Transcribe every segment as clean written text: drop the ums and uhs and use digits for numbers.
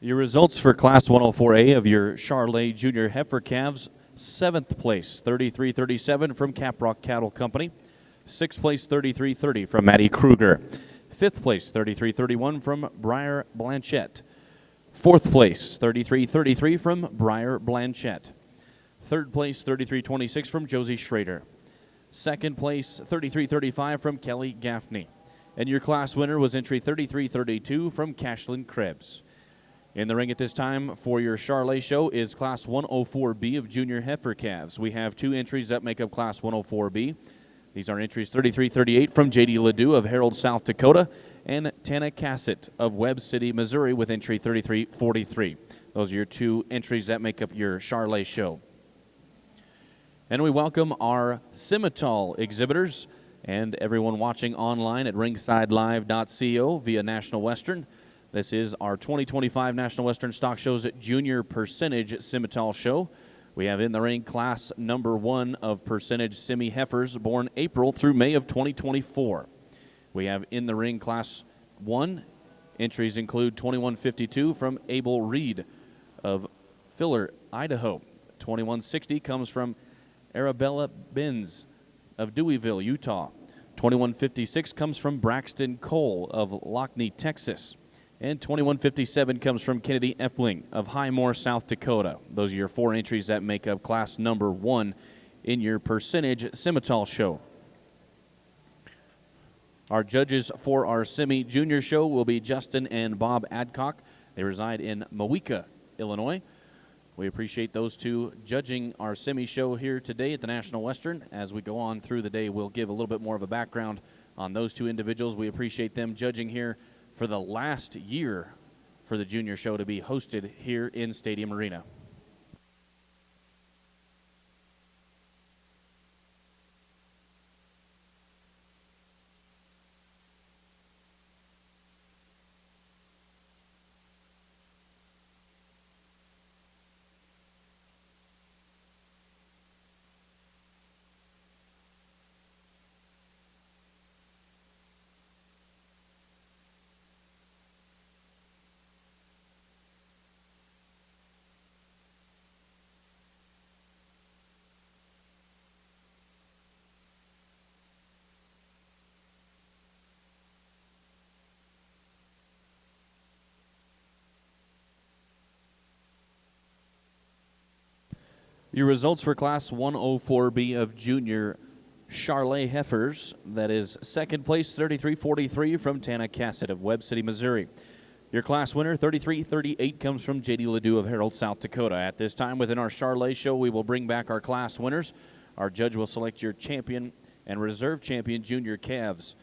Your results for Class 104A of your Charlay Junior Heifer Calves: 7th place, 33-37 from Caprock Cattle Company. 6th place, 33-30 from Maddie Kruger. 5th place, 33-31 from Briar Blanchette. 4th place, 33-33 from Briar Blanchette. 3rd place, 33-26 from Josie Schrader. 2nd place, 33-35 from Kelly Gaffney. And your class winner was entry 33-32 from Cashlyn Krebs. In the ring at this time for your Charlay show is Class 104B of Junior Heifer Calves. We have 2 entries that make up Class 104B. These are entries 33-38 from J.D. Ledoux of Harold, South Dakota, and Tana Cassett of Webb City, Missouri, with entry 33-43. Those are your 2 entries that make up your Charlay show. And we welcome our Simmental exhibitors and everyone watching online at ringsidelive.co via National Western. This is our 2025 National Western Stock Show's Junior Percentage Simmental Show. We have in the ring class number 1 of percentage Simi heifers born April through May of 2024. We have in the ring class 1. Entries include 2152 from Abel Reed of Filler, Idaho. 2160 comes from Arabella Benz of Deweyville, Utah. 2156 comes from Braxton Cole of Lockney, Texas. And 2157 comes from Kennedy Effling of Highmore, South Dakota. Those are your 4 entries that make up class number 1 in your percentage Simmental show. Our judges for our Semi Junior show will be Justin and Bob Adcock. They reside in Moeca, Illinois. We appreciate those 2 judging our Semi show here today at the National Western. As we go on through the day, we'll give a little bit more of a background on those 2 individuals. We appreciate them judging here for the last year for the Junior show to be hosted here in Stadium Arena. Your results for Class 104B of Junior Charlay Heifers: that is 2nd place, 33-43 from Tana Cassett of Webb City, Missouri. Your class winner, 33-38, comes from J.D. Ledoux of Harold, South Dakota. At this time within our Charlay show, we will bring back our class winners. Our judge will select your champion and reserve champion junior calves.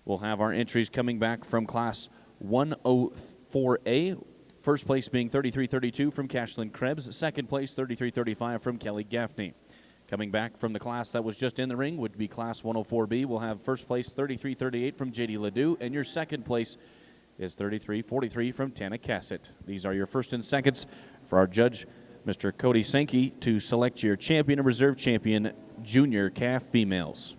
We'll have our entries coming back from Class 104A. 1st place being 33-32 from Cashlyn Krebs. 2nd place, 33-35 from Kelly Gaffney. Coming back from the class that was just in the ring would be Class 104B. We'll have 1st place, 33-38 from J.D. Ledoux, and your 2nd place is 33-43 from Tana Cassett. These are your 1st and 2nds for our judge, Mr. Cody Sankey, to select your champion and reserve champion junior calf females.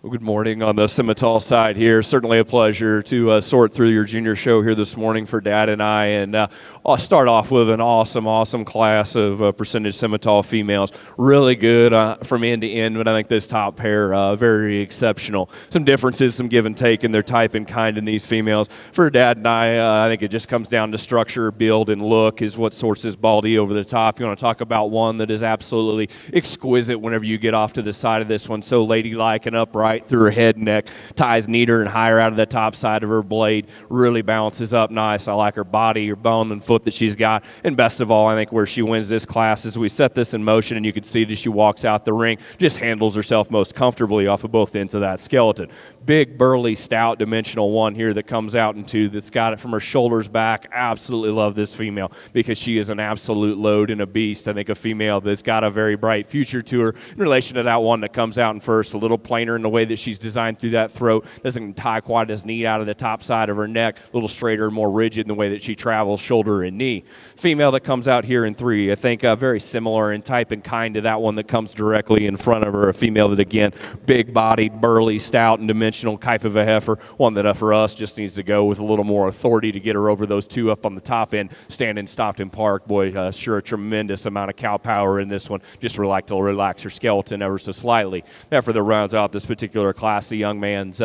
Well, good morning on the Simmental side here. Certainly a pleasure to sort through your junior show here this morning for Dad and I. And I'll start off with an awesome class of percentage Simmental females. Really good from end to end, but I think this top pair, very exceptional. Some differences, some give and take in their type and kind in these females. For Dad and I think it just comes down to structure, build, and look is what sorts this baldy over the top. You want to talk about one that is absolutely exquisite whenever you get off to the side of this one. So ladylike and upright through her head and neck, ties neater and higher out of the top side of her blade, really balances up nice. I like her body, her bone and foot that she's got, and best of all, I think where she wins this class is we set this in motion, and you can see that she walks out the ring, just handles herself most comfortably off of both ends of that skeleton. Big, burly, stout, dimensional one here that comes out into that's got it from her shoulders back. Absolutely love this female because she is an absolute load and a beast. I think a female that's got a very bright future to her in relation to that one that comes out in first, a little plainer in the way way that she's designed through that throat. Doesn't tie quite as neat out of the top side of her neck, a little straighter, more rigid in the way that she travels shoulder and knee. Female that comes out here in 3, I think very similar in type and kind to that one that comes directly in front of her. A female that, again, big-bodied, burly, stout, and dimensional type of a heifer. One that for us just needs to go with a little more authority to get her over those 2 up on the top end. Standing Stockton Park, boy, sure a tremendous amount of cow power in this one. Just like to relax her skeleton ever so slightly. Therefore, that rounds out this particular class. The young man's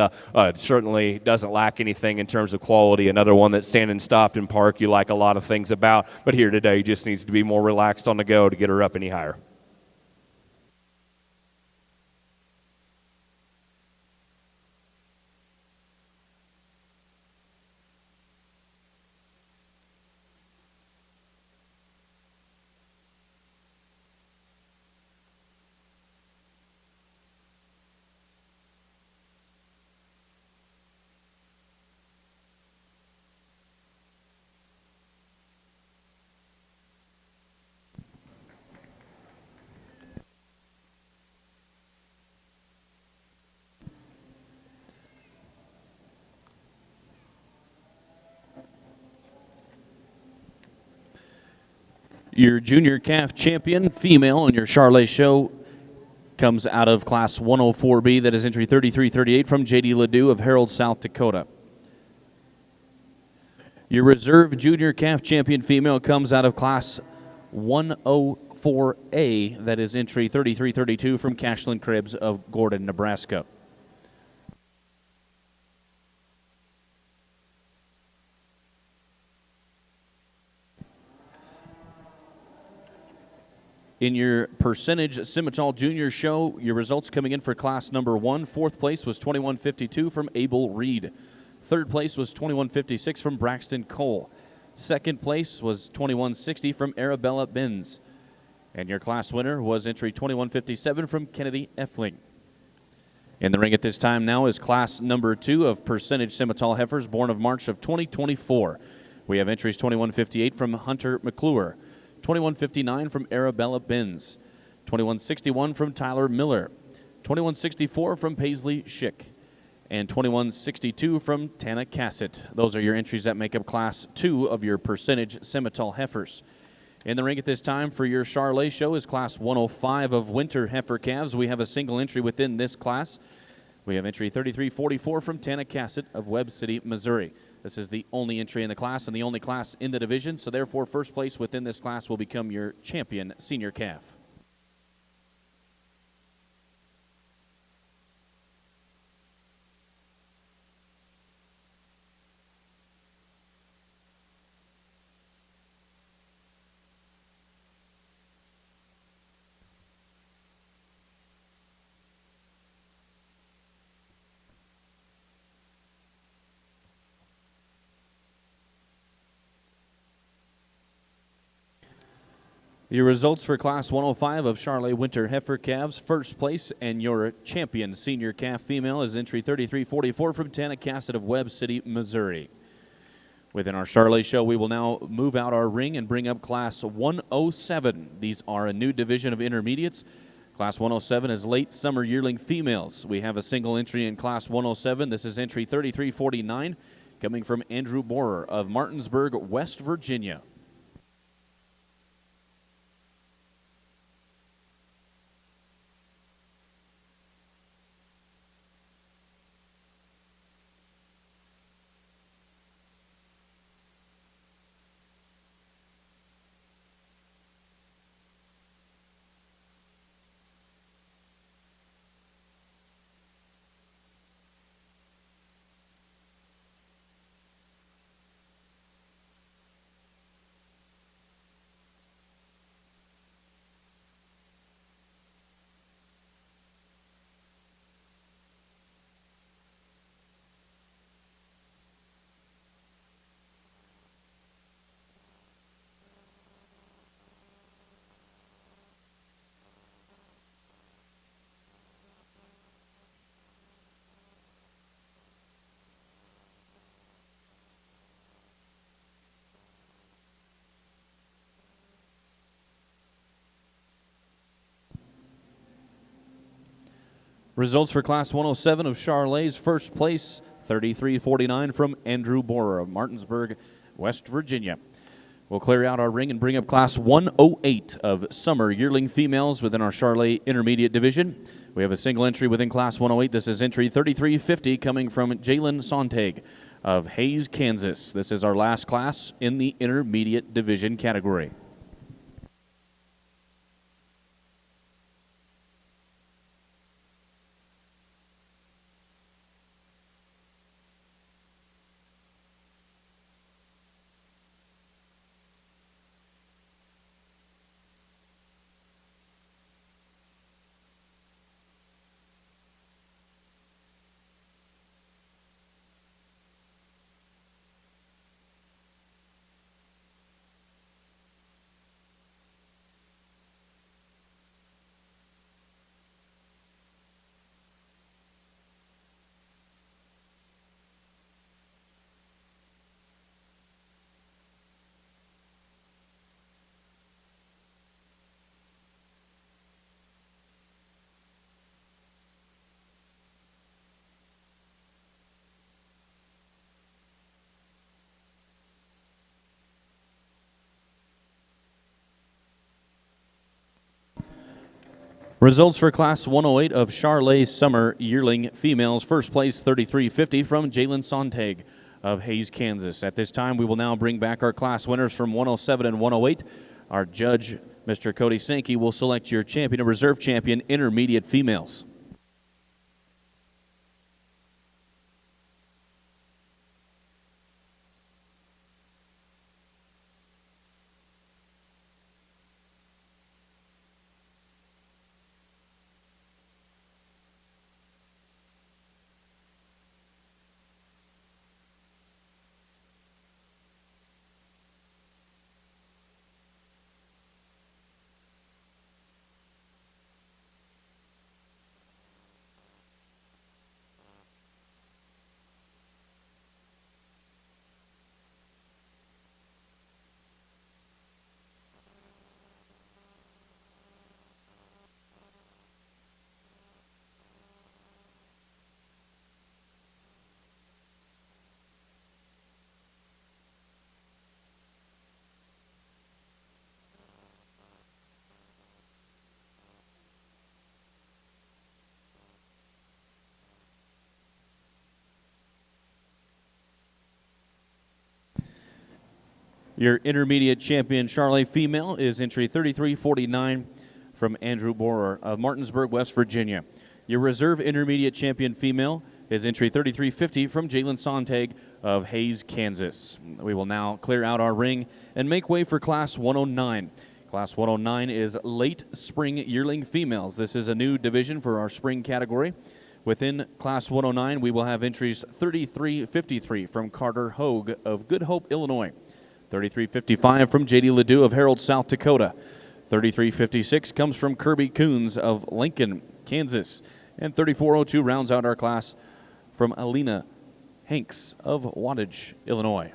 certainly doesn't lack anything in terms of quality. Another one that's standing Stockton Park you like a lot of things about, but here today just needs to be more relaxed on the go to get her up any higher. Your junior calf champion female in your Charlay show comes out of Class 104B. That is entry 3338 from J.D. Ledoux of Harold, South Dakota. Your reserve junior calf champion female comes out of Class 104A. That is entry 3332 from Cashlin Cribbs of Gordon, Nebraska. In your percentage Simmental Junior show, your results coming in for class number 1. 4th place was 2152 from Abel Reed. 3rd place was 2156 from Braxton Cole. 2nd place was 2160 from Arabella Benz. And your class winner was entry 2157 from Kennedy Effling. In the ring at this time now is class number 2 of percentage Simmental heifers born of March of 2024. We have entries 2158 from Hunter McClure, 2159 from Arabella Benz, 2161 from Tyler Miller, 2164 from Paisley Schick, and 2162 from Tana Cassett. Those are your entries that make up Class 2 of your percentage Simmental heifers. In the ring at this time for your Charlay show is Class 105 of winter heifer calves. We have a single entry within this class. We have entry 3344 from Tana Cassett of Webb City, Missouri. This is the only entry in the class and the only class in the division, so therefore first place within this class will become your champion senior calf. Your results for Class 105 of Charlay Winter Heifer Calves. First place and your champion senior calf female is entry 3344 from Tana Cassett of Webb City, Missouri. Within our Charlay show, we will now move out our ring and bring up Class 107. These are a new division of intermediates. Class 107 is late summer yearling females. We have a single entry in Class 107. This is entry 3349 coming from Andrew Borer of Martinsburg, West Virginia. Results for Class 107 of Charlay's first place, 33:49 from Andrew Borer of Martinsburg, West Virginia. We'll clear out our ring and bring up Class 108 of summer yearling females within our Charlay Intermediate Division. We have a single entry within Class 108. This is entry 3350 coming from Jalen Sontag of Hays, Kansas. This is our last class in the Intermediate Division category. Results for Class 108 of Charlay Summer Yearling Females. First place, 3350 from Jalen Sontag of Hays, Kansas. At this time, we will now bring back our class winners from 107 and 108. Our judge, Mr. Cody Sankey, will select your champion and reserve champion intermediate females. Your intermediate champion Charlay female is entry 3349 from Andrew Borer of Martinsburg, West Virginia. Your reserve intermediate champion female is entry 3350 from Jalen Sontag of Hays, Kansas. We will now clear out our ring and make way for Class 109. Class 109 is late spring yearling females. This is a new division for our spring category. Within Class 109, we will have entries 3353 from Carter Hogue of Good Hope, Illinois. 3355 from J.D. Ledoux of Harold, South Dakota. 3356 comes from Kirby Coons of Lincoln, Kansas. And 3402 rounds out our class from Alina Hanks of Wattage, Illinois.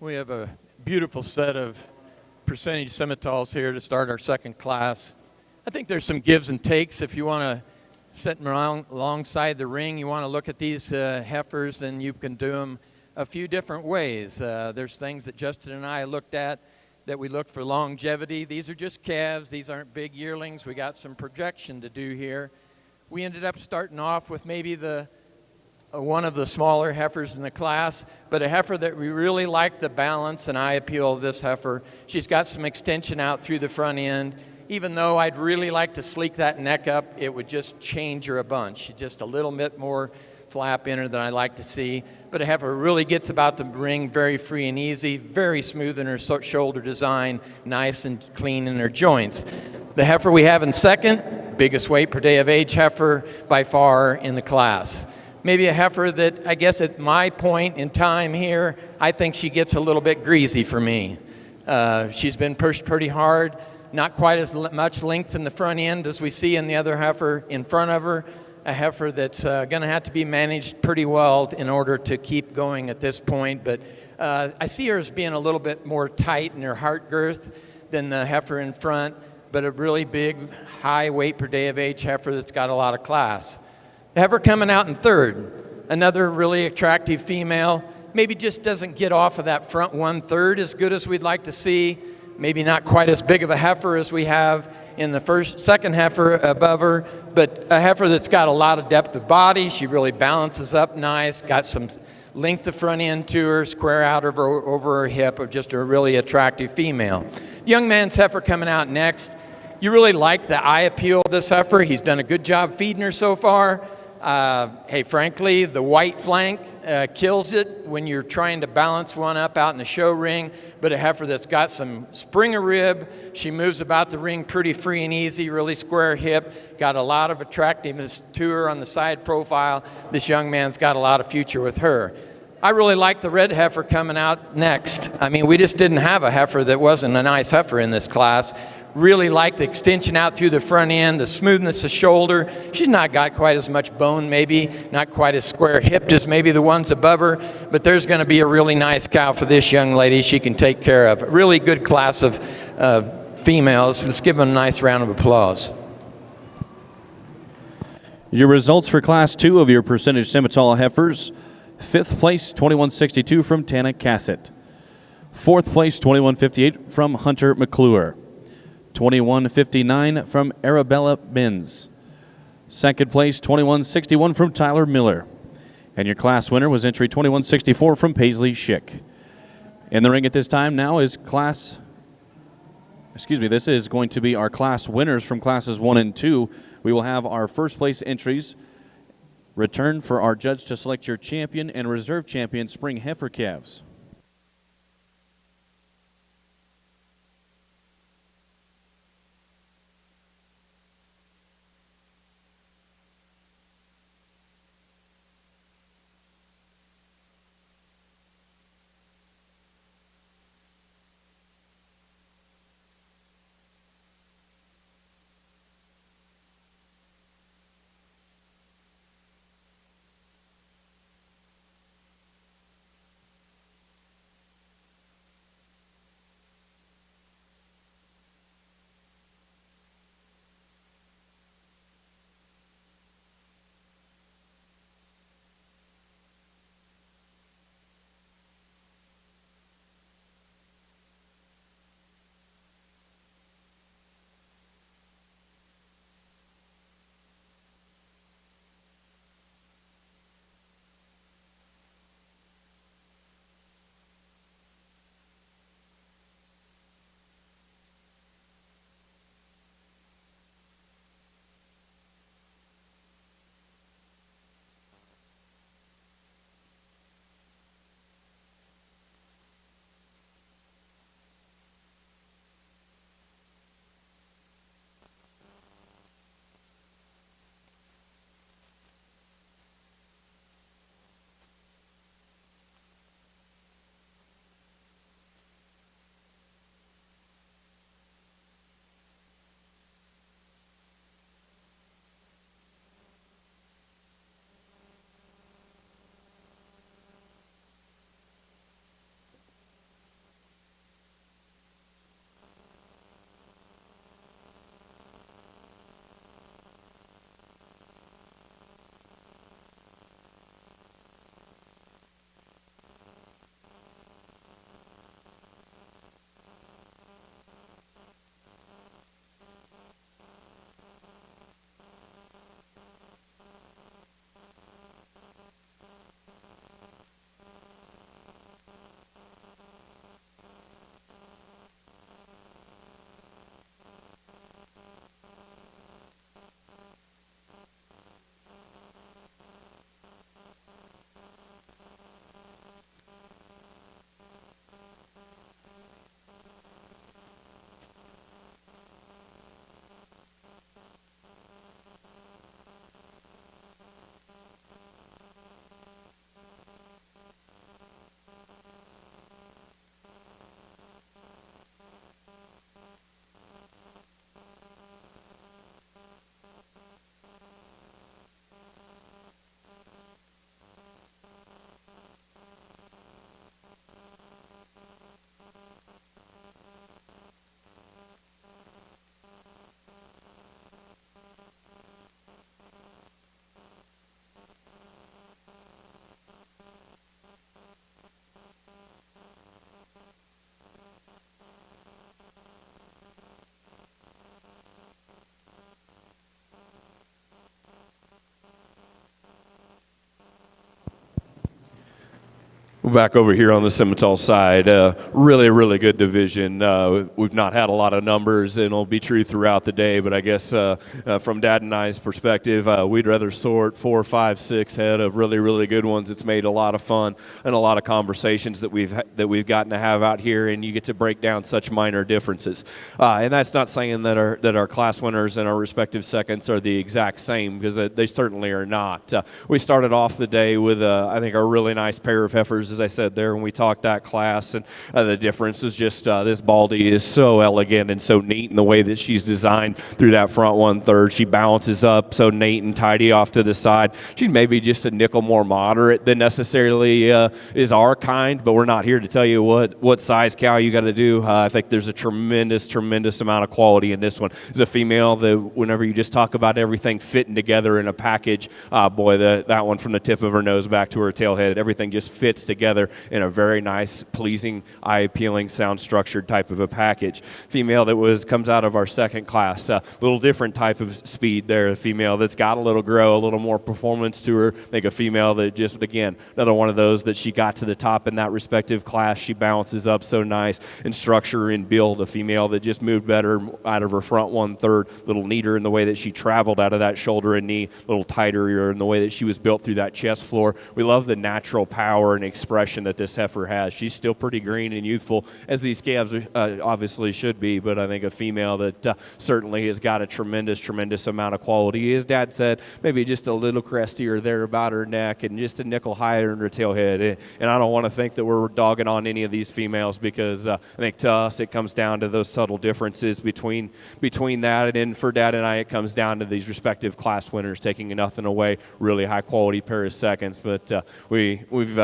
We have a beautiful set of percentage Simmentals here to start our second class. I think there's some gives and takes. If you want to set them alongside the ring, you want to look at these heifers, and you can do them a few different ways. There's things that Justin and I looked at that we look for longevity. These are just calves. These aren't big yearlings. We got some projection to do here. We ended up starting off with maybe one of the smaller heifers in the class, but a heifer that we really like the balance and eye appeal of this heifer. She's got some extension out through the front end. Even though I'd really like to sleek that neck up, it would just change her a bunch. Just a little bit more flap in her than I like to see. But a heifer really gets about the ring very free and easy, very smooth in her shoulder design, nice and clean in her joints. The heifer we have in second, biggest weight per day of age heifer by far in the class. Maybe a heifer that, I guess at my point in time here, I think she gets a little bit greasy for me. She's been pushed pretty hard, not quite as much length in the front end as we see in the other heifer in front of her. A heifer that's going to have to be managed pretty well in order to keep going at this point. But I see her as being a little bit more tight in her heart girth than the heifer in front, but a really big, high weight per day of age heifer that's got a lot of class. The heifer coming out in third, another really attractive female, maybe just doesn't get off of that front 1/3 as good as we'd like to see, maybe not quite as big of a heifer as we have in the second heifer above her, but a heifer that's got a lot of depth of body. She really balances up nice, got some length of front end to her, square out over her hip, of just a really attractive female. Young man's heifer coming out next. You really like the eye appeal of this heifer. He's done a good job feeding her so far. Hey, frankly, the white flank kills it when you're trying to balance one up out in the show ring, but a heifer that's got some spring of rib. She moves about the ring pretty free and easy, really square hip, got a lot of attractiveness to her on the side profile. This young man's got a lot of future with her. I really like the red heifer coming out next. I mean, we just didn't have a heifer that wasn't a nice heifer in this class. Really like the extension out through the front end, the smoothness of shoulder. She's not got quite as much bone, maybe, not quite as square hipped as maybe the ones above her, but there's going to be a really nice cow for this young lady she can take care of. A really good class of females. Let's give them a nice round of applause. Your results for Class 2 of your percentage Simmental heifers. 5th place, 2162 from Tana Cassett. 4th place, 2158 from Hunter McClure. 2159 from Arabella Benz. 2nd place, 2161 from Tyler Miller. And your class winner was entry 2164 from Paisley Schick. In the ring at this time now is this is going to be our class winners from classes 1 and 2. We will have our first place entries return for our judge to select your champion and reserve champion spring heifer calves. Back over here on the Simmental side, really, really good division. We've not had a lot of numbers, and it'll be true throughout the day, but I guess from Dad and I's perspective, we'd rather sort 4, 5, 6 head of really, really good ones. It's made a lot of fun and a lot of conversations that we've gotten to have out here, and you get to break down such minor differences. And that's not saying that our class winners and our respective seconds are the exact same, because they certainly are not. We started off the day with, I think, a really nice pair of heifers, as I said there when we talked that class, and the difference is just this Baldy is so elegant and so neat in the way that she's designed through that front 1/3. She balances up so neat and tidy off to the side. She's maybe just a nickel more moderate than necessarily is our kind, but we're not here to tell you what size cow you got to do. I think there's a tremendous amount of quality in this one. It's a female that whenever you just talk about everything fitting together in a package, boy, that one from the tip of her nose back to her tailhead, everything just fits together in a very nice, pleasing, eye-appealing, sound-structured type of a package. Female that comes out of our second class, a little different type of speed there. A female that's got a little grow, a little more performance to her. I think a female that just, again, another one of those that she got to the top in that respective class. She balances up so nice in structure and build. A female that just moved better out of her front 1/3, a little neater in the way that she traveled out of that shoulder and knee, a little tighter in the way that she was built through that chest floor. We love the natural power and expression that this heifer has. She's still pretty green and youthful, as these calves obviously should be, but I think a female that certainly has got a tremendous amount of quality. As Dad said, maybe just a little crestier there about her neck and just a nickel higher in her tailhead. And I don't want to think that we're dogging on any of these females, because I think to us it comes down to those subtle differences between that, and for Dad and I it comes down to these respective class winners taking nothing away. Really high quality pair of seconds, but we've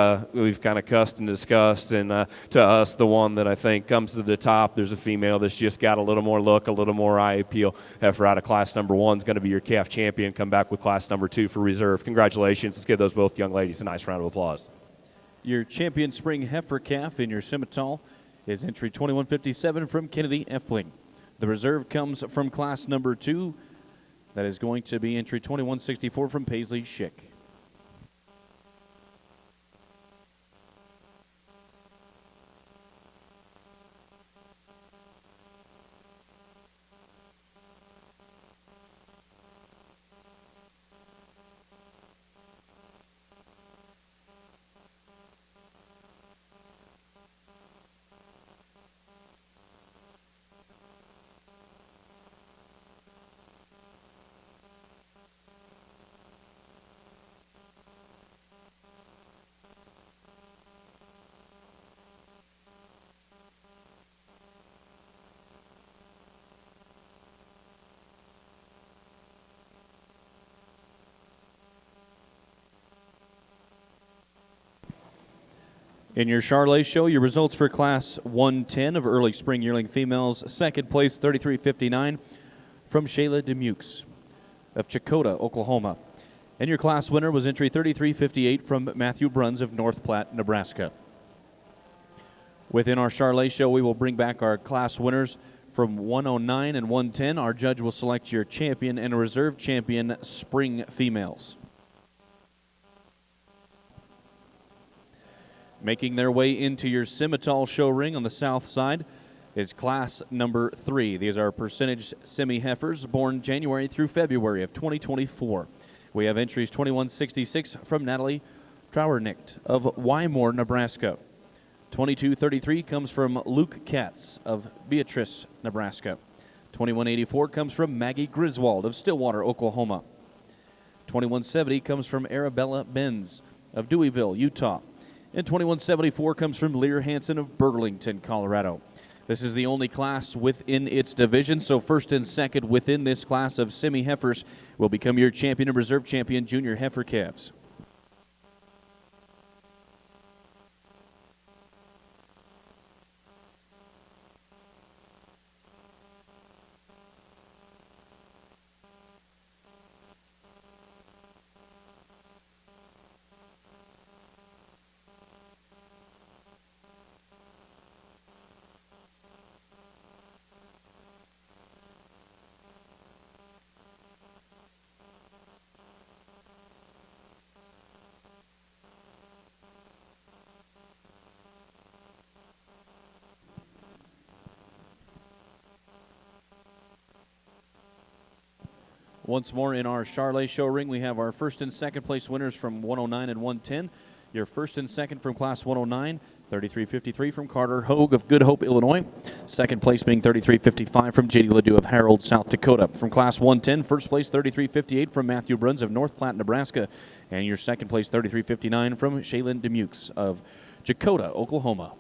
kind of cussed and discussed, and to us the one that I think comes to the top, there's a female that's just got a little more look, a little more eye appeal. Heifer out of class number 1 is going to be your calf champion. Come back with class number 2 for reserve. Congratulations. Let's give those both young ladies a nice round of applause. Your champion spring heifer calf in your Simmental is entry 2157 from Kennedy Effling. The reserve comes from class number 2. That is going to be entry 2164 from Paisley Schick. In your Charlay show, your results for Class 110 of early spring yearling females. Second place, 33.59 from Shayla Demukes of Chakota, Oklahoma. And your class winner was entry 33.58 from Matthew Bruns of North Platte, Nebraska. Within our Charlay show, we will bring back our class winners from 109 and 110. Our judge will select your champion and a reserve champion spring females. Making their way into your Simmental show ring on the south side is class number 3. These are percentage semi-heifers born January through February of 2024. We have entries 2166 from Natalie Trauernicht of Wymore, Nebraska. 2233 comes from Luke Katz of Beatrice, Nebraska. 2184 comes from Maggie Griswold of Stillwater, Oklahoma. 2170 comes from Arabella Benz of Deweyville, Utah. And 2174 comes from Lear Hansen of Burlington, Colorado. This is the only class within its division, so first and second within this class of semi-heifers will become your champion and reserve champion junior heifer calves. Once more in our Charlay show ring, we have our first and second place winners from 109 and 110. Your first and second from Class 109, 33.53 from Carter Hogue of Good Hope, Illinois. Second place being 33.55 from J.D. Ledoux of Harold, South Dakota. From Class 110, first place 33.58 from Matthew Bruns of North Platte, Nebraska. And your second place 33.59 from Shaylin Demukes of Jakota, Oklahoma.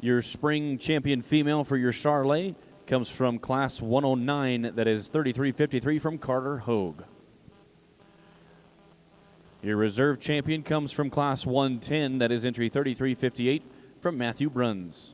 Your spring champion female for your Charlay comes from Class 109. That is 33.53 from Carter Hogue. Your reserve champion comes from Class 110. That is entry 33.58 from Matthew Bruns.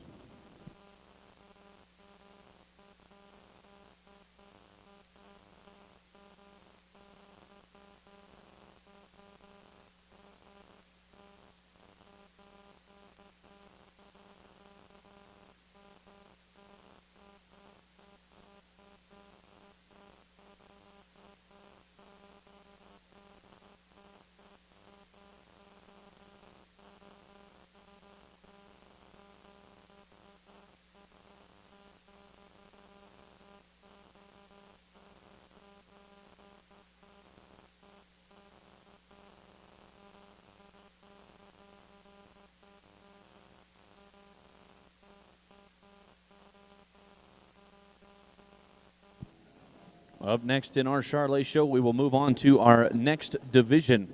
Up next in our Charlay show, we will move on to our next division.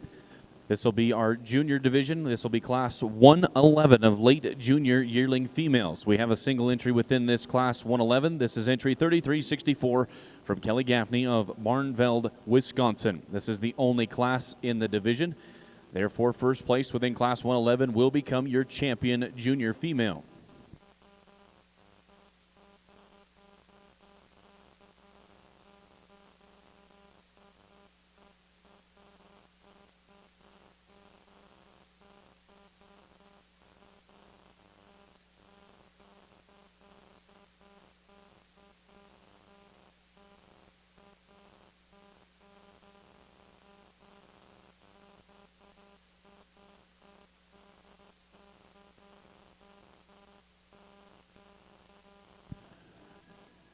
This will be our junior division. This will be Class 111 of late junior yearling females. We have a single entry within this Class 111. This is entry 3364 from Kelly Gaffney of Barnveld, Wisconsin. This is the only class in the division. Therefore, first place within Class 111 will become your champion junior female.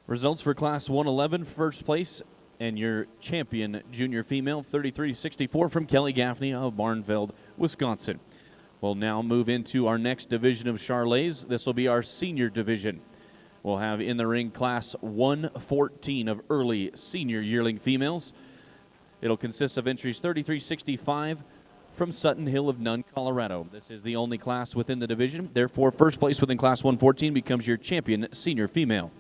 Results for Class 111, first place, and your champion junior female, 33-64 from Kelly Gaffney of Barnveld, Wisconsin. We'll now move into our next division of Charlays. This will be our senior division. We'll have in the ring Class 114 of early senior yearling females. It'll consist of entries 33-65 from Sutton Hill of Nunn, Colorado. This is the only class within the division. Therefore, first place within Class 114 becomes your champion senior female.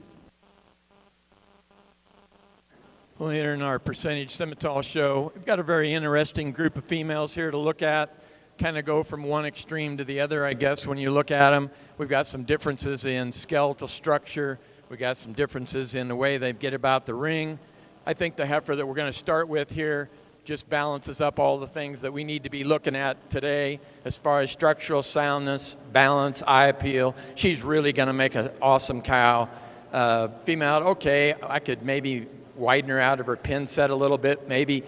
Well, here in our percentage Simmental show, we've got a very interesting group of females here to look at. Kind of go from one extreme to the other, I guess, when you look at them. We've got some differences in skeletal structure. We've got some differences in the way they get about the ring. I think the heifer that we're going to start with here just balances up all the things that we need to be looking at today as far as structural soundness, balance, eye appeal. She's really going to make an awesome cow. Female, okay, I could maybe widen her out of her pin set a little bit, maybe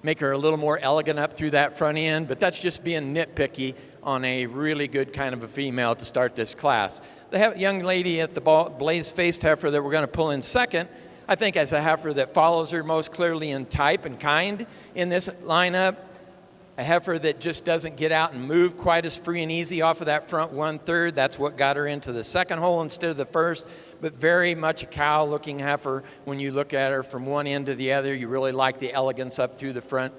make her a little more elegant up through that front end, but that's just being nitpicky on a really good kind of a female to start this class. The young lady at the blaze-faced heifer that we're going to pull in second, I think as a heifer that follows her most clearly in type and kind in this lineup, a heifer that just doesn't get out and move quite as free and easy off of that front 1/3. That's what got her into the second hole instead of the first, but very much a cow-looking heifer. When you look at her from one end to the other, you really like the elegance up through the front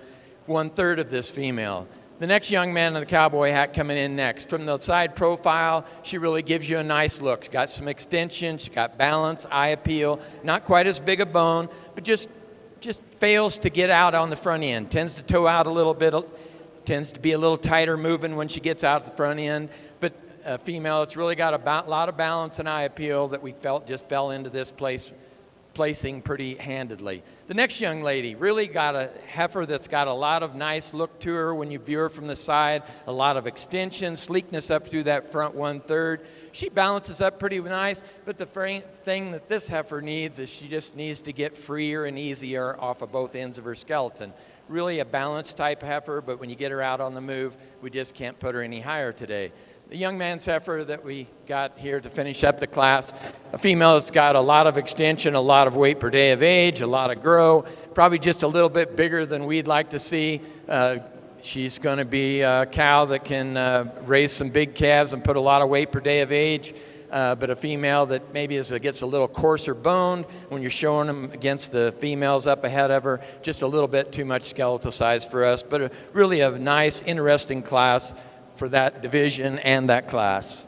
1/3 of this female. The next young man in the cowboy hat coming in next. From the side profile, she really gives you a nice look. She's got some extension, she's got balance, eye appeal, not quite as big a bone, but just fails to get out on the front end. Tends to toe out a little bit, tends to be a little tighter moving when she gets out the front end. But a female that's really got a lot of balance and eye appeal that we felt just fell into this placing pretty handedly. The next young lady really got a heifer that's got a lot of nice look to her when you view her from the side, a lot of extension, sleekness up through that front 1/3. She balances up pretty nice, but the thing that this heifer needs is she just needs to get freer and easier off of both ends of her skeleton. Really a balanced type heifer, but when you get her out on the move, we just can't put her any higher today. The young man's heifer that we got here to finish up the class, a female that's got a lot of extension, a lot of weight per day of age, a lot of grow, probably just a little bit bigger than we'd like to see. She's going to be a cow that can raise some big calves and put a lot of weight per day of age, but a female that maybe gets a little coarser boned when you're showing them against the females up ahead of her, just a little bit too much skeletal size for us, but really a nice, interesting class for that division and that class.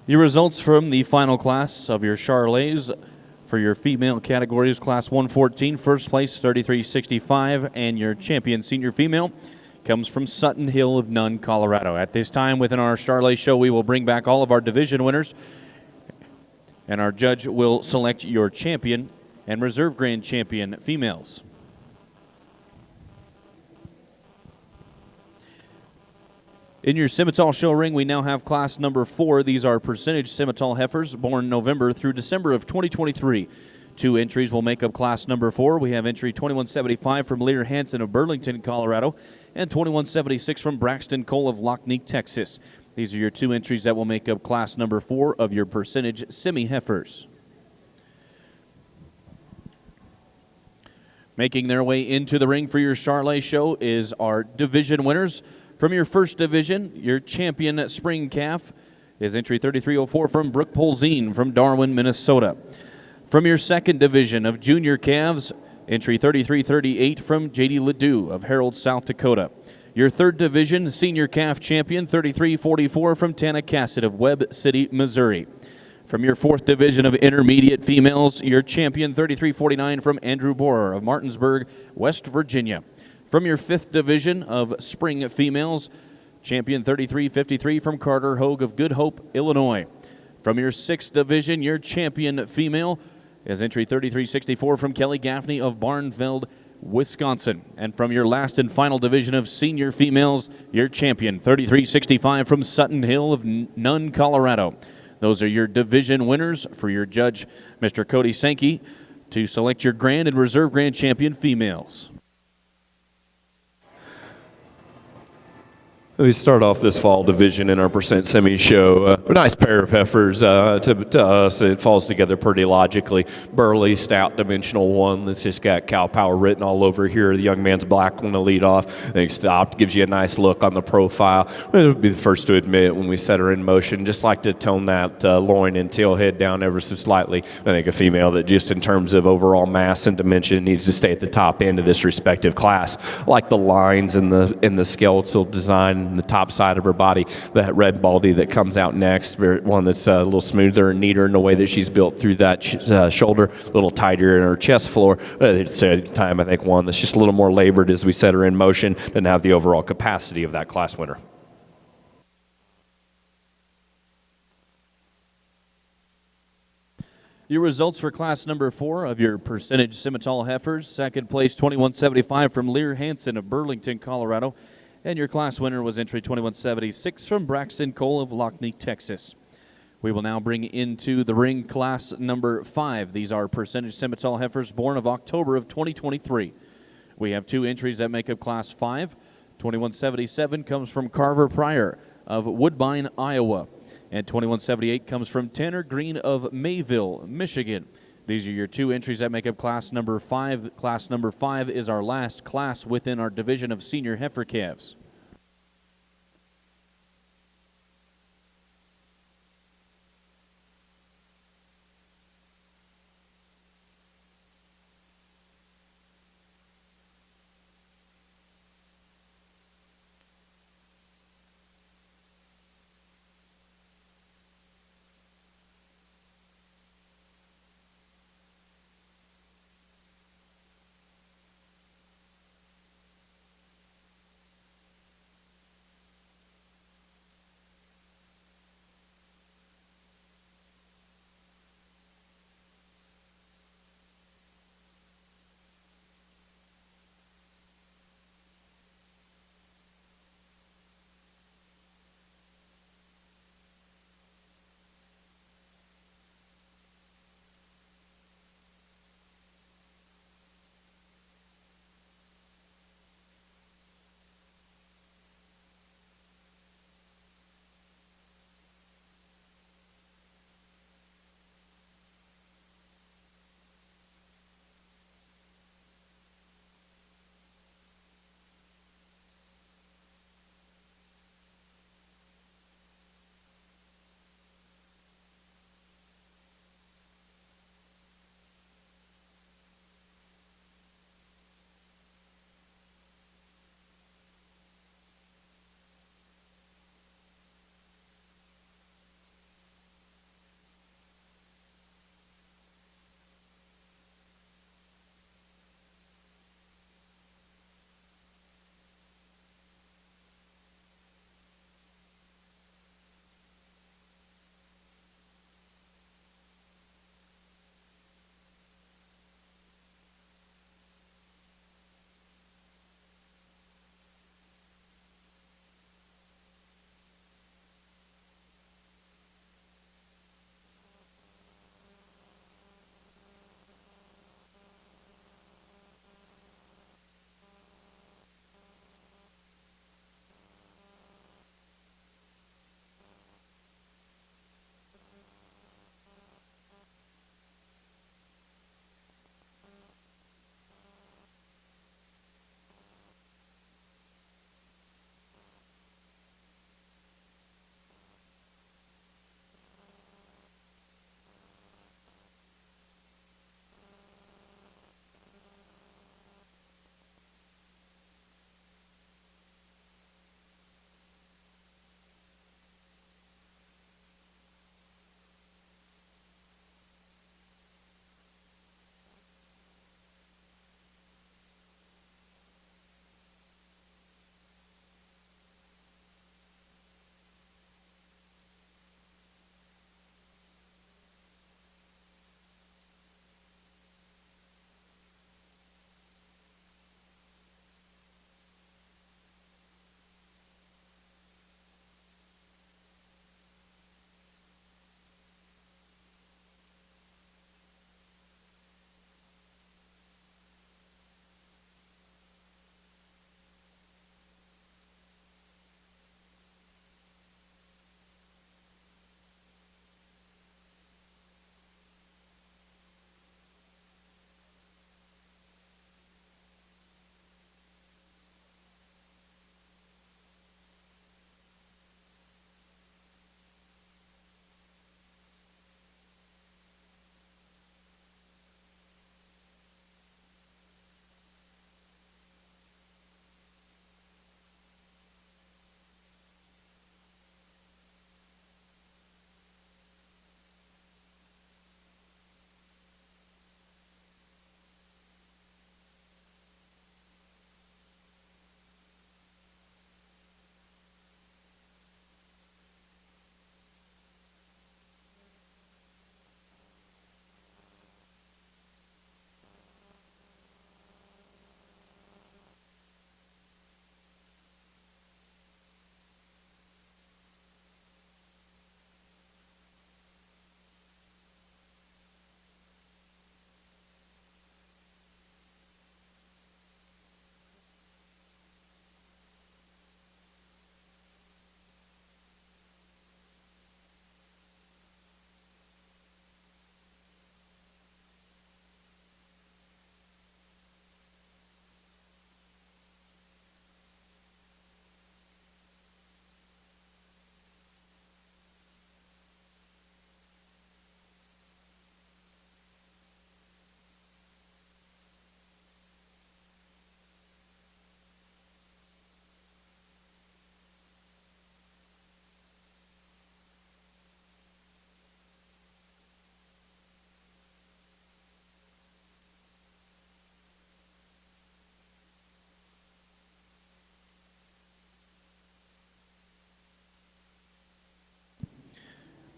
Your results from the final class of your Charlays for your female categories, Class 114, first place 33-65, and your champion senior female comes from Sutton Hill of Nunn, Colorado. At this time within our Charlay show, we will bring back all of our division winners, and our judge will select your champion and reserve grand champion females. In your Simmental show ring, we now have class number 4. These are percentage Simmental heifers born November through December of 2023. 2 entries will make up class number 4. We have entry 2175 from Lear Hansen of Burlington, Colorado, and 2176 from Braxton Cole of Lockneek, Texas. These are your 2 entries that will make up class number 4 of your percentage semi-heifers. Making their way into the ring for your Charlay show is our division winners. From your first division, your champion spring calf is entry 3304 from Brooke Polzine from Darwin, Minnesota. From your second division of junior calves, entry 3338 from J.D. Ledoux of Harold, South Dakota. Your third division senior calf champion 3344 from Tana Cassett of Webb City, Missouri. From your fourth division of intermediate females, your champion 3349 from Andrew Borer of Martinsburg, West Virginia. From your fifth division of spring females, champion 3353 from Carter Hogue of Good Hope, Illinois. From your sixth division, your champion female is entry 3364 from Kelly Gaffney of Barnveld, Wisconsin. And from your last and final division of senior females, your champion 3365 from Sutton Hill of Nunn, Colorado. Those are your division winners. For your judge, Mr. Cody Sankey, to select your grand and reserve grand champion females. We start off this fall division in our percent semi show. A nice pair of heifers to us. It falls together pretty logically. Burly, stout, dimensional one that's just got cow power written all over here. The young man's black one to lead off. I think stopped, gives you a nice look on the profile. We'll be the first to admit when we set her in motion, just like to tone that loin and tail head down ever so slightly. I think a female that just in terms of overall mass and dimension needs to stay at the top end of this respective class. Like the lines in the skeletal design, the top side of her body, that red baldy that comes out next, one that's a little smoother and neater in the way that she's built through that shoulder, a little tighter in her chest floor. At the same time, I think one that's just a little more labored as we set her in motion and have the overall capacity of that class winner. Your results for class number 4 of your percentage Simmental heifers. Second place, 2175 from Lear Hansen of Burlington, Colorado. And your class winner was entry 2176 from Braxton Cole of Lockneek, Texas. We will now bring into the ring class number 5. These are percentage Simmental heifers born of October of 2023. We have 2 entries that make up class 5. 2177 comes from Carver Pryor of Woodbine, Iowa. And 2178 comes from Tanner Green of Mayville, Michigan. These are your 2 entries that make up class number 5. Class number 5 is our last class within our division of senior heifer calves.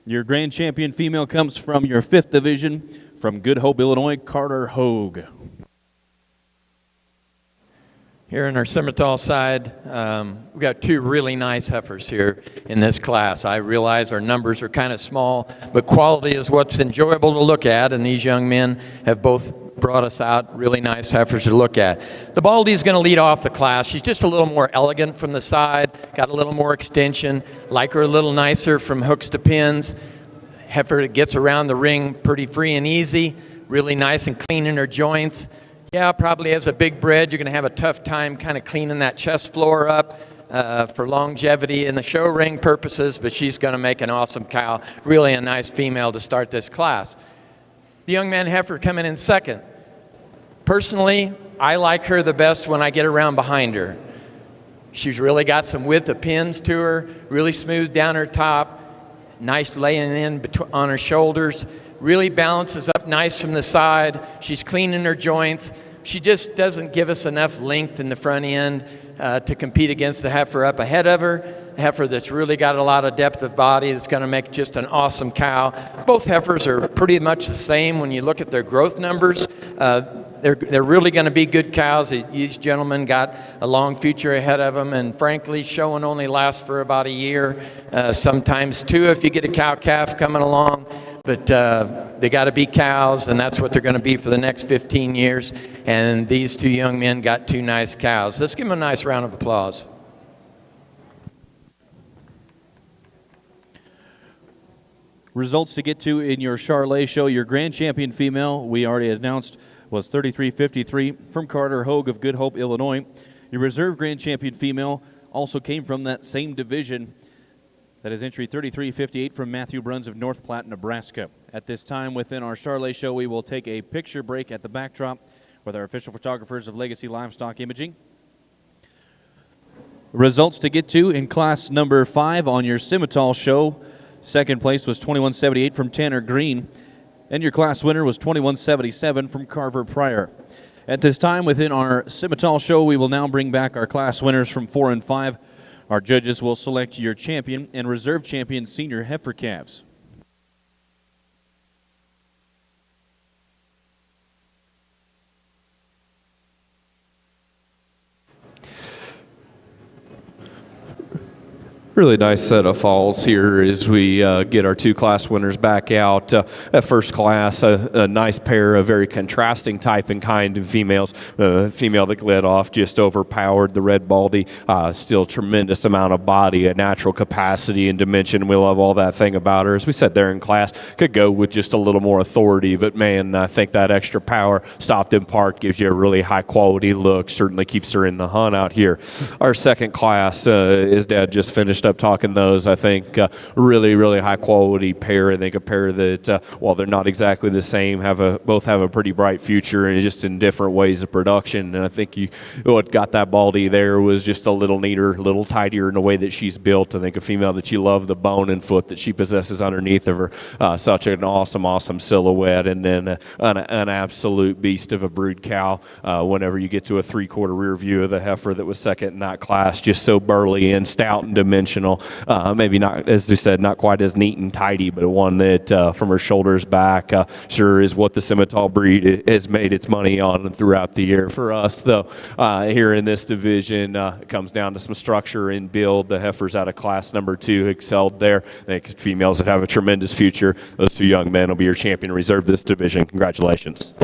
Your grand champion female comes from your 5th division from Good Hope, Illinois, Carter Hogue. Here in our Simmental side, we've got 2 really nice heifers here in this class. I realize our numbers are kind of small, but quality is what's enjoyable to look at, and these young men have both brought us out really nice heifers to look at. The Baldy is going to lead off the class. She's just a little more elegant from the side, got a little more extension, like her a little nicer from hooks to pins. Heifer that gets around the ring pretty free and easy, really nice and clean in her joints. Yeah, probably as a big bred, you're going to have a tough time kind of cleaning that chest floor up for longevity in the show ring purposes, but she's going to make an awesome cow. Really a nice female to start this class. The young man heifer coming in second. Personally, I like her the best when I get around behind her. She's really got some width of pins to her, really smooth down her top, nice laying in on her shoulders. Really balances up nice from the side. She's clean in her joints. She just doesn't give us enough length in the front end to compete against the heifer up ahead of her. A heifer that's really got a lot of depth of body that's going to make just an awesome cow. Both heifers are pretty much the same when you look at their growth numbers. They're really going to be good cows. These gentlemen got a long future ahead of them, and frankly, showing only lasts for about a year, sometimes 2 if you get a cow-calf coming along. But they got to be cows, and that's what they're going to be for the next 15 years. And these 2 young men got 2 nice cows. Let's give them a nice round of applause. Results to get to in your Charlay show. Your grand champion female, we already announced, was 33.53 from Carter Hogue of Good Hope, Illinois. Your reserve grand champion female also came from that same division. That is entry 33.58 from Matthew Bruns of North Platte, Nebraska. At this time within our Charlay show, we will take a picture break at the backdrop with our official photographers of Legacy Livestock Imaging. Results to get to in class number 5 on your Simmental show. Second place was 21.78 from Tanner Green, and your class winner was 21.77 from Carver Pryor. At this time within our Simmental show, we will now bring back our class winners from 4 and 5. Our judges will select your champion and reserve champion senior heifer calves. Really nice set of falls here as we get our 2 class winners back out. At first class, a nice pair of very contrasting type and kind of females. Female that led off just overpowered the red baldy. Still tremendous amount of body, a natural capacity and dimension. We love all that thing about her. As we said there in class, could go with just a little more authority, but man, I think that extra power stopped in part gives you a really high quality look. Certainly keeps her in the hunt out here. Our second class, as Dad just finished up talking those, I think really, really high quality pair. I think a pair that, while they're not exactly the same, both have a pretty bright future and just in different ways of production. And I think what got that baldy there was just a little neater, a little tidier in the way that she's built. I think a female that you love the bone and foot that she possesses underneath of her. Such an awesome silhouette, and then an absolute beast of a brood cow. Whenever you get to a 3/4 rear view of the heifer that was second in that class, just so burly and stout and dimensional. Maybe not, as we said, not quite as neat and tidy, but one that from her shoulders back sure is what the Simmental breed has made its money on throughout the year. For us, though, here in this division, it comes down to some structure and build. The heifers out of class number 2 excelled there. I think females that have a tremendous future. Those 2 young men will be your champion reserve this division. Congratulations.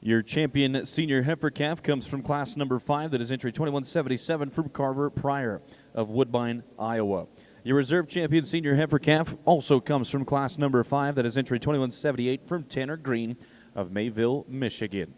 Your champion senior heifer calf comes from class number 5. That is entry 21.77 from Carver Pryor of Woodbine, Iowa. Your reserve champion senior heifer calf also comes from class number 5. That is entry 21.78 from Tanner Green of Mayville, Michigan.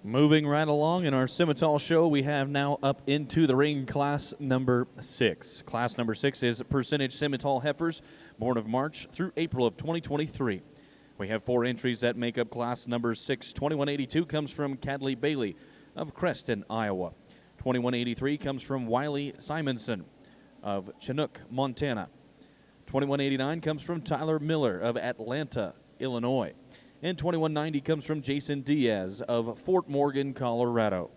Moving right along in our Simmental show, we have now up into the ring class number 6. Class number 6 is percentage Simmental heifers, born of March through April of 2023. We have 4 entries that make up class number 6. 2182 comes from Cadley Bailey of Creston, Iowa. 2183 comes from Wiley Simonson of Chinook, Montana. 2189 comes from Tyler Miller of Atlanta, Illinois. And 2190 comes from Jason Diaz of Fort Morgan, Colorado.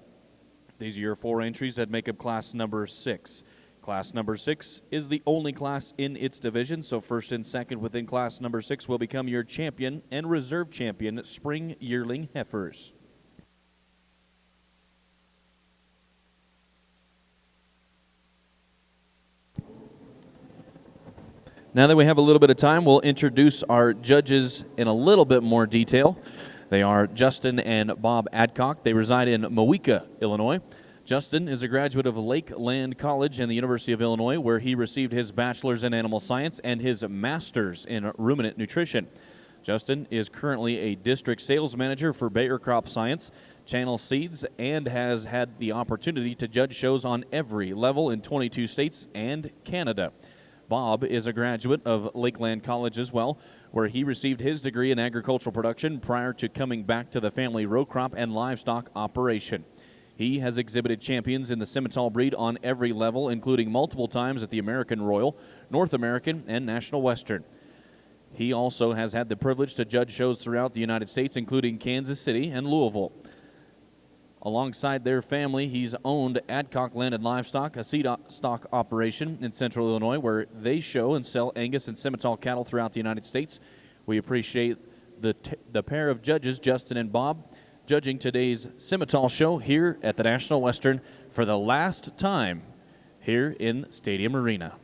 These are your 4 entries that make up class number 6. Class number 6 is the only class in its division, so first and second within class number 6 will become your champion and reserve champion spring yearling heifers. Now that we have a little bit of time, we'll introduce our judges in a little bit more detail. They are Justin and Bob Adcock. They reside in Moeaka, Illinois. Justin is a graduate of Lakeland College and the University of Illinois, where he received his bachelor's in animal science and his master's in ruminant nutrition. Justin is currently a district sales manager for Bayer Crop Science, Channel Seeds, and has had the opportunity to judge shows on every level in 22 states and Canada. Bob is a graduate of Lakeland College as well, where he received his degree in agricultural production prior to coming back to the family row crop and livestock operation. He has exhibited champions in the Simmental breed on every level, including multiple times at the American Royal, North American, and National Western. He also has had the privilege to judge shows throughout the United States, including Kansas City and Louisville. Alongside their family, he's owned Adcock Land and Livestock, a seed stock operation in central Illinois, where they show and sell Angus and Simmental cattle throughout the United States. We appreciate the pair of judges, Justin and Bob, judging today's Simmental show here at the National Western for the last time here in Stadium Arena.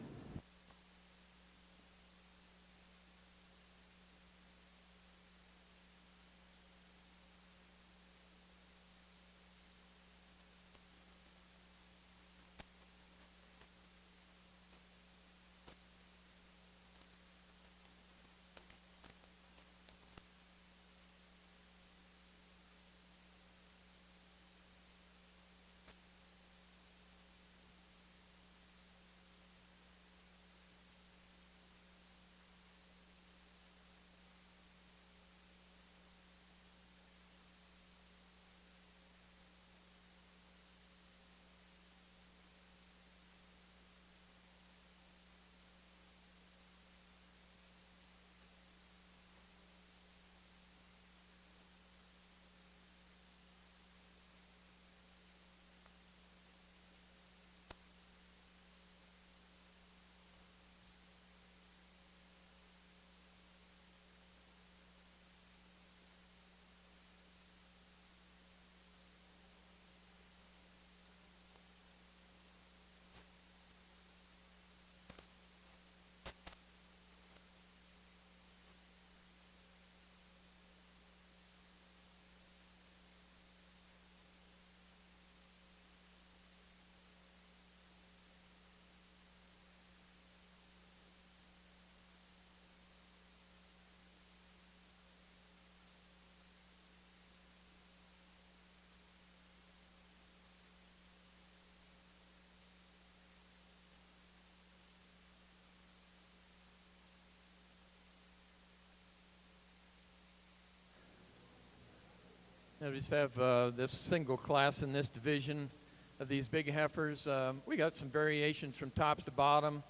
Now we just have this single class in this division of these big heifers. We got some variations from tops to bottom.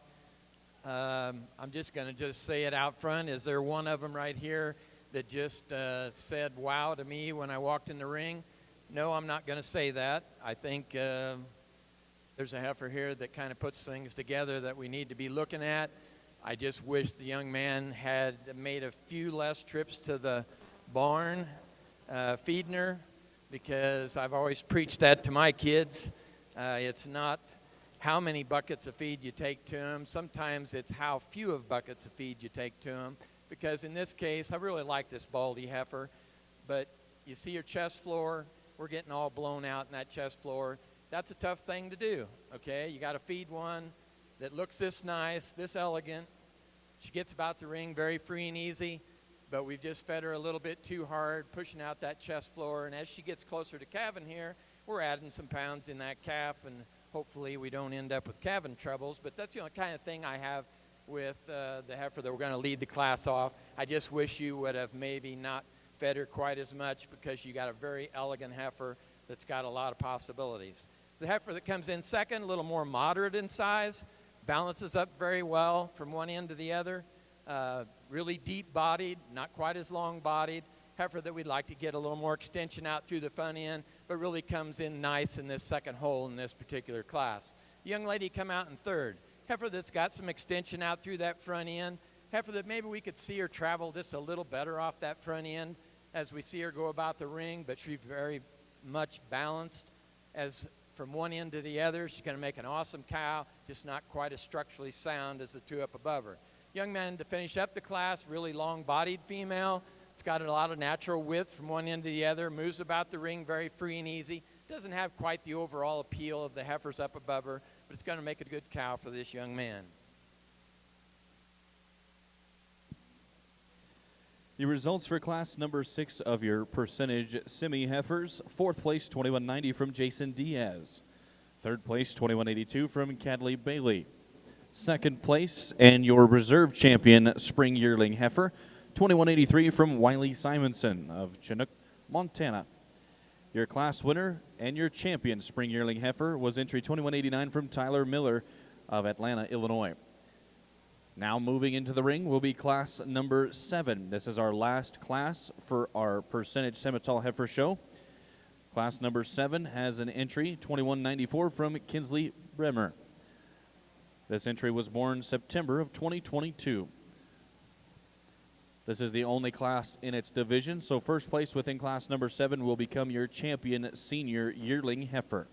I'm just going to say it out front. Is there one of them right here that just said wow to me when I walked in the ring? No, I'm not going to say that. I think there's a heifer here that kind of puts things together that we need to be looking at. I just wish the young man had made a few less trips to the barn feeding her, because I've always preached that to my kids. It's not how many buckets of feed you take to them. Sometimes it's how few of buckets of feed you take to them, because in this case, I really like this baldy heifer, but you see her chest floor, we're getting all blown out in that chest floor. That's a tough thing to do, okay? You got to feed one that looks this nice, this elegant. She gets about the ring very free and easy, but we've just fed her a little bit too hard, pushing out that chest floor. And as she gets closer to calving here, we're adding some pounds in that calf, and hopefully we don't end up with calving troubles. But that's the only kind of thing I have with the heifer that we're going to lead the class off. I just wish you would have maybe not fed her quite as much, because you got a very elegant heifer that's got a lot of possibilities. The heifer that comes in second, a little more moderate in size, balances up very well from one end to the other. Really deep-bodied, not quite as long-bodied. Heifer that we'd like to get a little more extension out through the front end, but really comes in nice in this second hole in this particular class. The young lady come out in third. Heifer that's got some extension out through that front end. Heifer that maybe we could see her travel just a little better off that front end as we see her go about the ring, but she's very much balanced as from one end to the other. She's going to make an awesome cow, just not quite as structurally sound as the two up above her. Young man to finish up the class, really long-bodied female. It's got a lot of natural width from one end to the other, moves about the ring very free and easy. Doesn't have quite the overall appeal of the heifers up above her, but it's going to make a good cow for this young man. The results for class number 6 of your percentage semi heifers: fourth place, 2190 from Jason Diaz. Third place, 2182 from Cadley Bailey. Second place, and your reserve champion spring yearling heifer, 2183 from Wiley Simonson of Chinook, Montana. Your class winner and your champion spring yearling heifer was entry 2189 from Tyler Miller of Atlanta, Illinois. Now moving into the ring will be class number 7. This is our last class for our percentage Simmental heifer show. Class number 7 has an entry 2194 from Kinsley Bremer. This entry was born September of 2022. This is the only class in its division, so first place within class number 7 will become your champion senior yearling heifer.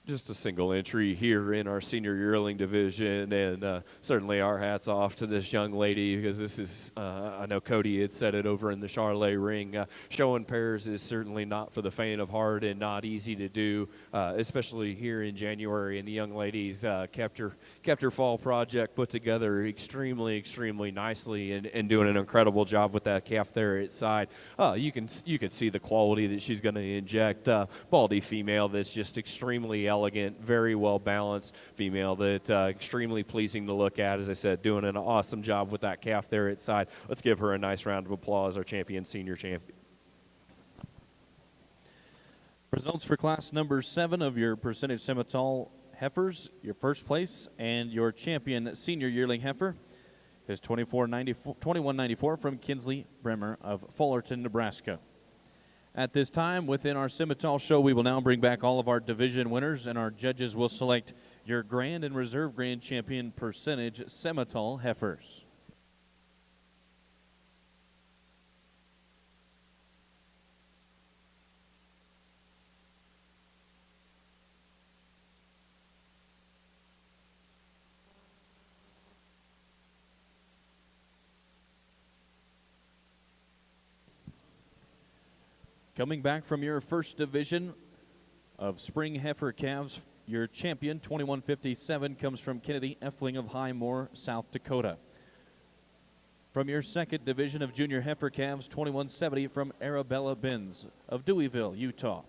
Just a single entry here in our senior yearling division, and certainly our hats off to this young lady, because this is, I know Cody had said it over in the Charlay ring, showing pairs is certainly not for the faint of heart and not easy to do, especially here in January, and the young ladies kept her fall project put together extremely nicely, and doing an incredible job with that calf there at side. You can see the quality that she's going to inject. Baldy female that's just extremely elegant, very well balanced female that extremely pleasing to look at. As I said, doing an awesome job with that calf there at side. Let's give her a nice round of applause, our champion, senior champion. Results for class number 7 of your percentage Simmental heifers: your first place and your champion senior yearling heifer is 2194 from Kinsley Bremer of Fullerton, Nebraska. At this time, within our Simmental show, we will now bring back all of our division winners, and our judges will select your grand and reserve grand champion percentage Simmental heifers. Coming back from your first division of spring heifer calves, your champion, 2157, comes from Kennedy Effling of Highmore, South Dakota. From your second division of junior heifer calves, 2170 from Arabella Benz of Deweyville, Utah.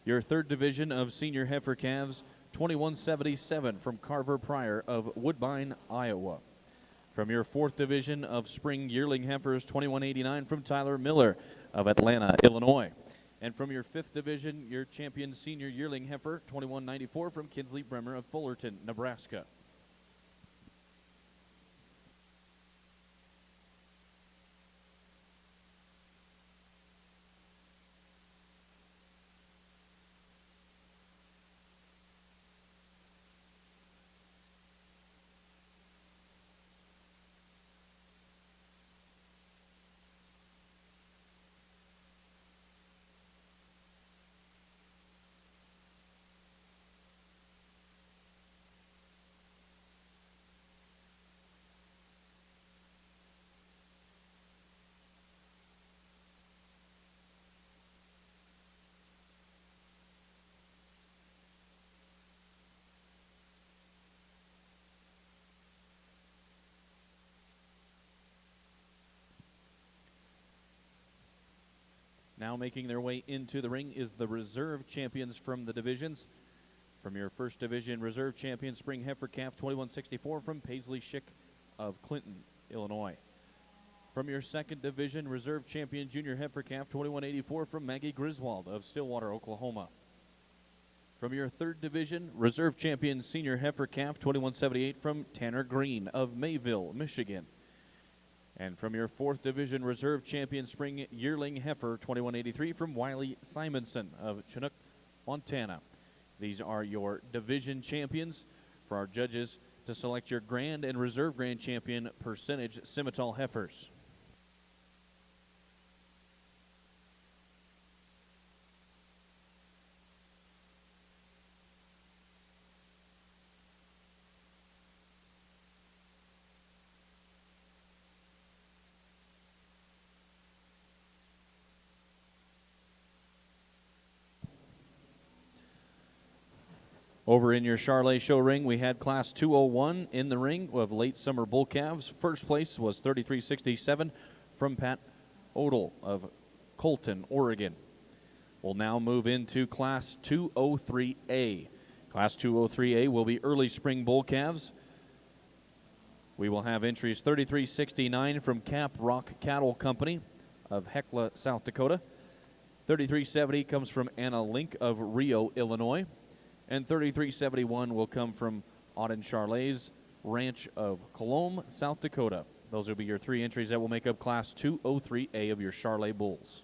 Your third division of senior heifer calves, 2177 from Carver Pryor of Woodbine, Iowa. From your fourth division of spring yearling heifers, 2189 from Tyler Miller of Atlanta, Illinois. And from your fifth division, your champion senior yearling heifer, 2194 from Kinsley Bremer of Fullerton, Nebraska. Now making their way into the ring is the reserve champions from the divisions. From your first division reserve champion, Spring Heifer Calf 2164 from Paisley Schick of Clinton, Illinois. From your second division reserve champion Junior Heifer Calf 2184 from Maggie Griswold of Stillwater, Oklahoma. From your third division reserve champion Senior Heifer Calf 2178 from Tanner Green of Mayville, Michigan. And from your fourth division reserve champion Spring Yearling Heifer 2183 from Wiley Simonson of Chinook, Montana. These are your division champions. For our judges to select your grand and reserve grand champion percentage Simmental heifers. Over in your Charlay show ring, we had Class 201 in the ring of late summer bull calves. First place was 3367 from Pat Odell of Colton, Oregon. We'll now move into Class 203A. Class 203A will be early spring bull calves. We will have entries 3369 from Cap Rock Cattle Company of Hecla, South Dakota. 3370 comes from Anna Link of Rio, Illinois. And 3371 will come from Auden Charlay's Ranch of Colombe, South Dakota. Those will be your three entries that will make up Class 203A of your Charlay bulls.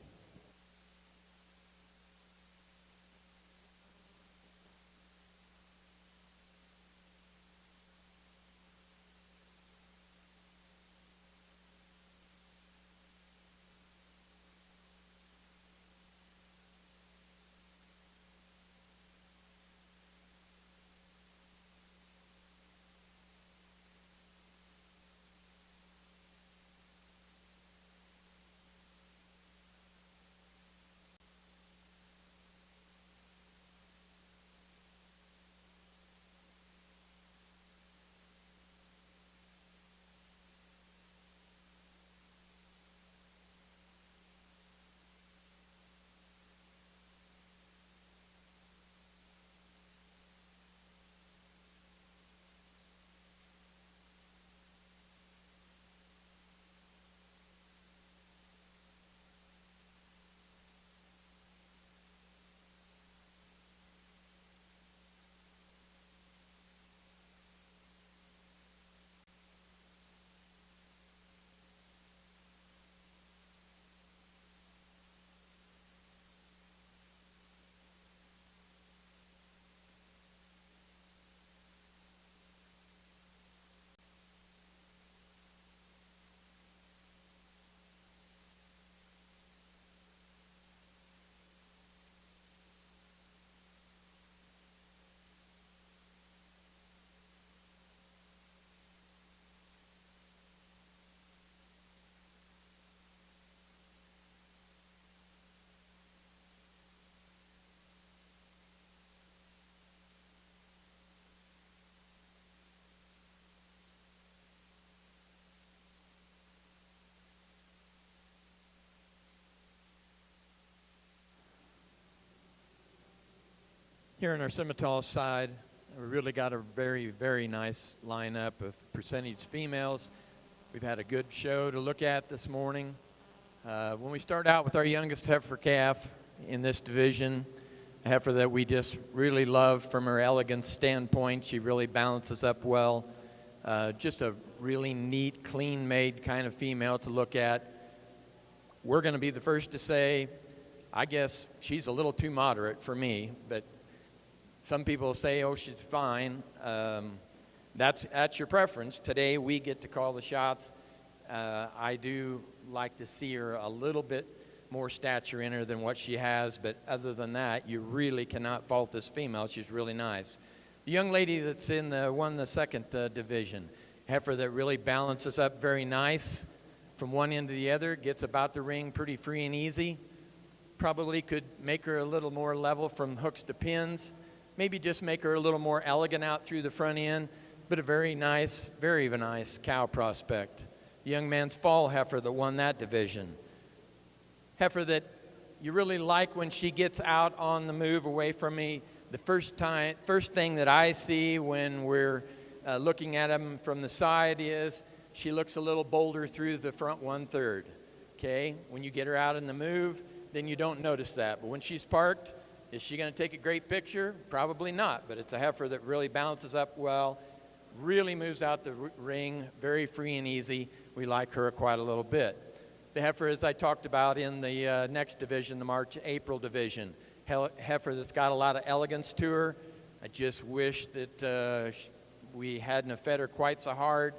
Here on our Simmental side, we really got a very, very nice lineup of percentage females. We've had a good show to look at this morning. When we start out with our youngest heifer calf in this division, a heifer that we just really love from her elegance standpoint. She really balances up well. Just a really neat, clean-made kind of female to look at. We're going to be the first to say, I guess she's a little too moderate for me, but some people say, oh, she's fine. That's your preference. Today we get to call the shots. I do like to see her a little bit more stature in her than what she has, but other than that, you really cannot fault this female. She's really nice. The young lady that's won the second division, heifer that really balances up very nice from one end to the other, gets about the ring pretty free and easy. Probably could make her a little more level from hooks to pins. Maybe just make her a little more elegant out through the front end, but a very nice cow prospect. The young man's fall heifer that won that division. Heifer that you really like when she gets out on the move away from me. The first thing that I see when we're looking at them from the side is she looks a little bolder through the front 1/3. Okay, when you get her out in the move, then you don't notice that. But when she's parked, is she going to take a great picture? Probably not, but it's a heifer that really balances up well, really moves out the ring, very free and easy. We like her quite a little bit. The heifer, as I talked about in the next division, the March-April division, heifer that's got a lot of elegance to her. I just wish that we hadn't have fed her quite so hard.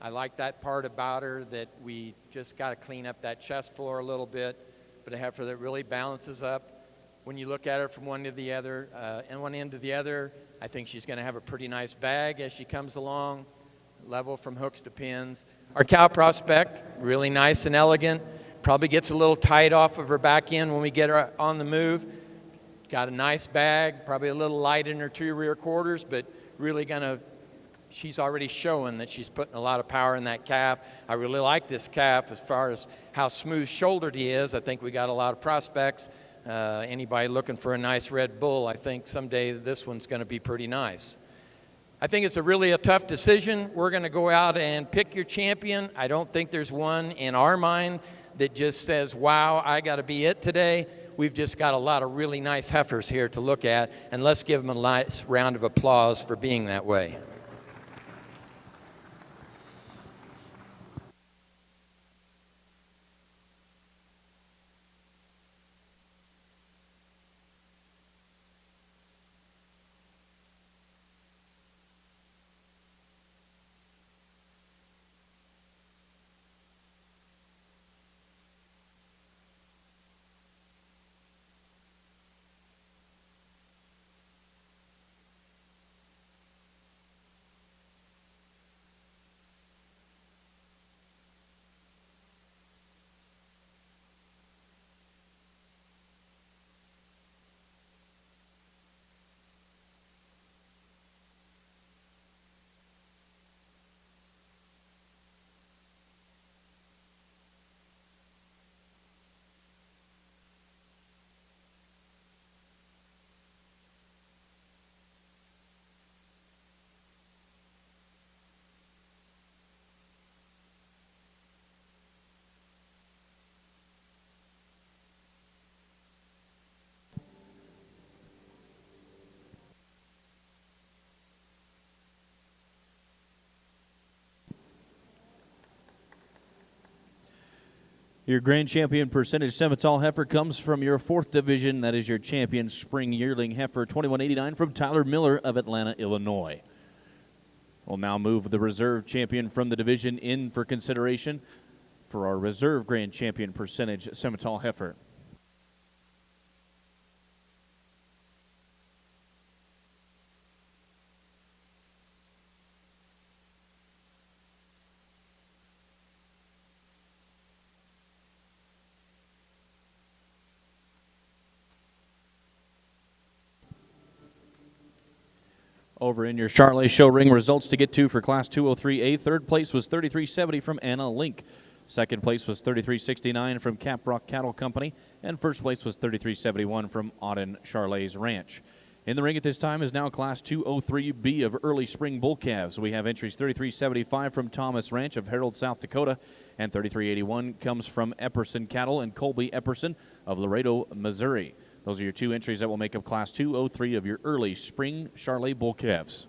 I like that part about her, that we just got to clean up that chest floor a little bit, but a heifer that really balances up. When you look at her from one to the other, and one end to the other, I think she's going to have a pretty nice bag as she comes along, level from hooks to pins. Our cow prospect, really nice and elegant, probably gets a little tight off of her back end when we get her on the move. Got a nice bag, probably a little light in her 2 rear quarters, but really she's already showing that she's putting a lot of power in that calf. I really like this calf as far as how smooth-shouldered he is. I think we got a lot of prospects. Anybody looking for a nice red bull, I think someday this one's going to be pretty nice. I think it's really a tough decision. We're going to go out and pick your champion. I don't think there's one in our mind that just says, wow, I got to be it today. We've just got a lot of really nice heifers here to look at, and let's give them a nice round of applause for being that way. Your grand champion percentage Simmental heifer comes from your 4th division. That is your champion spring yearling heifer 2189 from Tyler Miller of Atlanta, Illinois. We'll now move the reserve champion from the division in for consideration for our reserve grand champion percentage Simmental heifer. Over in your Charlay show ring, results to get to for Class 203A. 3rd place was 3370 from Anna Link. 2nd place was 3369 from Caprock Cattle Company. And 1st place was 3371 from Auden Charlay's Ranch. In the ring at this time is now Class 203B of early spring bull calves. We have entries 3375 from Thomas Ranch of Harold, South Dakota. And 3381 comes from Epperson Cattle and Colby Epperson of Laredo, Missouri. Those are your 2 entries that will make up Class 203 of your early spring Charlay bull calves.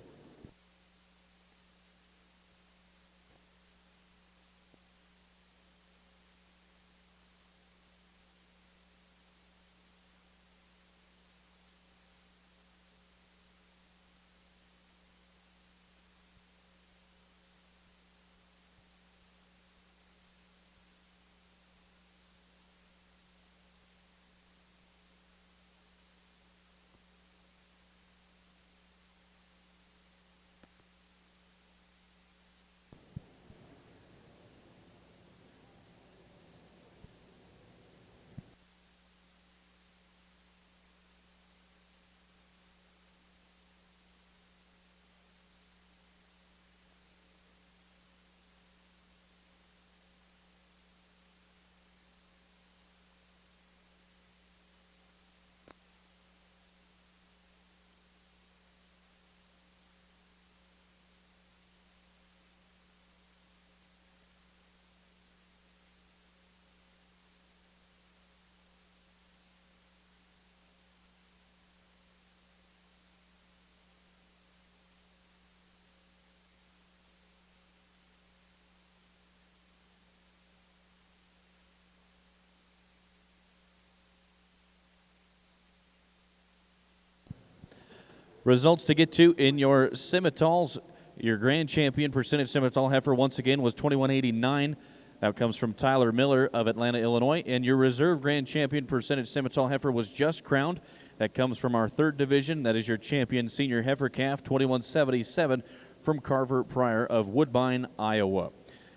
Results to get to in your Simmentals. Your grand champion percentage Simmental heifer once again was 2189. That comes from Tyler Miller of Atlanta, Illinois. And your reserve grand champion percentage Simmental heifer was just crowned. That comes from our third division. That is your champion senior heifer calf, 2177 from Carver Pryor of Woodbine, Iowa.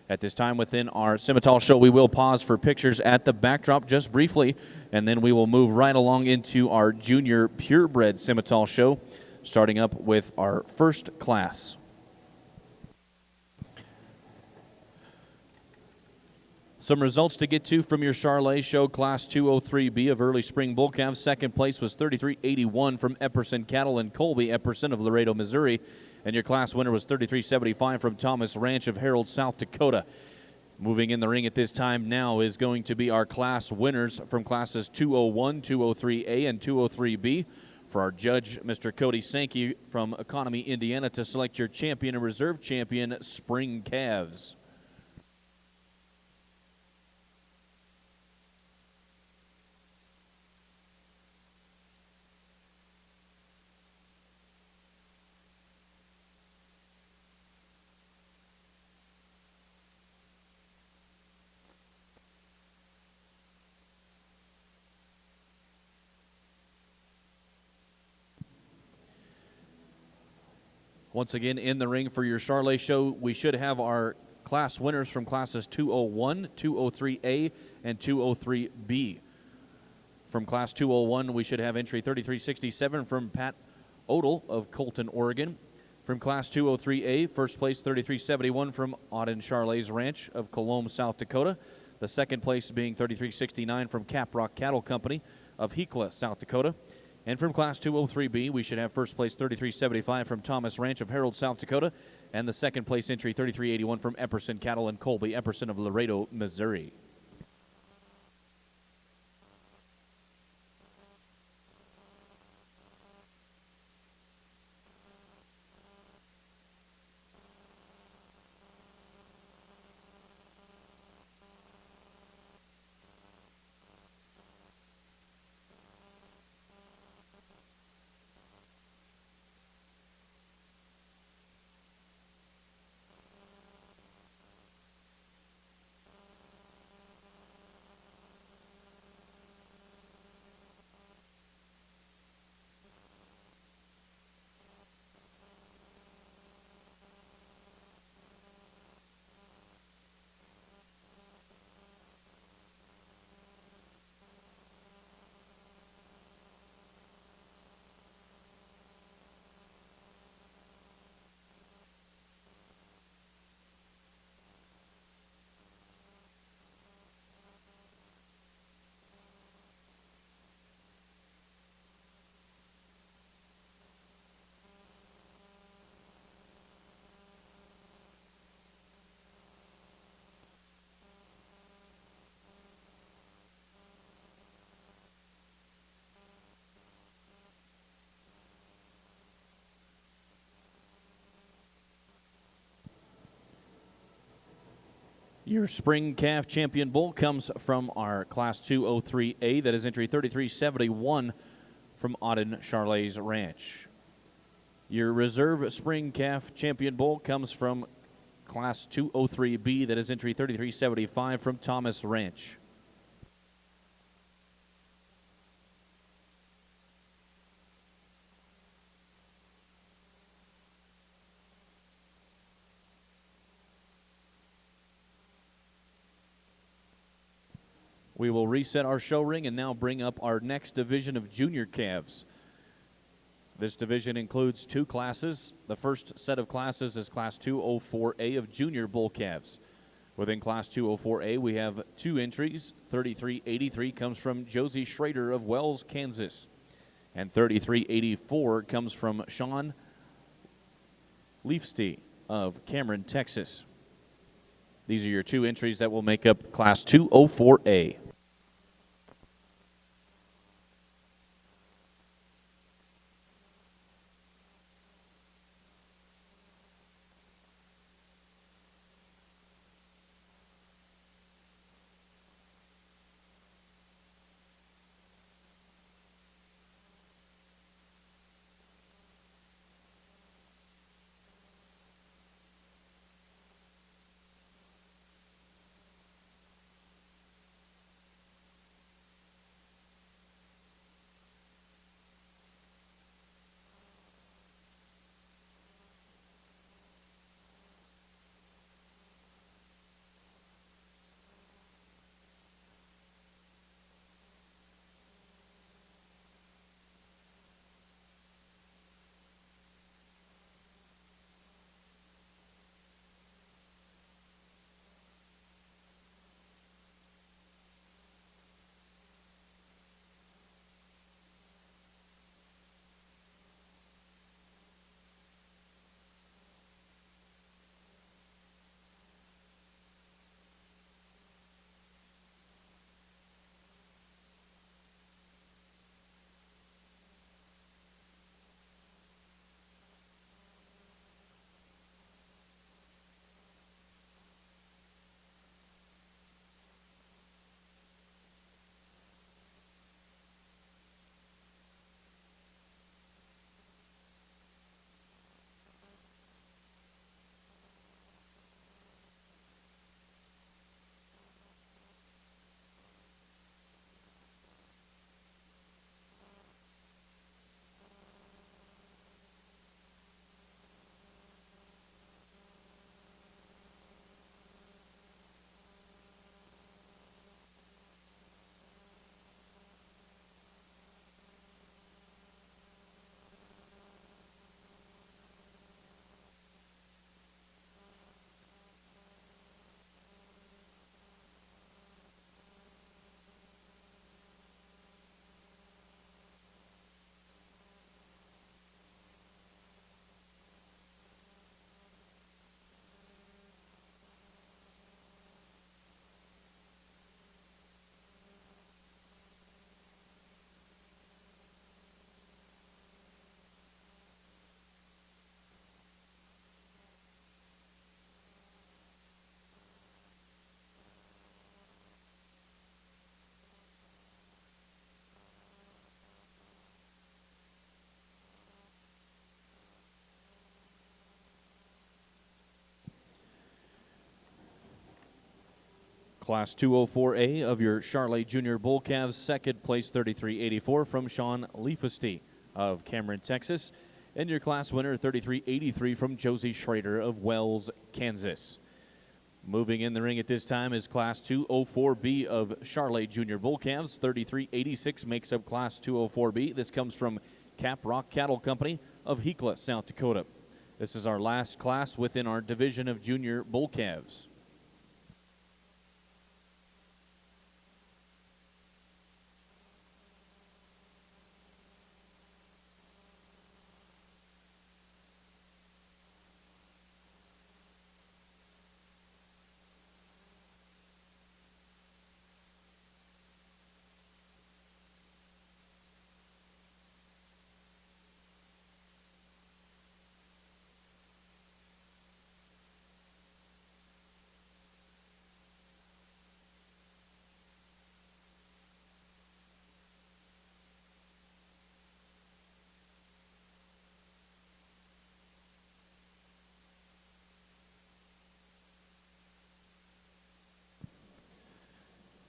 At this time within our Simmental show, we will pause for pictures at the backdrop just briefly, and then we will move right along into our junior purebred Simmental show, starting up with our first class. Some results to get to from your Charlay show, Class 203B of early spring bull calves. Second place was 3381 from Epperson Cattle and Colby, Epperson of Laredo, Missouri. And your class winner was 3375 from Thomas Ranch of Harold, South Dakota. Moving in the ring at this time now is going to be our class winners from classes 201, 203A, and 203B. For our judge, Mr. Cody Sankey from Economy, Indiana, to select your champion and reserve champion spring calves. Once again, in the ring for your Charlay show, we should have our class winners from classes 201, 203A, and 203B. From class 201, we should have entry 3367 from Pat Odell of Colton, Oregon. From class 203A, first place 3371 from Auden Charlay's Ranch of Colombe, South Dakota. The second place being 3369 from Caprock Cattle Company of Hecla, South Dakota. And from Class 203B, we should have first place 3375 from Thomas Ranch of Harold, South Dakota, and the second place entry 3381 from Epperson Cattle and Colby, Epperson of Laredo, Missouri. Your spring calf champion bull comes from our Class 203A. That is entry 3371 from Auden Charlay's Ranch. Your reserve spring calf champion bull comes from Class 203B. That is entry 3375 from Thomas Ranch. We will reset our show ring and now bring up our next division of junior calves. This division includes two classes. The first set of classes is Class 204A of junior bull calves. Within Class 204A, we have two entries. 3383 comes from Josie Schrader of Wells, Kansas. And 3384 comes from Sean Leafsty of Cameron, Texas. These are your two entries that will make up Class 204A. Class 204A of your Charlay Junior Bull Calves, second place 3384 from Sean Leifesty of Cameron, Texas. And your class winner 3383 from Josie Schrader of Wells, Kansas. Moving in the ring at this time is Class 204B of Charlay Junior Bull Calves. 3386 makes up Class 204B. This comes from Cap Rock Cattle Company of Hecla, South Dakota. This is our last class within our division of Junior Bull Calves.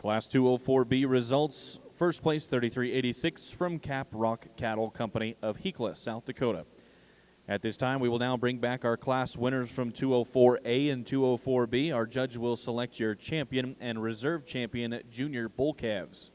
Class 204B results. First place, 3386 from Cap Rock Cattle Company of Hecla, South Dakota. At this time, we will now bring back our class winners from 204A and 204B. Our judge will select your champion and reserve champion junior bull calves.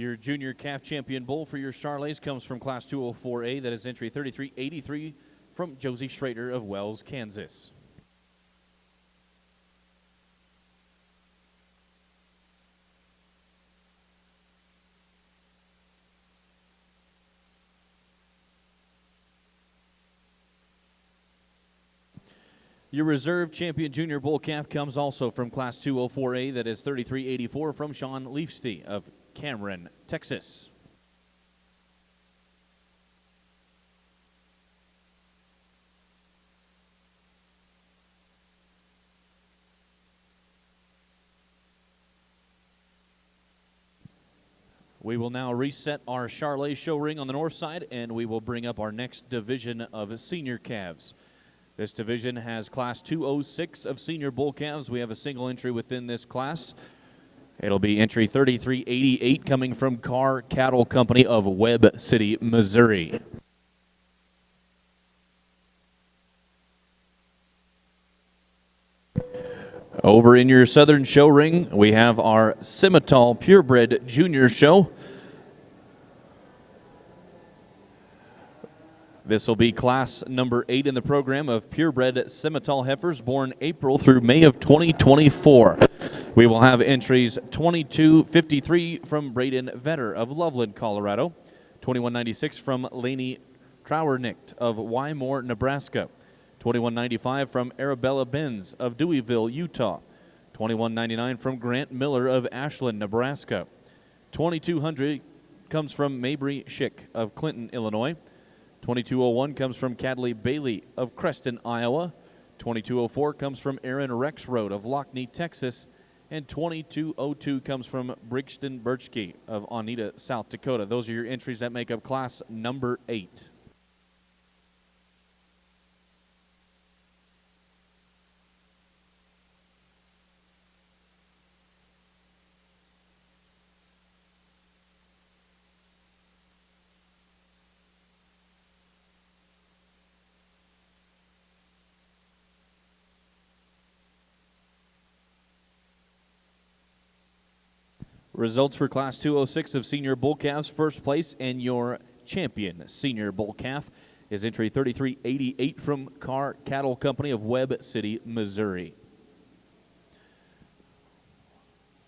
Your junior calf champion bull for your Charlays comes from Class 204A. That is entry 3383 from Josie Schrader of Wells, Kansas. Your reserve champion junior bull calf comes also from Class 204A. That is 3384 from Sean Leifesty of Cameron, Texas. We will now reset our Charlay show ring on the north side, and we will bring up our next division of senior calves. This division has Class 206 of senior bull calves. We have a single entry within this class. It'll be entry 3388 coming from Carr Cattle Company of Webb City, Missouri. Over in your southern show ring, we have our Simmental Purebred Junior Show. This will be class number 8 in the program of Purebred Simmental heifers born April through May of 2024. We will have entries 2253 from Braden Vetter of Loveland, Colorado, 2196 from Laney Trowernicht of Wymore, Nebraska, 2195 from Arabella Benz of Deweyville, Utah, 2199 from Grant Miller of Ashland, Nebraska, 2200 comes from Mabry Schick of Clinton, Illinois, 2201 comes from Cadley Bailey of Creston, Iowa. 2204 comes from Aaron Rexroad of Lockney, Texas. And 2202 comes from Brixton Birchke of Oneida, South Dakota. Those are your entries that make up class number 8. Results for Class 206 of Senior Bull Calves. First place and your champion Senior Bull Calf is entry 3388 from Carr Cattle Company of Webb City, Missouri.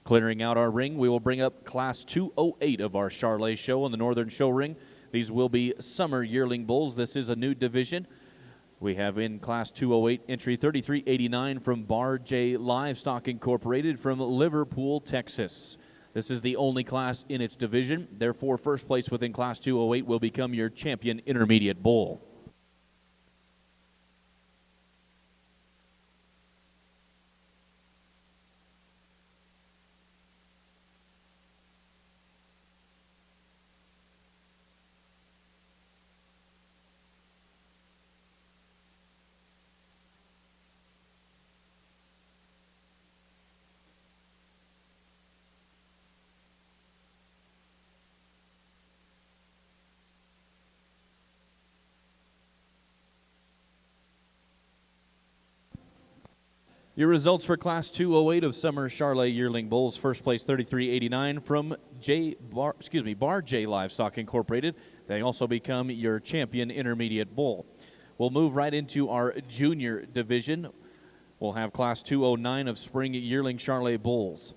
Clearing out our ring, we will bring up Class 208 of our Charlay show on the Northern Show Ring. These will be summer yearling bulls. This is a new division. We have in Class 208 entry 3389 from Bar J Livestock Incorporated from Liverpool, Texas. This is the only class in its division. Therefore, first place within Class 208 will become your champion intermediate bull. Your results for Class 208 of Summer Charlay Yearling Bulls. First place 3389 from Bar J Livestock Incorporated. They also become your champion intermediate bull. We'll move right into our junior division. We'll have Class 209 of Spring Yearling Charlay Bulls.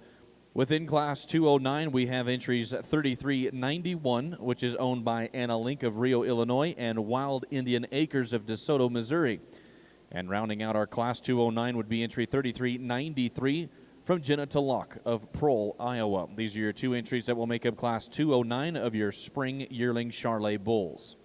Within Class 209, we have entries 3391, which is owned by Anna Link of Rio, Illinois, and Wild Indian Acres of DeSoto, Missouri. And rounding out our Class 209 would be entry 3393 from Jenna Talok of Prohl, Iowa. These are your two entries that will make up Class 209 of your Spring Yearling Charlay Bulls.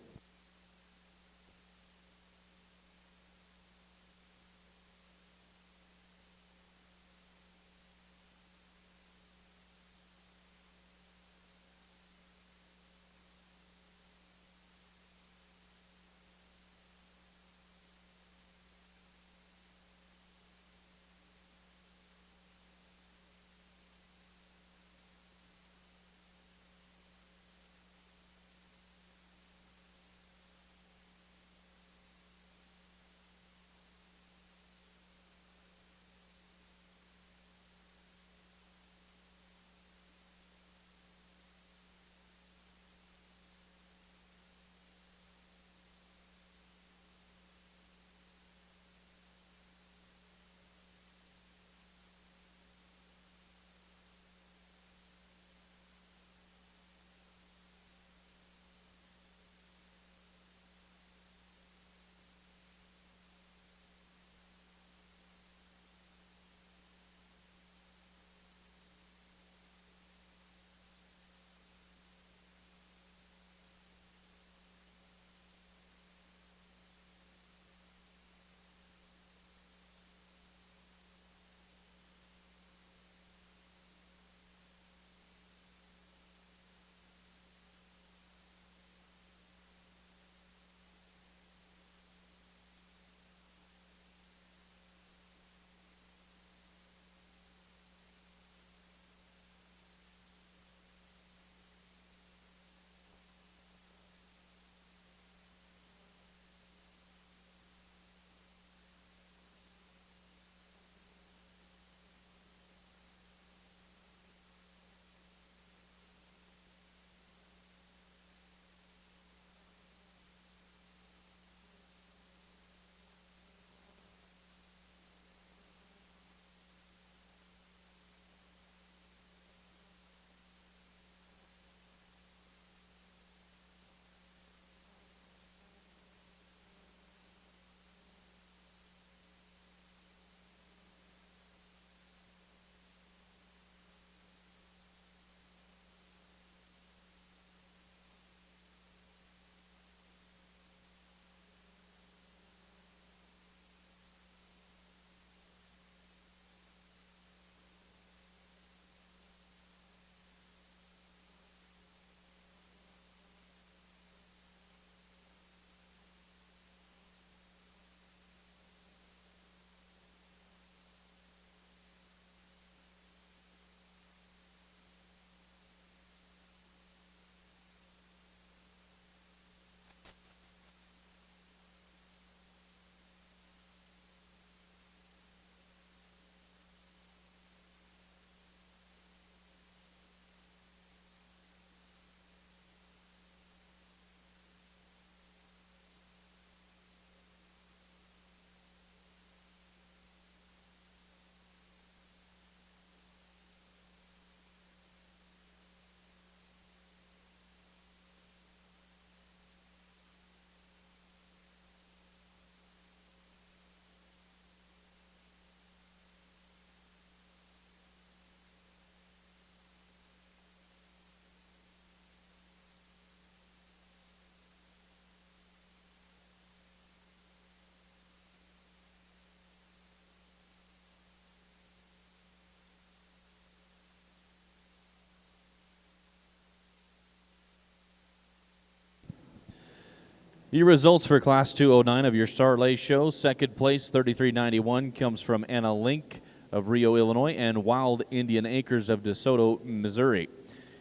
Your results for Class 209 of your Charlay show. Second place, 3391, comes from Anna Link of Rio, Illinois, and Wild Indian Acres of DeSoto, Missouri.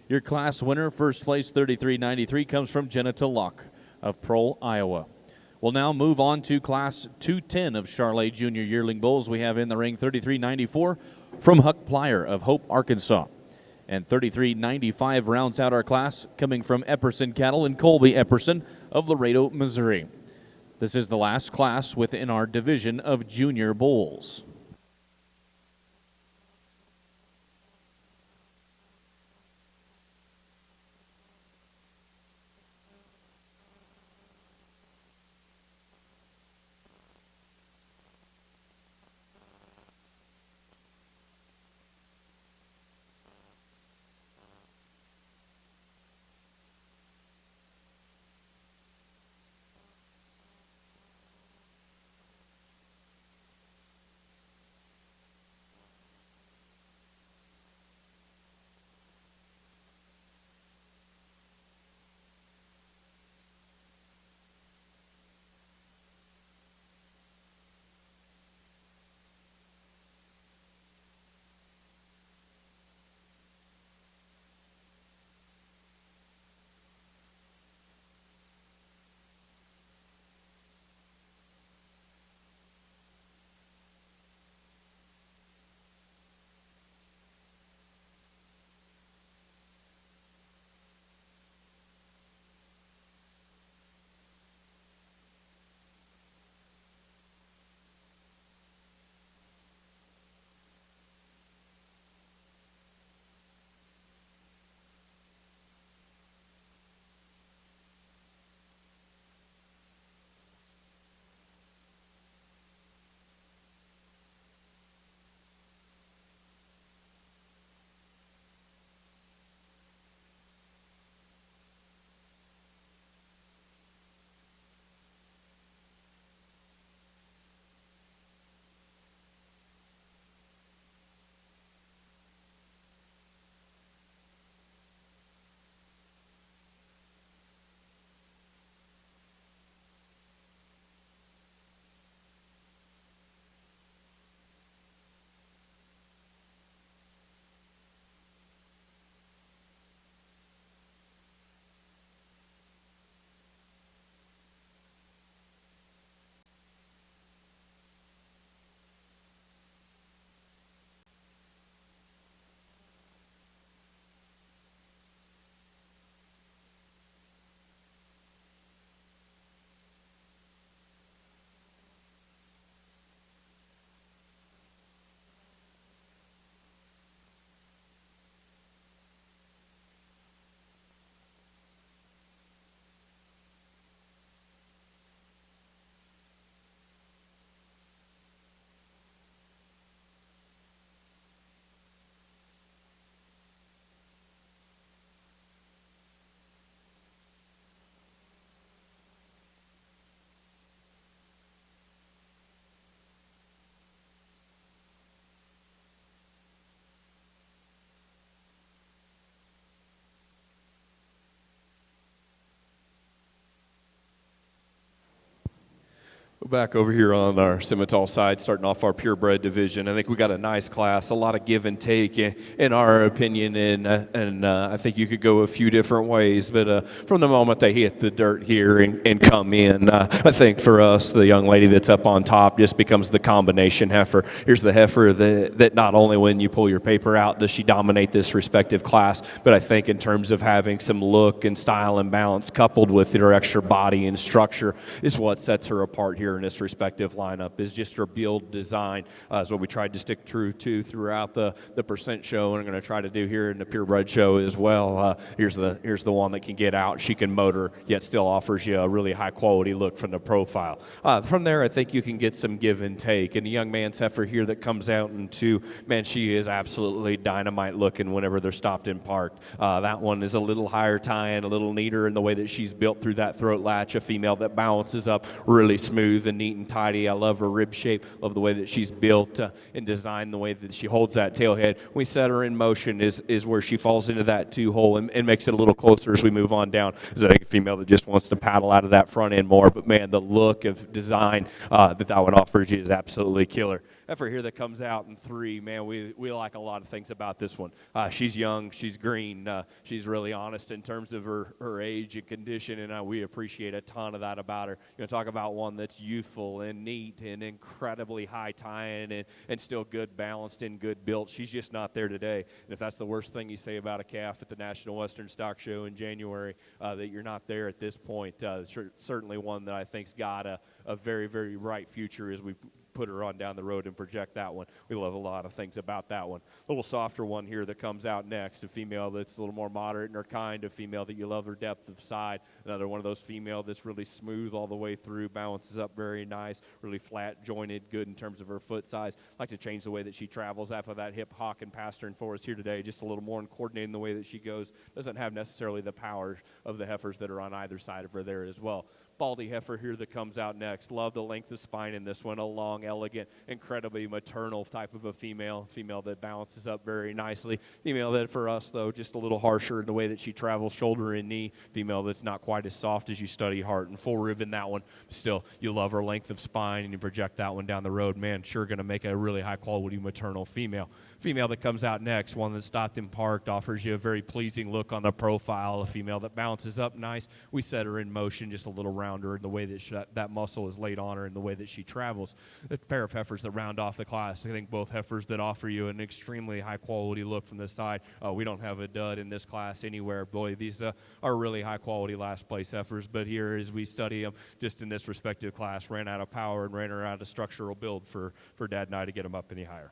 Your class winner, first place, 3393, comes from Jenna Locke of Pearl, Iowa. We'll now move on to Class 210 of Charlay Junior Yearling Bulls. We have in the ring 3394 from Huck Plyer of Hope, Arkansas. And 3395 rounds out our class, coming from Epperson Cattle and Colby Epperson of Laredo, Missouri. This is the last class within our division of Junior Bulls. Back over here on our Simmental side, starting off our purebred division. I think we got a nice class, a lot of give and take in our opinion, and I think you could go a few different ways. But from the moment they hit the dirt here and come in, I think for us, the young lady that's up on top just becomes the combination heifer. Here's the heifer that not only when you pull your paper out does she dominate this respective class, but I think in terms of having some look and style and balance coupled with her extra body and structure is what sets her apart here in this respective lineup. Is just her build design is what we tried to stick true to throughout the percent show, and I'm going to try to do here in the purebred show as well. Here's the one that can get out. She can motor, yet still offers you a really high quality look from the profile. From there, I think you can get some give and take. And the young man's heifer here that comes out into, man, she is absolutely dynamite looking whenever they're stopped and parked. That one is a little higher tie-in, a little neater in the way that she's built through that throat latch, a female that balances up really smooth and neat and tidy. I love her rib shape, love the way that she's built and designed, the way that she holds that tail head. We set her in motion is where she falls into that two-hole and makes it a little closer as we move on down. Is a female that just wants to paddle out of that front end more, but man, the look of design that one offers you is absolutely killer. Heifer here that comes out in 3, man, we like a lot of things about this one. She's young, she's green, she's really honest in terms of her age and condition, and we appreciate a ton of that about her. You know, talk about one that's youthful and neat and incredibly high tying and still good balanced and good built. She's just not there today. And if that's the worst thing you say about a calf at the National Western Stock Show in January, that you're not there at this point, certainly one that I think's got a very, very bright future as we put her on down the road and project that one. We love a lot of things about that one. A little softer one here that comes out next, a female that's a little more moderate in her kind, a female that you love her depth of side, another one of those female that's really smooth all the way through, balances up very nice, really flat jointed, good in terms of her foot size. Like to change the way that she travels after that hip hawk and pastern for us here today, just a little more in coordinating the way that she goes. Doesn't have necessarily the power of the heifers that are on either side of her there as well. Baldy heifer here that comes out next. Love the length of spine in this one. A long, elegant, incredibly maternal type of a female that balances up very nicely. Female that for us, though, just a little harsher in the way that she travels shoulder and knee. Female that's not quite as soft as you study heart and full rib in that one. Still, you love her length of spine and you project that one down the road. Man, sure going to make a really high-quality maternal female. Female that comes out next, one that's stopped and parked, offers you a very pleasing look on the profile. A female that bounces up nice. We set her in motion just a little rounder in the way that that muscle is laid on her and the way that she travels. A pair of heifers that round off the class. I think both heifers that offer you an extremely high-quality look from this side. We don't have a dud in this class anywhere. Boy, these are really high-quality last-place heifers, but here as we study them, just in this respective class, ran out of power and ran out of structural build for Dad and I to get them up any higher.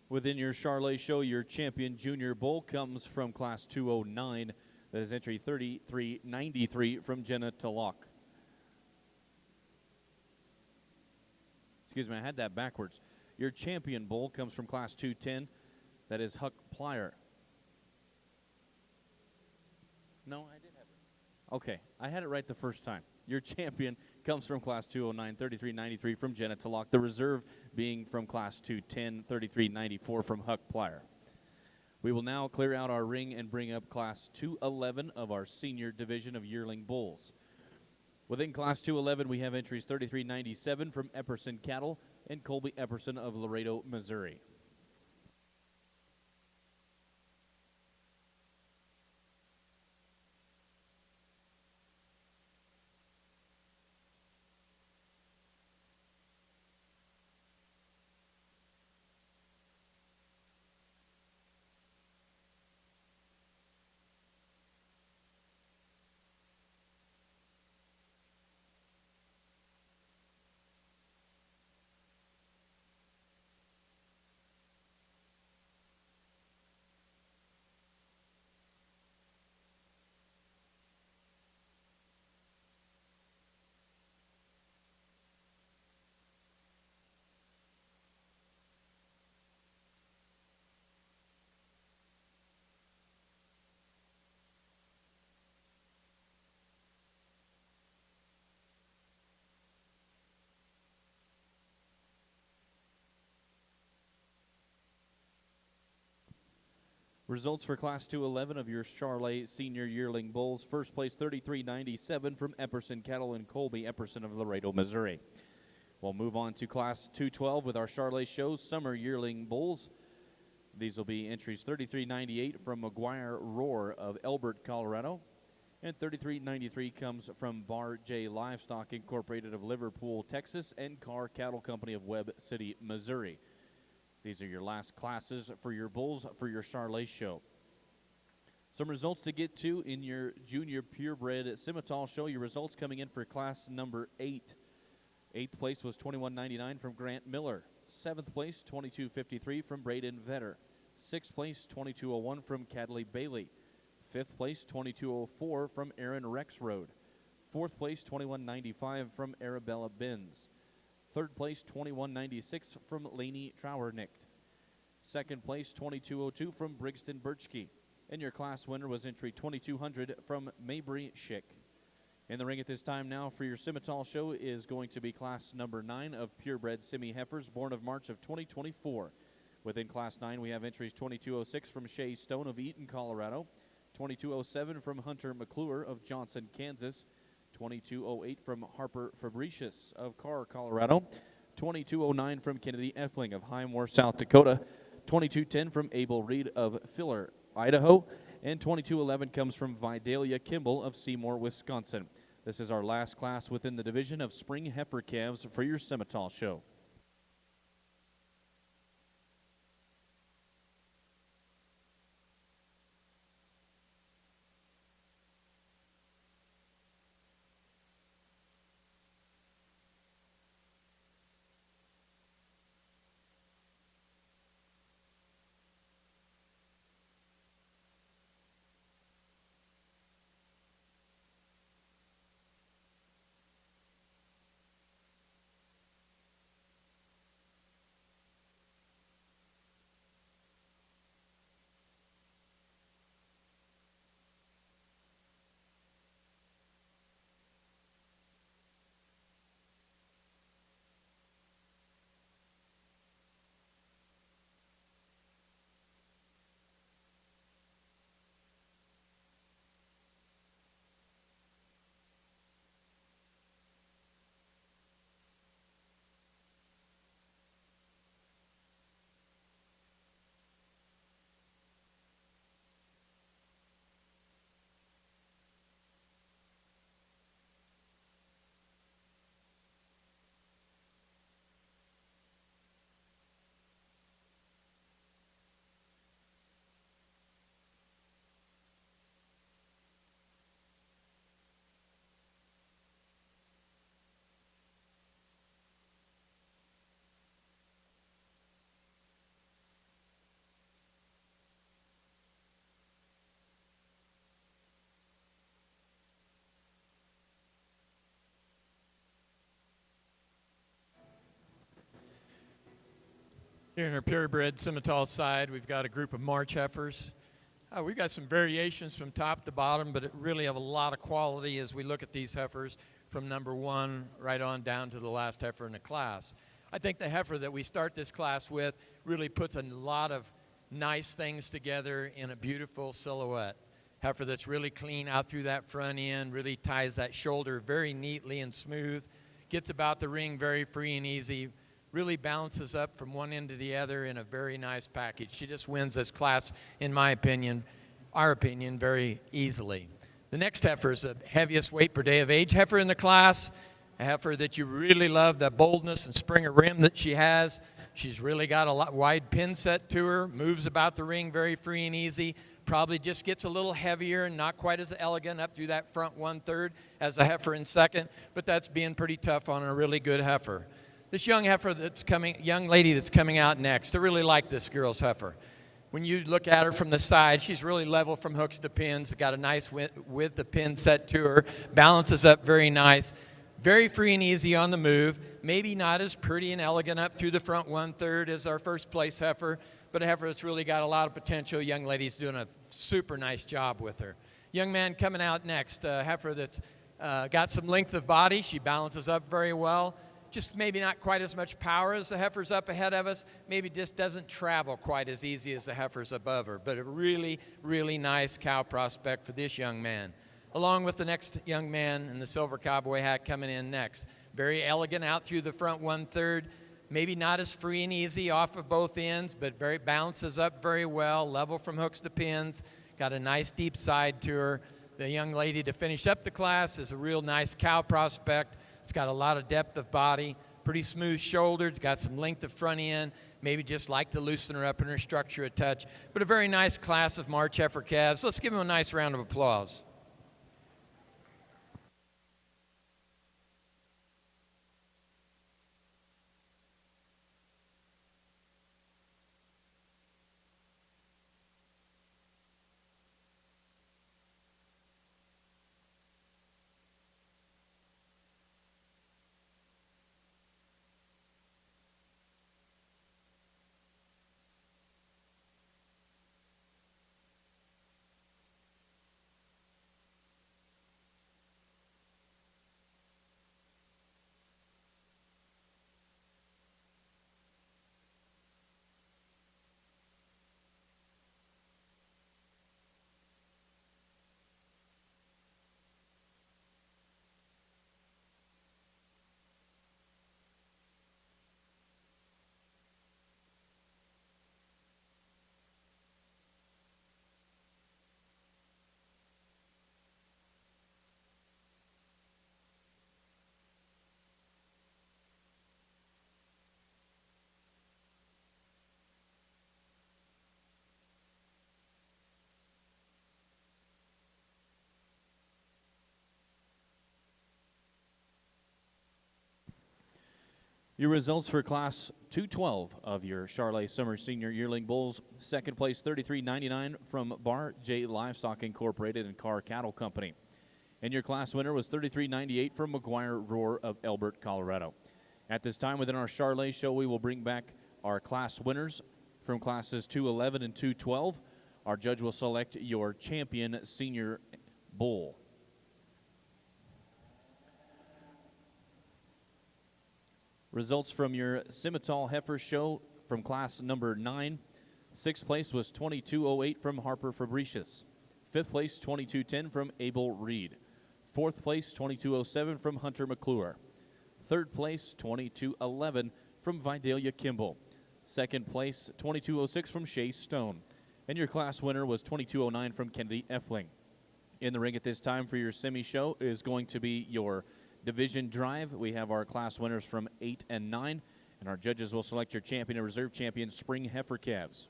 Within your Charlay show, your champion junior bull comes from class 209. That is entry 3393 from Jenna Talok. Excuse me, I had that backwards. Your champion bull comes from class 210. That is Huck Plyer. No, I did have it. Okay, I had it right the first time. Your champion comes from class 209, 3393 from Jenna Talok. The reserve being from class 210, 3394 from Huck Plyer. We will now clear out our ring and bring up class 211 of our senior division of yearling bulls. Within class 211, we have entries 3397 from Epperson Cattle and Colby Epperson of Laredo, Missouri. Results for Class 211 of your Charlay Senior Yearling Bulls. First place, 3397 from Epperson Cattle and Colby Epperson of Laredo, Missouri. We'll move on to Class 212 with our Charlay Show Summer Yearling Bulls. These will be entries 3398 from McGuire Roar of Elbert, Colorado. And 3393 comes from Bar J Livestock Incorporated of Liverpool, Texas, and Carr Cattle Company of Webb City, Missouri. These are your last classes for your bulls for your Charlay show. Some results to get to in your junior purebred Simmental show. Your results coming in for class number 8. 8th place was 21.99 from Grant Miller. 7th place, 22.53 from Braden Vetter. 6th place, 22.01 from Cadley Bailey. 5th place, 22.04 from Aaron Rexroad. 4th place, 21.95 from Arabella Benz. 3rd place, 21.96 from Laney Trowernicht. 2nd place, 22.02 from Brixton Birchke. And your class winner was entry 2200 from Mabry Schick. In the ring at this time now for your Simmental show is going to be class number 9 of purebred Simi heifers born of March of 2024. Within class 9, we have entries 2206 from Shay Stone of Eaton, Colorado, 2207 from Hunter McClure of Johnson, Kansas, 2208 from Harper Fabricius of Carr, Colorado, 2209 from Kennedy Effling of Highmore, South Dakota, 2210 from Abel Reed of Filler, Idaho, and 2211 comes from Vidalia Kimball of Seymour, Wisconsin. This is our last class within the division of spring heifer calves for your Simmental show. Here in our purebred Simmental side, we've got a group of March heifers. We've got some variations from top to bottom, but it really have a lot of quality as we look at these heifers from number 1 right on down to the last heifer in the class. I think the heifer that we start this class with really puts a lot of nice things together in a beautiful silhouette. Heifer that's really clean out through that front end, really ties that shoulder very neatly and smooth, gets about the ring very free and easy, really balances up from one end to the other in a very nice package. She just wins this class, in my opinion, our opinion, very easily. The next heifer is the heaviest weight per day of age heifer in the class, a heifer that you really love, the boldness and springer rim that she has. She's really got a wide pin set to her, moves about the ring very free and easy, probably just gets a little heavier and not quite as elegant up through that front 1/3 as a heifer in second, but that's being pretty tough on a really good heifer. This young heifer young lady that's coming out next, I really like this girl's heifer. When you look at her from the side, she's really level from hooks to pins, got a nice width of pin set to her, balances up very nice, very free and easy on the move, maybe not as pretty and elegant up through the front 1/3 as our first place heifer, but a heifer that's really got a lot of potential. Young lady's doing a super nice job with her. Young man coming out next, a heifer that's got some length of body. She balances up very well. Just maybe not quite as much power as the heifers up ahead of us. Maybe just doesn't travel quite as easy as the heifers above her. But a really, really nice cow prospect for this young man. Along with the next young man in the silver cowboy hat coming in next. Very elegant out through the front 1/3. Maybe not as free and easy off of both ends, but balances up very well, level from hooks to pins. Got a nice deep side to her. The young lady to finish up the class is a real nice cow prospect. It's got a lot of depth of body, pretty smooth shoulders, got some length of front end. Maybe just like to loosen her up in her structure a touch. But a very nice class of March heifer calves. Let's give them a nice round of applause. Your results for Class 212 of your Charlay Summer Senior Yearling Bulls. Second place, $33.99 from Bar J Livestock Incorporated and Carr Cattle Company. And your class winner was $33.98 from McGuire Roar of Elbert, Colorado. At this time within our Charlay show, we will bring back our class winners from classes 211 and 212. Our judge will select your champion senior bull. Results from your Simmental heifer show from class number 9. Sixth place was 22.08 from Harper Fabricius. Fifth place, 22.10 from Abel Reed. Fourth place, 22.07 from Hunter McClure. Third place, 22.11 from Vidalia Kimball. Second place, 22.06 from Shay Stone. And your class winner was 22.09 from Kennedy Effling. In the ring at this time for your semi show is going to be your division drive. We have our class winners from 8 and 9, and our judges will select your champion and reserve champion spring heifer calves.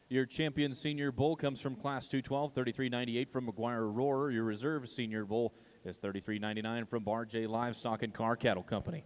Your champion senior bull comes from class 212, $33.98 from McGuire Roar. Your reserve senior bull is $33.99 from Bar J Livestock and Carr Cattle Company.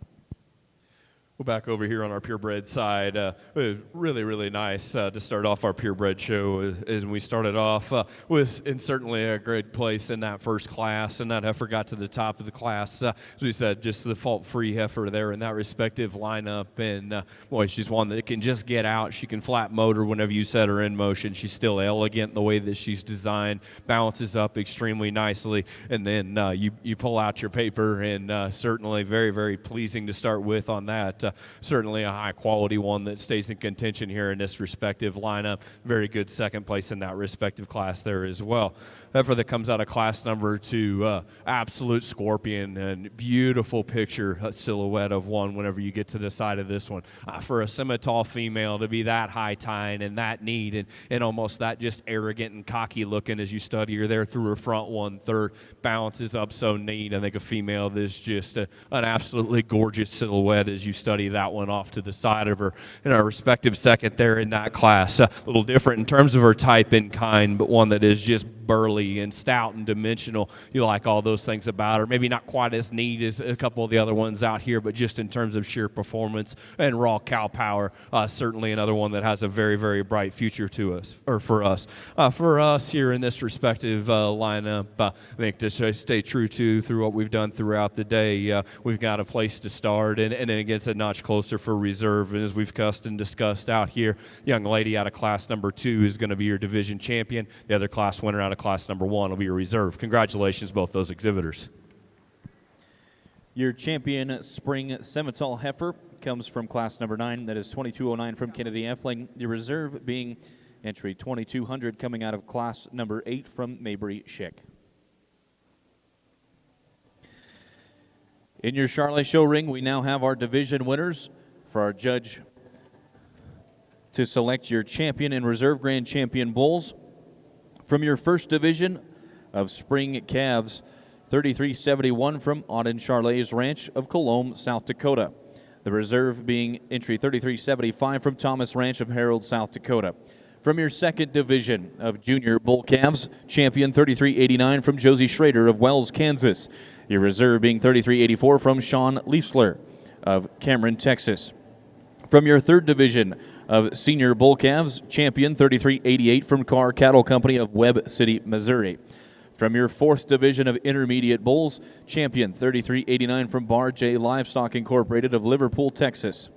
Well, back over here on our purebred side, it was really, really nice to start off our purebred show. As we started off with, and certainly a great place in that first class, and that heifer got to the top of the class. As we said, just the fault-free heifer there in that respective lineup, and boy, she's one that can just get out. She can flat motor whenever you set her in motion. She's still elegant in the way that she's designed, balances up extremely nicely, and then you pull out your paper, and certainly very, very pleasing to start with on that. Certainly a high-quality one that stays in contention here in this respective lineup. Very good second place in that respective class there as well. Heifer that comes out of class number 2, absolute scorpion, and beautiful picture, silhouette of one whenever you get to the side of this one. For a Simmental female to be that high-tying and that neat and almost that just arrogant and cocky looking as you study her there through her front 1/3, balances up so neat. I think a female that's just an absolutely gorgeous silhouette as you study that one off to the side of her in our respective second there in that class. A little different in terms of her type and kind, but one that is just burly and stout and dimensional. You like all those things about her. Maybe not quite as neat as a couple of the other ones out here, but just in terms of sheer performance and raw cow power, certainly another one that has a very, very bright future to us, or for us. For us here in this respective lineup, I think to stay true to through what we've done throughout the day, we've got a place to start, and then it gets a notch closer for reserve. And as we've discussed out here, young lady out of class number 2 is going to be your division champion. The other class winner out of class number 1 will be a reserve. Congratulations, both those exhibitors. Your champion spring Simmental heifer comes from class number 9. That is 2209 from Kennedy Effling. The reserve being entry 2200 coming out of class number 8 from Mabry Schick. In your Charlay show ring, we now have our division winners for our judge to select your champion and reserve grand champion bulls. From your first division of spring calves, 3371 from Auden Charlay's Ranch of Colombe, South Dakota. The reserve being entry 3375 from Thomas Ranch of Harold, South Dakota. From your second division of junior bull calves, champion 3389 from Josie Schrader of Wells, Kansas. Your reserve being 3384 from Sean Liesler of Cameron, Texas. From your third division of senior bull calves, champion 3388 from Carr Cattle Company of Webb City, Missouri. From your fourth division of intermediate bulls, champion 3389 from Bar J Livestock Incorporated of Liverpool, Texas.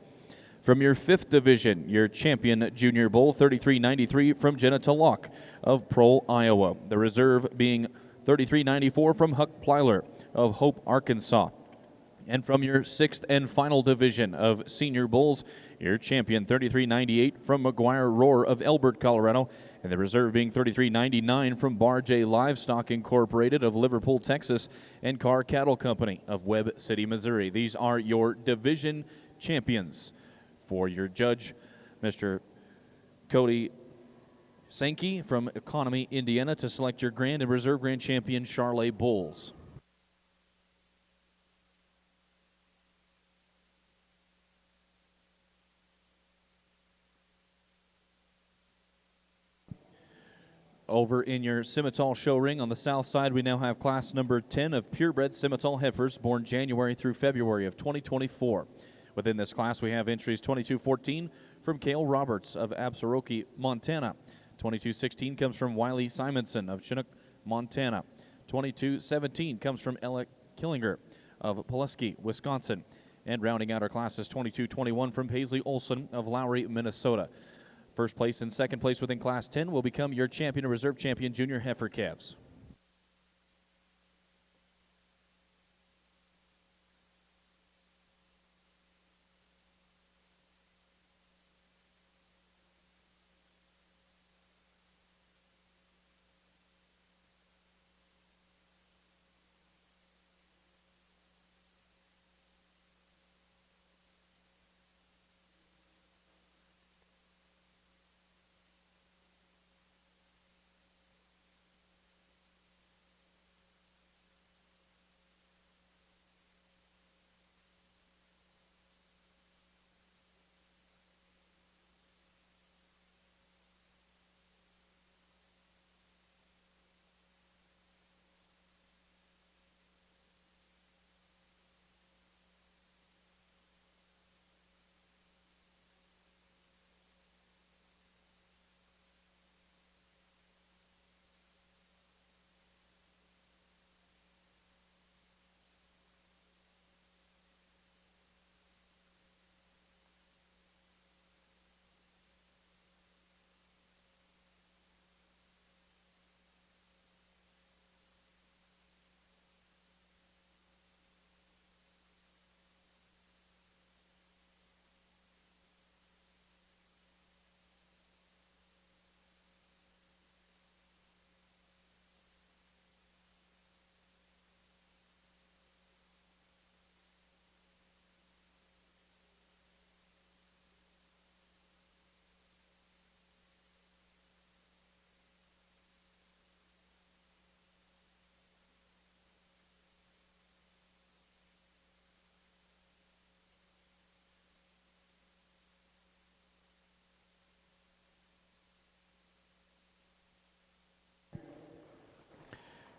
From your fifth division, your champion junior bull 3393 from Jenna Talok of Prohl, Iowa. The reserve being 3394 from Huck Plyler of Hope, Arkansas. And from your sixth and final division of senior bulls, your champion 3398 from McGuire Roar of Elbert, Colorado, and the reserve being 3399 from Bar J Livestock Incorporated of Liverpool, Texas, and Carr Cattle Company of Webb City, Missouri. These are your division champions. For your judge, Mr. Cody Sankey from Economy, Indiana, to select your grand and reserve grand champion Charlay bulls. Over in your Simmental show ring on the south side, we now have class number 10 of purebred Simmental heifers born January through February of 2024. Within this class, we have entries 2214 from Cale Roberts of Absaroki, Montana. 2216 comes from Wiley Simonson of Chinook, Montana. 2217 comes from Ella Killinger of Pulaski, Wisconsin. And rounding out our classes, 2221 from Paisley Olson of Lowry, Minnesota. First place and second place within Class 10 will become your champion and reserve champion junior heifer calves.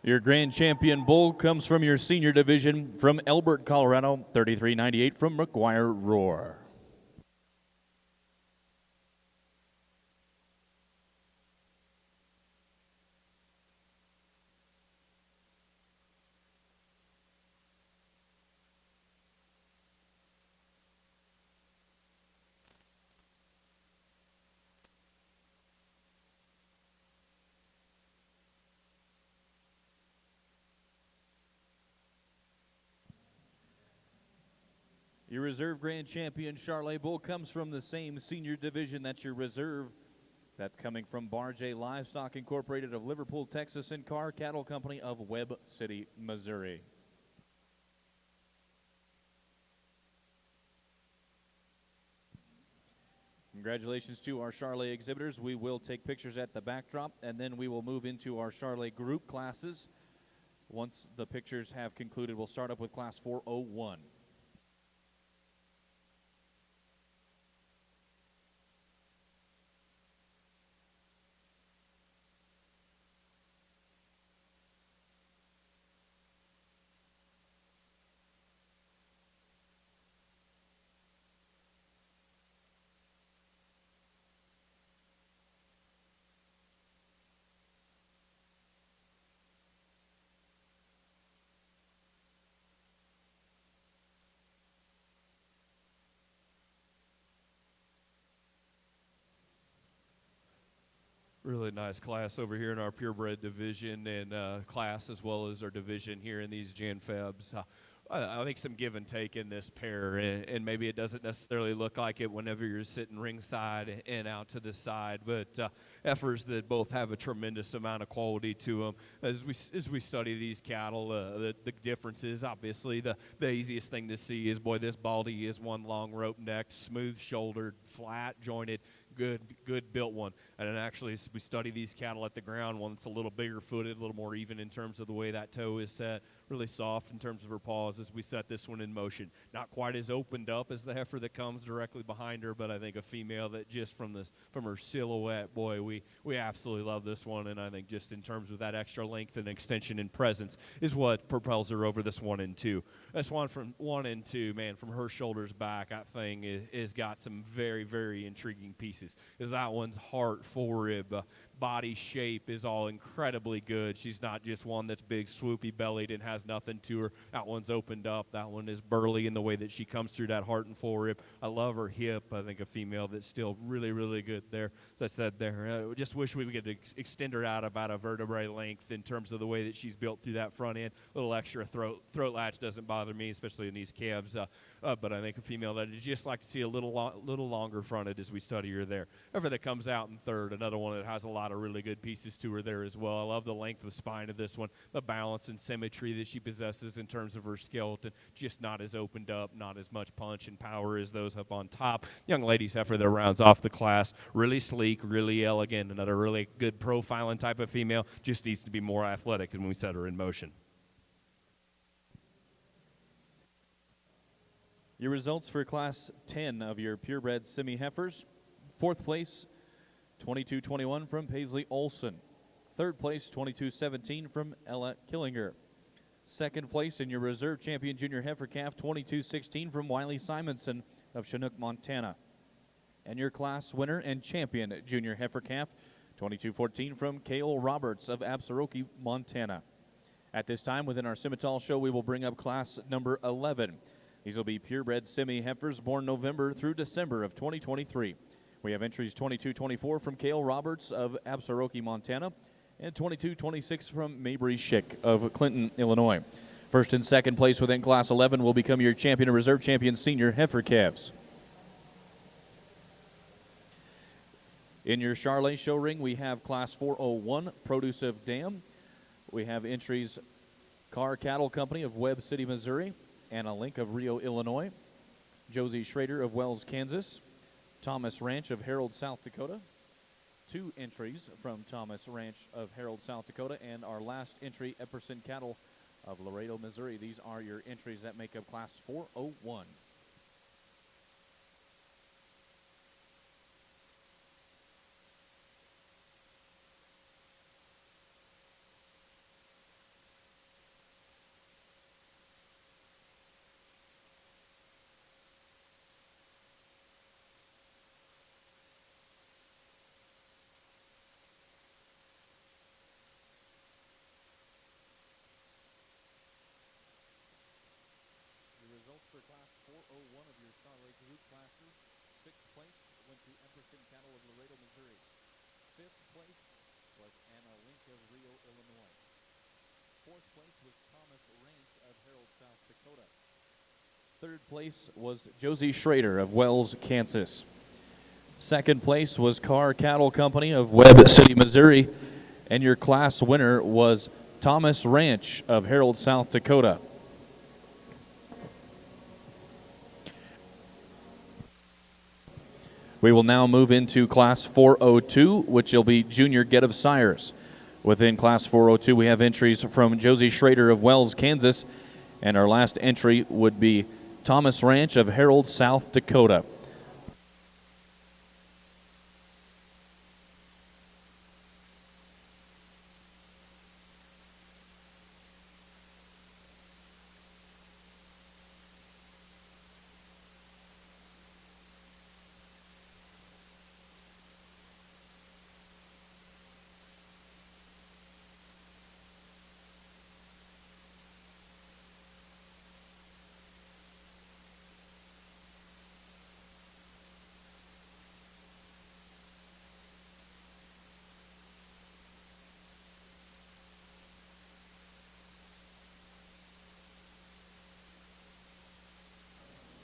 Your grand champion bull comes from your senior division from Elbert, Colorado, 3398 from McGuire Roar. Your reserve grand champion Charlay bull comes from the same senior division that's your reserve. That's coming from Bar J Livestock Incorporated of Liverpool, Texas, and Car Cattle Company of Webb City, Missouri. Congratulations to our Charlay exhibitors. We will take pictures at the backdrop, and then we will move into our Charlay group classes. Once the pictures have concluded, we'll start up with Class 401. Really nice class over here in our purebred division and class, as well as our division here in these Jan Febs. I think some give and take in this pair, and maybe it doesn't necessarily look like it whenever you're sitting ringside and out to the side, but heifers that both have a tremendous amount of quality to them. As we study these cattle, the difference is obviously the easiest thing to see is, boy, this baldy is one long rope necked, smooth shouldered, flat jointed, good built one. And then actually, as we study these cattle at the ground, one that's a little bigger footed, a little more even in terms of the way that toe is set, really soft in terms of her paws as we set this one in motion. Not quite as opened up as the heifer that comes directly behind her, but I think a female that just from her silhouette, boy, we absolutely love this one. And I think just in terms of that extra length and extension and presence is what propels her over this 1 and 2. This one from 1 and 2, man, from her shoulders back, that thing is got some very, very intriguing pieces. Is that one's heart, forerib, body shape is all incredibly good. She's not just one that's big, swoopy bellied and has nothing to her. That one's opened up. That one is burly in the way that she comes through that heart and forerib. I love her hip. I think a female that's still really, really good there. As I said there, I just wish we could extend her out about a vertebrae length in terms of the way that she's built through that front end. A little extra throat latch doesn't bother me, especially in these calves. But I think a female that I'd just like to see a little longer fronted as we study her there. Heifer that comes out in third, another one that has a lot of really good pieces to her there as well. I love the length of spine of this one, the balance and symmetry that she possesses in terms of her skeleton, just not as opened up, not as much punch and power as those up on top. Young ladies heifer that rounds off the class, really sleek, really elegant, another really good profiling type of female, just needs to be more athletic when we set her in motion. Your results for Class 10 of your purebred semi-heifers. Fourth place, 22-21 from Paisley Olson. Third place, 22-17 from Ella Killinger. Second place in your reserve champion junior heifer calf, 22-16 from Wiley Simonson of Chinook, Montana. And your class winner and champion junior heifer calf, 22-14 from Cale Roberts of Absaroka, Montana. At this time, within our Simmental show, we will bring up class number 11. These will be purebred semi-heifers born November through December of 2023. We have entries 22-24 from Cale Roberts of Absaroka, Montana, and 22-26 from Mabry Schick of Clinton, Illinois. First and second place within Class 11 will become your champion and reserve champion senior heifer calves. In your Charlay show ring, we have Class 401, Produce of Dam. We have entries Car Cattle Company of Webb City, Missouri, Anna Link of Rio, Illinois, Josie Schrader of Wells, Kansas, Thomas Ranch of Harold, South Dakota. 2 entries from Thomas Ranch of Harold, South Dakota, and our last entry, Epperson Cattle of Laredo, Missouri. These are your entries that make up Class 401. For Class 401 of your Charlay group classes, 6th place went to Epperson Cattle of Laredo, Missouri. 5th place was Anna Link of Rio, Illinois. 4th place was Thomas Ranch of Harold, South Dakota. Third place was Josie Schrader of Wells, Kansas. Second place was Carr Cattle Company of Webb City, Missouri. And your class winner was Thomas Ranch of Harold, South Dakota. We will now move into Class 402, which will be Junior Get of Sires. Within Class 402, we have entries from Josie Schrader of Wells, Kansas, and our last entry would be Thomas Ranch of Harold, South Dakota.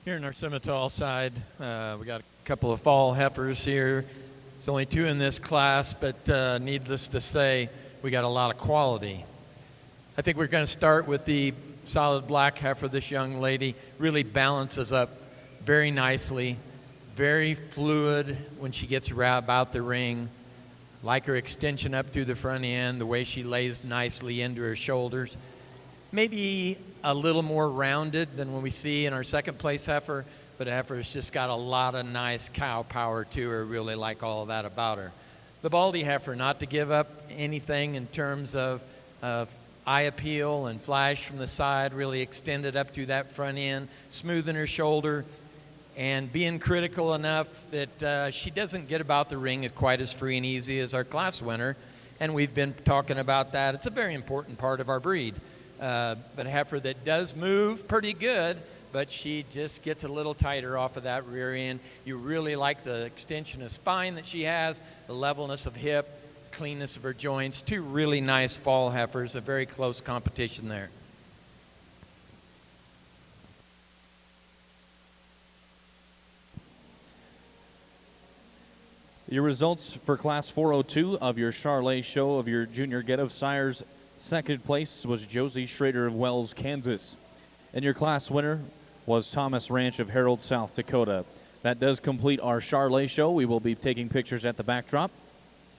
Here in our Simmental side, we got a couple of fall heifers here. There's only 2 in this class, but needless to say, we got a lot of quality. I think we're going to start with the solid black heifer. This young lady really balances up very nicely, very fluid when she gets about the ring. Like her extension up through the front end, the way she lays nicely into her shoulders. Maybe a little more rounded than when we see in our second place heifer, but a heifer has just got a lot of nice cow power to her. Really like all of that about her. The baldy heifer, not to give up anything in terms of eye appeal and flash from the side, really extended up through that front end, smoothing her shoulder, and being critical enough that she doesn't get about the ring quite as free and easy as our class winner, and we've been talking about that. It's a very important part of our breed. But a heifer that does move pretty good, but she just gets a little tighter off of that rear end. You really like the extension of spine that she has, the levelness of hip, cleanness of her joints. 2 really nice fall heifers, a very close competition there. Your results for Class 402 of your Charlay show of your Junior Get of Sires. Second place was Josie Schrader of Wells, Kansas. And your class winner was Thomas Ranch of Harold, South Dakota. That does complete our Charlay show. We will be taking pictures at the backdrop.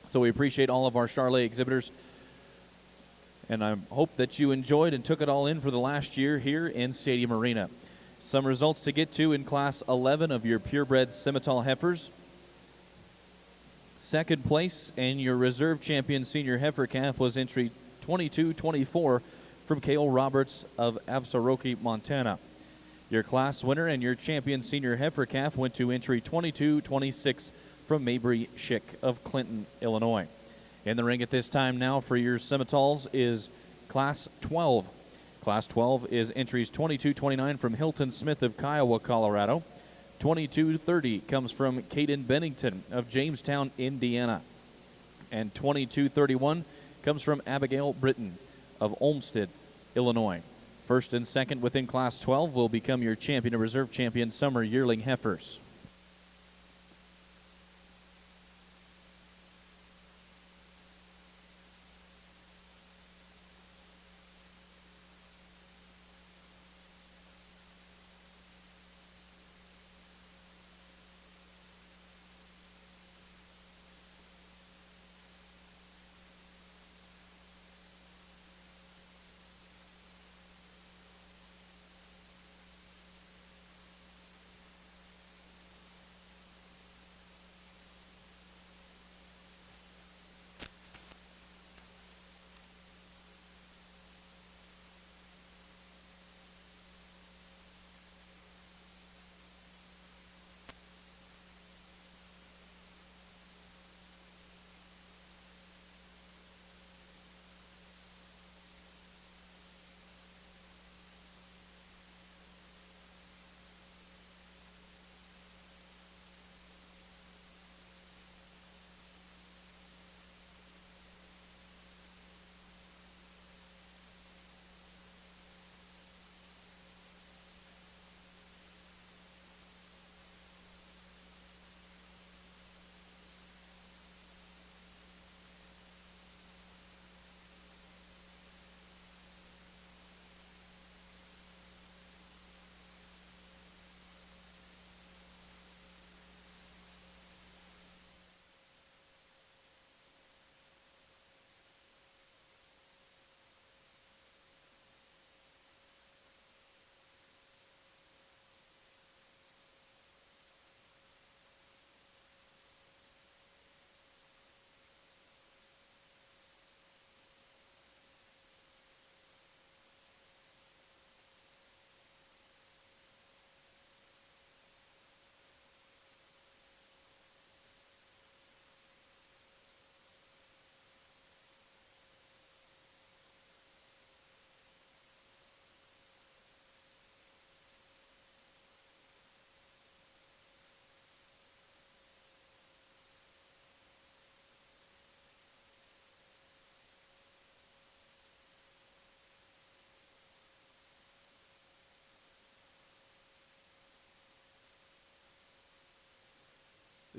So we appreciate all of our Charlay exhibitors. And I hope that you enjoyed and took it all in for the last year here in Stadium Arena. Some results to get to in Class 11 of your Purebred Simmental heifers. Second place and your reserve champion senior heifer calf was entry 22-24 from Cale Roberts of Absaroki, Montana. Your class winner and your champion senior heifer calf went to entry 22-26 from Mabry Schick of Clinton, Illinois. In the ring at this time now for your Simmentals is Class 12. Class 12 is entries 22-29 from Hilton Smith of Kiowa, Colorado. 22-30 comes from Caden Bennington of Jamestown, Indiana. And 22-31 comes from Abigail Britton of Olmsted, Illinois. First and second within Class 12 will become your champion and reserve champion summer yearling heifers.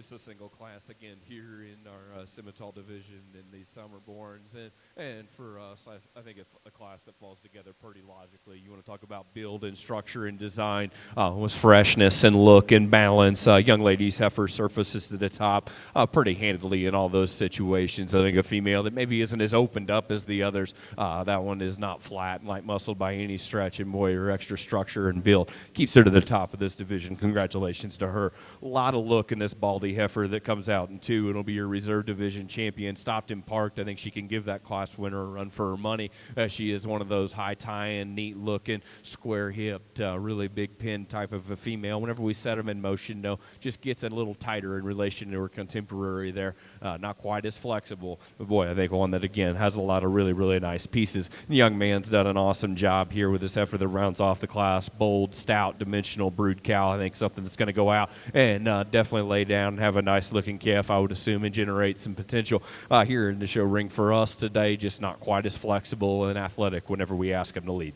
Just a single class again here in our Simmental division in these summerborns, and for us, I think it's a class that falls together pretty logically. You want to talk about build and structure and design with freshness and look and balance. Young ladies heifer surfaces to the top pretty handily in all those situations. I think a female that maybe isn't as opened up as the others. That one is not flat and light muscled by any stretch, and boy, her extra structure and build keeps her to the top of this division. Congratulations to her. A lot of look in this baldy heifer that comes out in 2. It'll be your reserve division champion. Stopped and parked. I think she can give that class winner a run for her money. She is one of those high tie-in, neat looking, square hipped, really big pin type of a female. Whenever we set them in motion, just gets a little tighter in relation to her contemporary there. Not quite as flexible, but boy, I think one that again has a lot of really, really nice pieces. The young man's done an awesome job here with this heifer that rounds off the class. Bold, stout, dimensional brood cow. I think something that's going to go out and definitely lay down and have a nice looking calf, I would assume, and generate some potential here in the show ring for us today. Just not quite as flexible and athletic whenever we ask him to lead.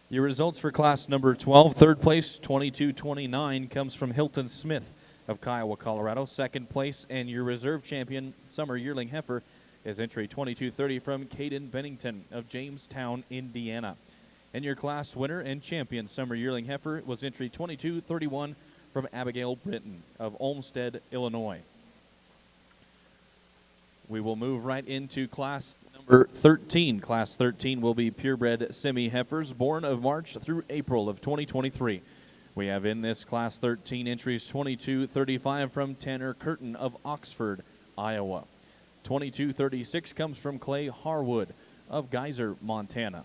Your results for class number 12, third place, 22-29, comes from Hilton Smith of Kiowa, Colorado. Second place, and your reserve champion, summer yearling heifer, is entry 22-30 from Caden Bennington of Jamestown, Indiana. And your class winner and champion, summer yearling heifer, was entry 22-31 from Abigail Britton of Olmsted, Illinois. We will move right into class number 13. Class 13 will be purebred semi heifers born of March through April of 2023. We have in this class 13 entries 22-35 from Tanner Curtin of Oxford, Iowa. 22-36 comes from Clay Harwood of Geyser, Montana.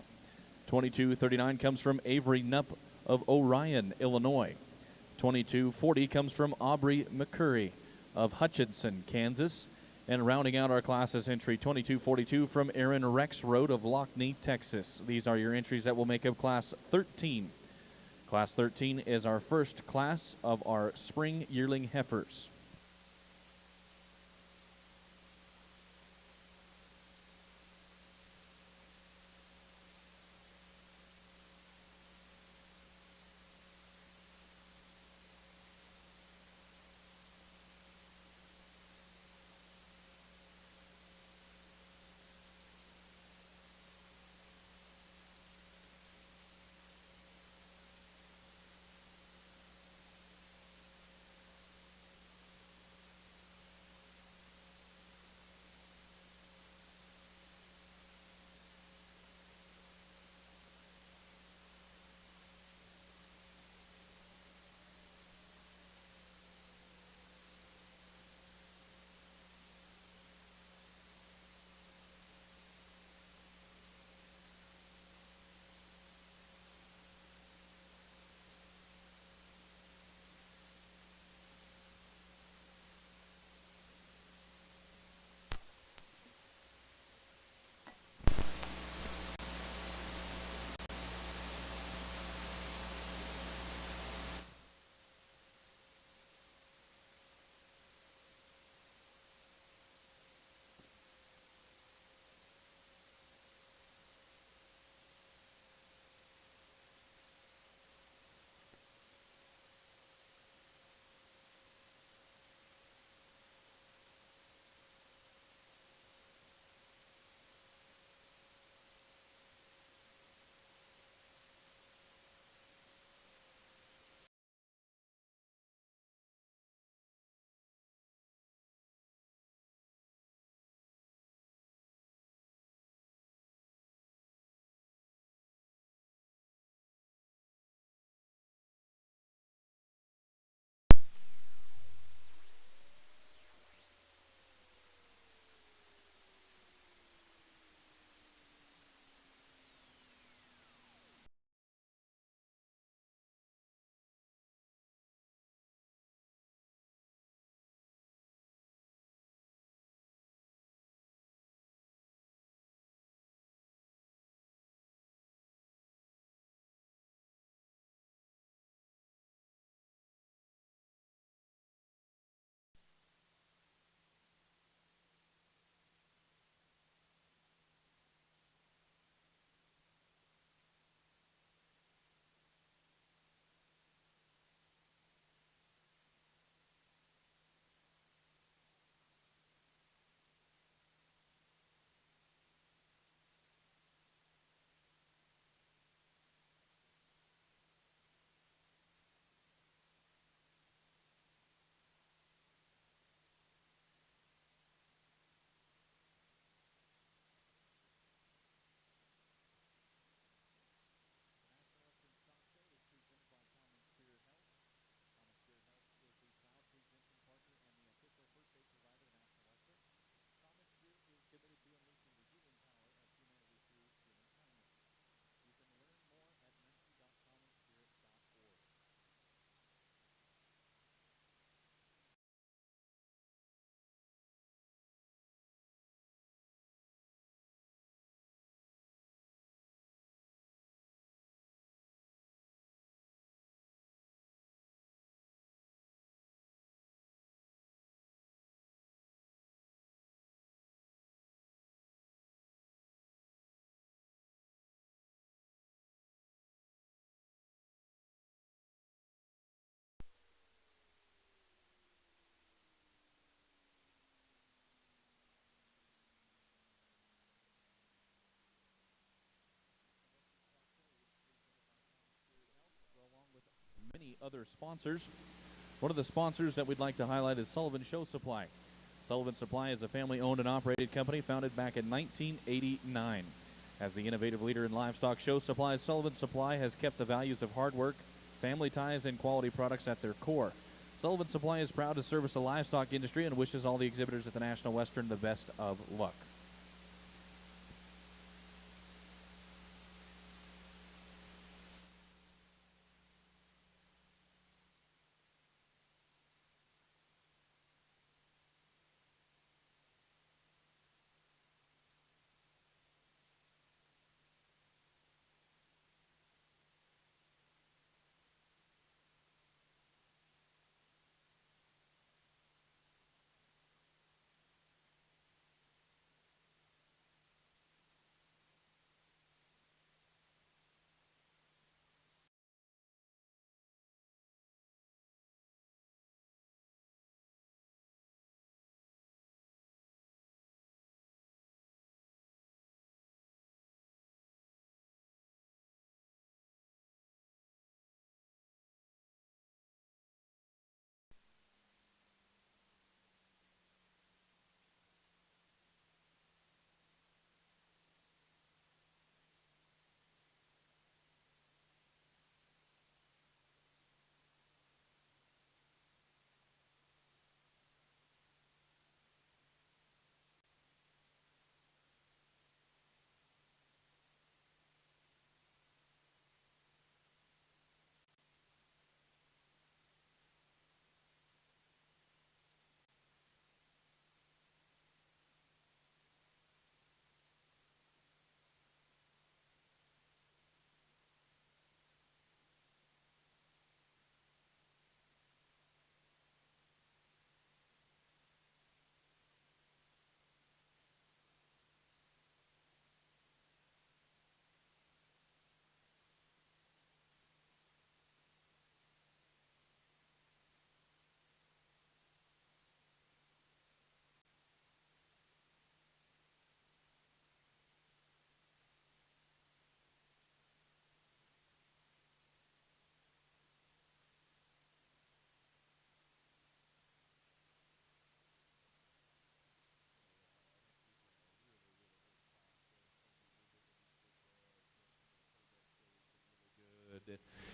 22-39 comes from Avery Knupp of Orion, Illinois. 22-40 comes from Aubrey McCurry of Hutchinson, Kansas. And rounding out our classes entry 22-42 from Aaron Rexroad of Lockney, Texas. These are your entries that will make up class 13. Class 13 is our first class of our spring yearling heifers. other sponsors. One of the sponsors that we'd like to highlight is Sullivan Show Supply. Sullivan Supply is a family-owned and operated company founded back in 1989. As the innovative leader in livestock show supplies, Sullivan Supply has kept the values of hard work, family ties, and quality products at their core. Sullivan Supply is proud to service the livestock industry and wishes all the exhibitors at the National Western the best of luck.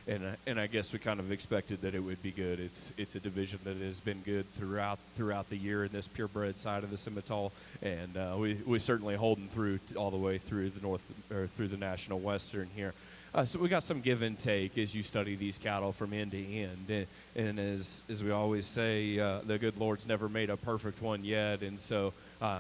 Good. And I guess we kind of expected that it would be good. It's a division that has been good throughout the year in this purebred side of the Simmental, and we certainly holding through all the way through the north or through the National Western here. So we got some give and take as you study these cattle from end to end, and as we always say, the good Lord's never made a perfect one yet, and so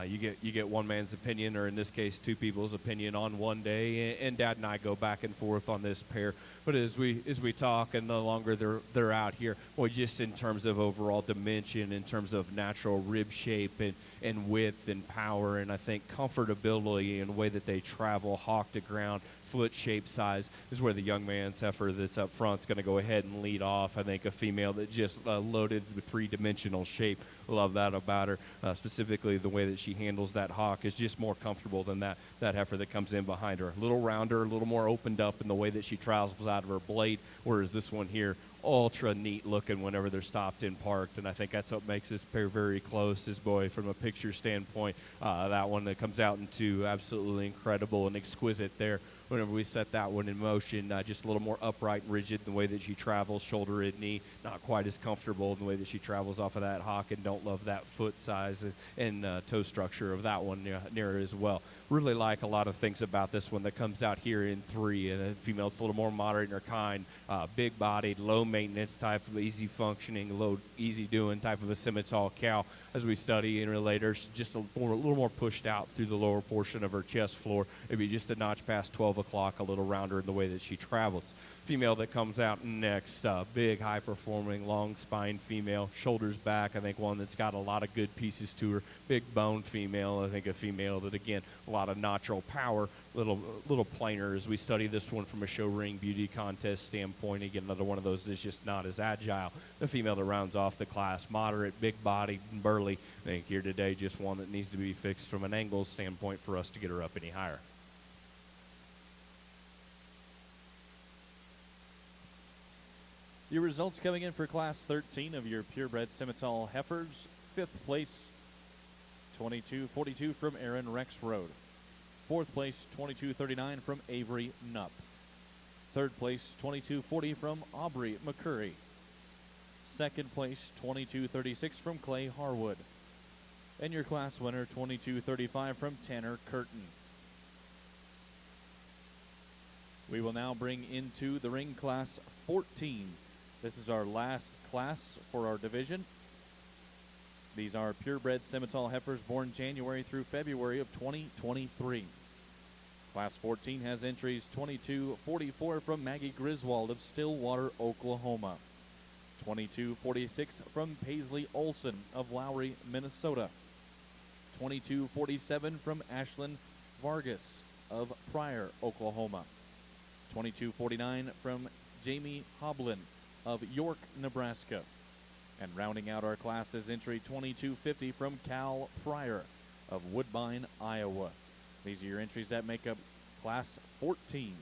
you get one man's opinion, or in this case, two people's opinion on one day, and Dad and I go back and forth on this pair. But as we talk, and the longer they're out here, well, just in terms of overall dimension, in terms of natural rib shape and width and power, and I think comfortability in the way that they travel, hock to ground, foot shape, size, is where the young man's heifer that's up front is going to go ahead and lead off. I think a female that just loaded with three-dimensional shape. Love that about her. Specifically, the way that she handles that hock is just more comfortable than that heifer that comes in behind her. A little rounder, a little more opened up in the way that she travels out of her blade, whereas this one here, ultra neat looking whenever they're stopped and parked, and I think that's what makes this pair very close. This boy, from a picture standpoint, that one that comes out into absolutely incredible and exquisite there. Whenever we set that one in motion, just a little more upright and rigid in the way that she travels, shoulder and knee, not quite as comfortable in the way that she travels off of that hock, and don't love that foot size and toe structure of that one near as well. Really like a lot of things about this one that comes out here in 3, and a female that's a little more moderate in her kind, big-bodied, low-maintenance type of easy-functioning, easy-doing type of a Simmental cow. As we study in her later, she's just a little more pushed out through the lower portion of her chest floor, maybe just a notch past 12 o'clock, a little rounder in the way that she travels. Female that comes out next, big, high-performing, long-spine female, shoulders back. I think one that's got a lot of good pieces to her. Big bone female. I think a female that, again, a lot of natural power, little plainer as we study this one from a show ring beauty contest standpoint. Again, another one of those that's just not as agile. The female that rounds off the class, moderate, big-bodied, and burly. I think here today, just one that needs to be fixed from an angle standpoint for us to get her up any higher. Your results coming in for Class 13 of your Purebred Simmental heifers. 5th place, 2242 from Aaron Rex Road. 4th place, 2239 from Avery Nupp. 3rd place, 2240 from Aubrey McCurry. 2nd place, 2236 from Clay Harwood. And your class winner, 2235 from Tanner Curtin. We will now bring into the ring Class 14. This is our last class for our division. These are purebred Simmental heifers born January through February of 2023. Class 14 has entries 2244 from Maggie Griswold of Stillwater, Oklahoma. 2246 from Paisley Olson of Lowry, Minnesota. 2247 from Ashlyn Vargas of Pryor, Oklahoma. 2249 from Jamie Hoblin of York, Nebraska. And rounding out our class is entry 2250 from Cal Pryor of Woodbine, Iowa. These are your entries that make up Class 14.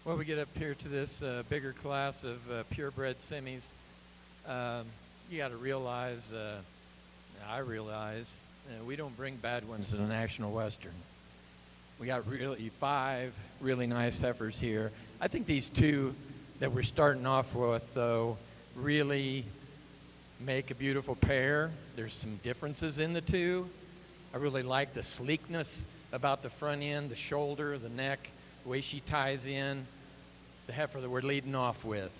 Well, we get up here to this bigger class of purebred semis. You got to realize, I realize, we don't bring bad ones to the National Western. We got really 5 really nice heifers here. I think these 2 that we're starting off with, though, really make a beautiful pair. There's some differences in the 2. I really like the sleekness about the front end, the shoulder, the neck, the way she ties in. The heifer that we're leading off with.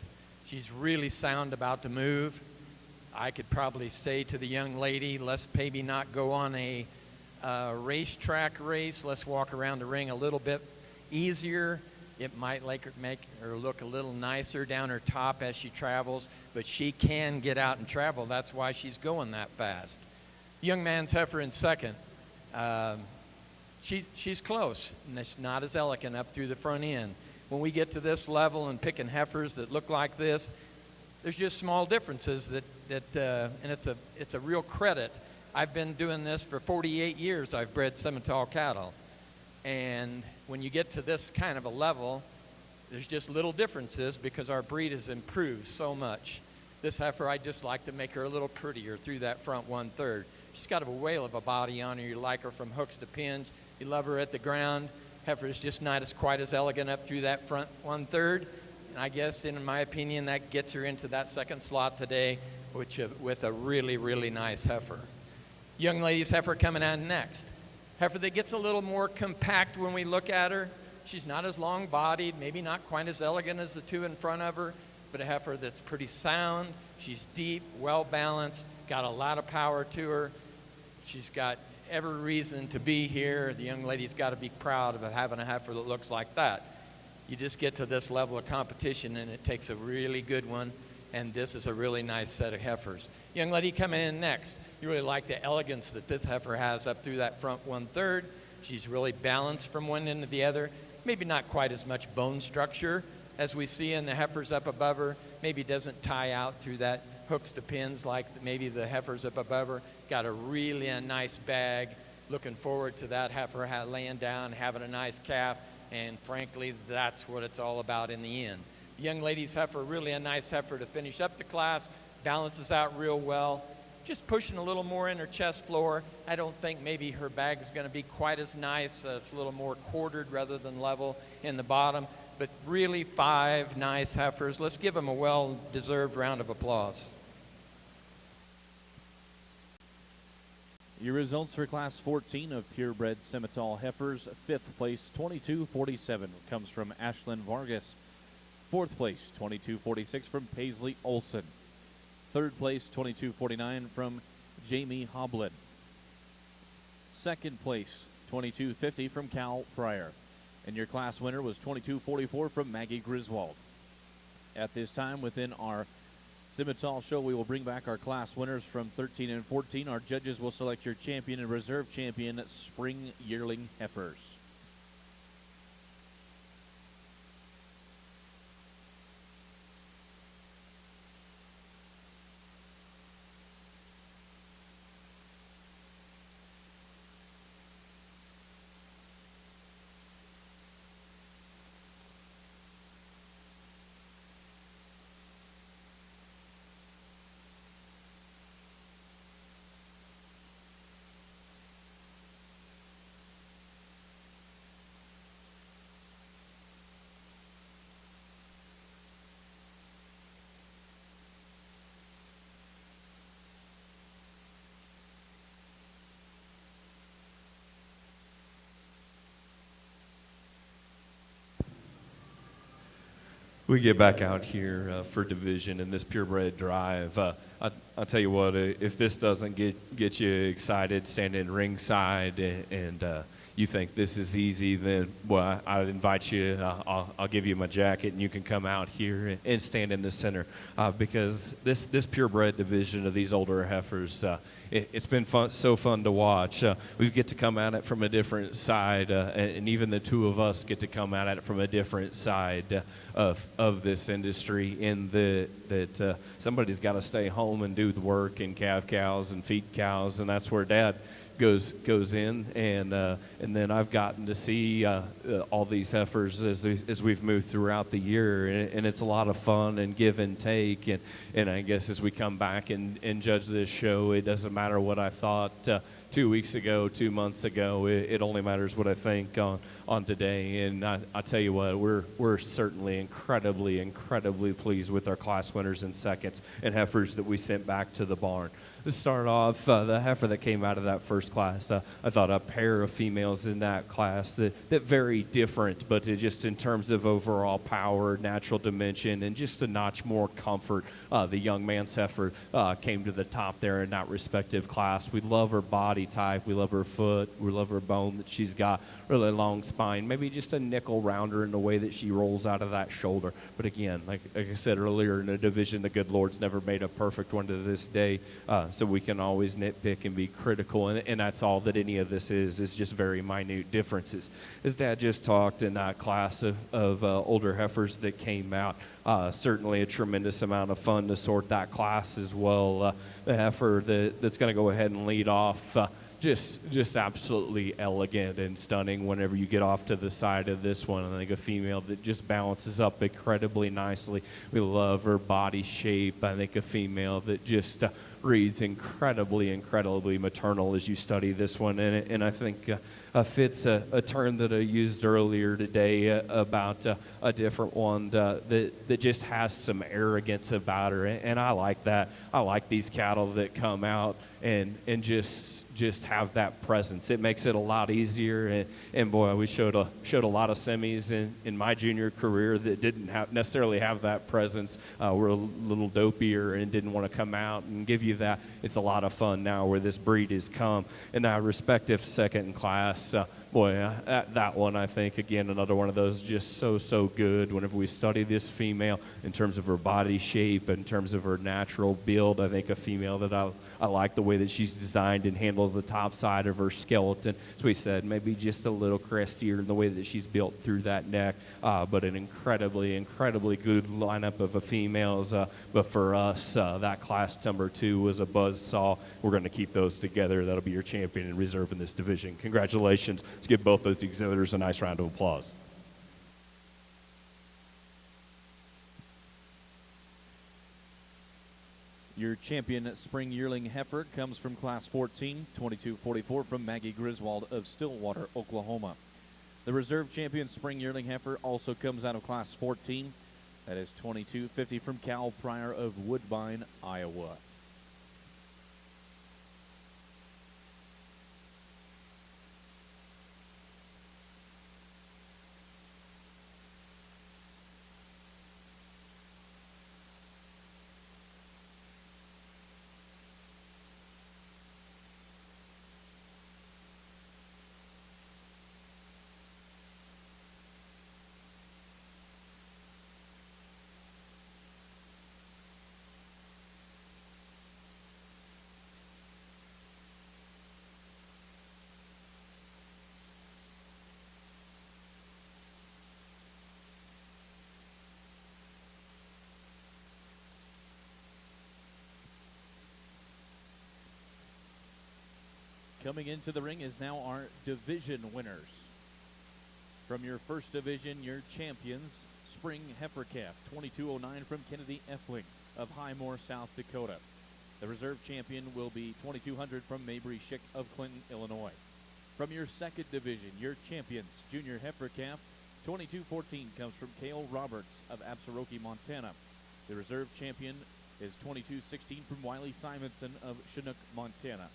She's really sound about to move. I could probably say to the young lady, let's maybe not go on a racetrack race. Let's walk around the ring a little bit easier. It might make her look a little nicer down her top as she travels, but she can get out and travel. That's why she's going that fast. Young man's heifer in second. She's close, and it's not as elegant up through the front end. When we get to this level and picking heifers that look like this, there's just small differences and it's a real credit. I've been doing this for 48 years. I've bred Simmental cattle. And when you get to this kind of a level, there's just little differences because our breed has improved so much. This heifer, I just like to make her a little prettier through that front 1/3. She's got a whale of a body on her. You like her from hooks to pins. You love her at the ground. Heifer is just not quite as elegant up through that front 1/3. And I guess, in my opinion, that gets her into that second slot today, with a really, really nice heifer. Young lady's heifer coming on next. Heifer that gets a little more compact when we look at her. She's not as long-bodied, maybe not quite as elegant as the 2 in front of her, but a heifer that's pretty sound. She's deep, well-balanced, got a lot of power to her. She's got every reason to be here. The young lady's got to be proud of having a heifer that looks like that. You just get to this level of competition, and it takes a really good one, and this is a really nice set of heifers. Young lady coming in next. You really like the elegance that this heifer has up through that front 1/3. She's really balanced from one end to the other. Maybe not quite as much bone structure as we see in the heifers up above her. Maybe doesn't tie out through that hooks to pins like maybe the heifers up above her. Got a really nice bag. Looking forward to that heifer laying down, having a nice calf, and frankly, that's what it's all about in the end. The young lady's heifer, really a nice heifer to finish up the class, balances out real well. Just pushing a little more in her chest floor. I don't think maybe her bag is going to be quite as nice. It's a little more quartered rather than level in the bottom, but really 5 nice heifers. Let's give them a well-deserved round of applause. Your results for Class 14 of Purebred Simmental heifers. 5th place, 2247, comes from Ashlyn Vargas. 4th place, 2246, from Paisley Olson. 3rd place, 2249, from Jamie Hoblin. 2nd place, 2250, from Cal Pryor. And your class winner was 2244 from Maggie Griswold. At this time, within our Simmental show, we will bring back our class winners from 13 and 14. Our judges will select your champion and reserve champion spring yearling heifers. We get back out here for division in this purebred drive. I'll tell you what, if this doesn't get you excited standing ringside and you think this is easy, then, well, I'd invite you, I'll give you my jacket and you can come out here and stand in the center because this purebred division of these older heifers, it's been so fun to watch. We get to come at it from a different side, and even the 2 of us get to come at it from a different side of this industry, in somebody's got to stay home and do the work and calve cows and feed cows, and that's where Dad goes in, and then I've gotten to see all these heifers as we've moved throughout the year, and it's a lot of fun and give and take, and I guess as we come back and judge this show, it doesn't matter what I thought 2 weeks ago, 2 months ago. It only matters what I think on today. And I tell you what, we're certainly incredibly pleased with our class winners and seconds and heifers that we sent back to the barn. To start off, the heifer that came out of that first class, I thought a pair of females in that class that very different, but just in terms of overall power, natural dimension, and just a notch more comfort. The young man's heifer came to the top there in that respective class. We love her body type. We love her foot. We love her bone that she's got, really long spine, maybe just a nickel rounder in the way that she rolls out of that shoulder. But again, like I said earlier, in a division, the good Lord's never made a perfect one to this day. So we can always nitpick and be critical, and that's all that any of this is just very minute differences. As Dad just talked in that class of older heifers that came out, certainly a tremendous amount of fun to sort that class as well. The heifer that's going to go ahead and lead off, just absolutely elegant and stunning whenever you get off to the side of this one. I think a female that just balances up incredibly nicely. We love her body shape. I think a female that just reads incredibly maternal as you study this one. And I think fits a term that I used earlier today about a different one that just has some arrogance about her. And I like that. I like these cattle that come out and just have that presence. It makes it a lot easier. And boy, we showed a lot of semis in my junior career that didn't necessarily have that presence. Were a little dopier and didn't want to come out and give you that. It's a lot of fun now where this breed has come. And our respective second class, that one, I think, again, another one of those just so good. Whenever we study this female in terms of her body shape, in terms of her natural build, I think a female that I like the way that she's designed and handled the top side of her skeleton. As we said, maybe just a little crestier in the way that she's built through that neck, but an incredibly good lineup of females. But for us, that class number 2 was a buzzsaw. We're going to keep those together. That'll be your champion in reserve in this division. Congratulations. Let's give both those exhibitors a nice round of applause. Your champion spring yearling heifer comes from Class 14, 2244 from Maggie Griswold of Stillwater, Oklahoma. The reserve champion spring yearling heifer also comes out of Class 14. That is 2250 from Cal Pryor of Woodbine, Iowa. Coming into the ring is now our division winners. From your first division, your champions, spring heifer calf, 2209 from Kennedy Effling of Highmore, South Dakota. The reserve champion will be 2200 from Mabry Schick of Clinton, Illinois. From your second division, your champions, junior heifer calf, 2214 comes from Cale Roberts of Absaroki, Montana. The reserve champion is 2216 from Wiley Simonson of Chinook, Montana.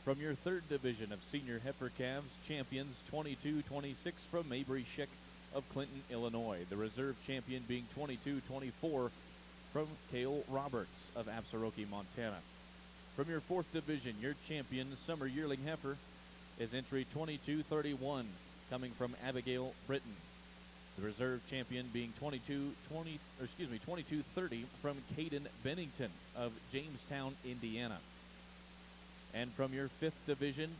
From your third division of senior heifer calves, champions 2226 from Mabry Schick of Clinton, Illinois. The reserve champion being 2224 from Cale Roberts of Absaroki, Montana. From your fourth division, your champion summer yearling heifer is entry 2231 coming from Abigail Britton. The reserve champion being 2230 from Caden Bennington of Jamestown, Indiana. And from your fifth division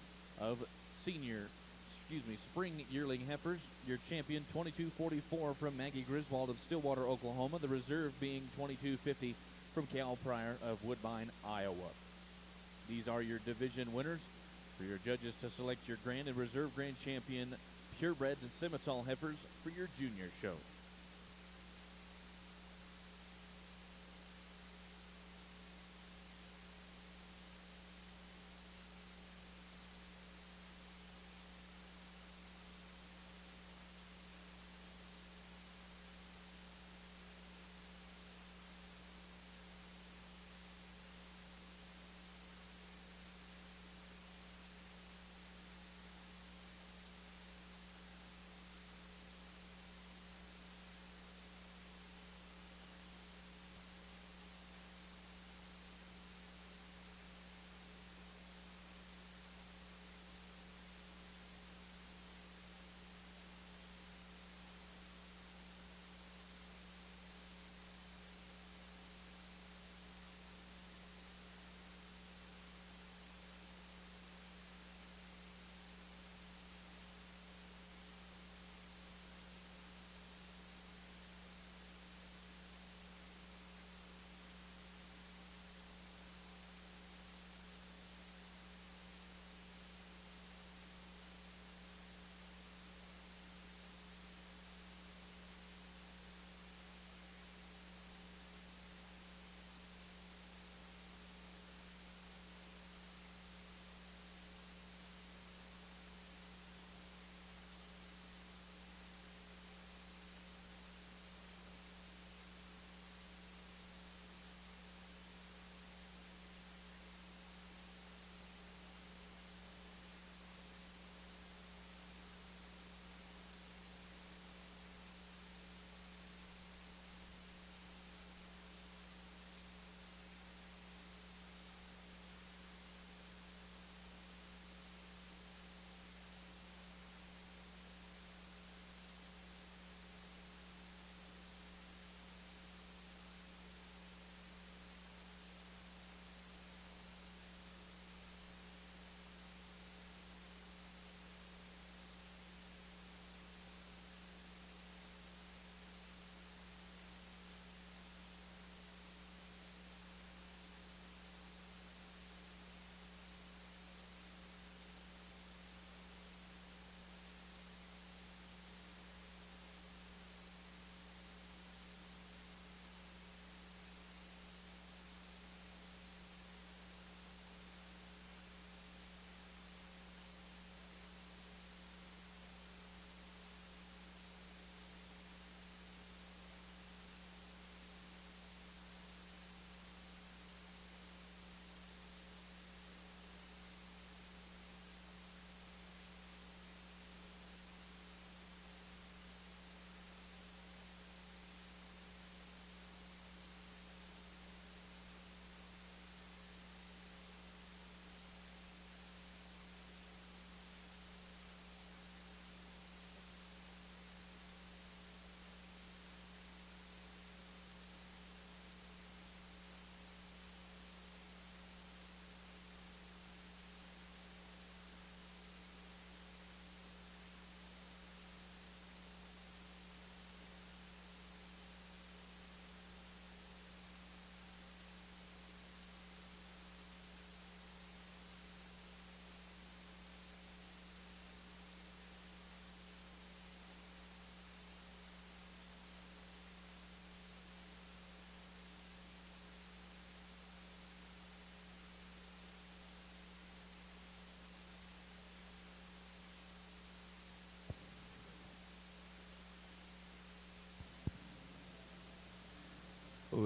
of spring yearling heifers, your champion 2244 from Maggie Griswold of Stillwater, Oklahoma. The reserve being 2250 from Cal Pryor of Woodbine, Iowa. These are your division winners. for your judges to select your Grand and Reserve Grand Champion Purebred Simmental heifers for your junior show.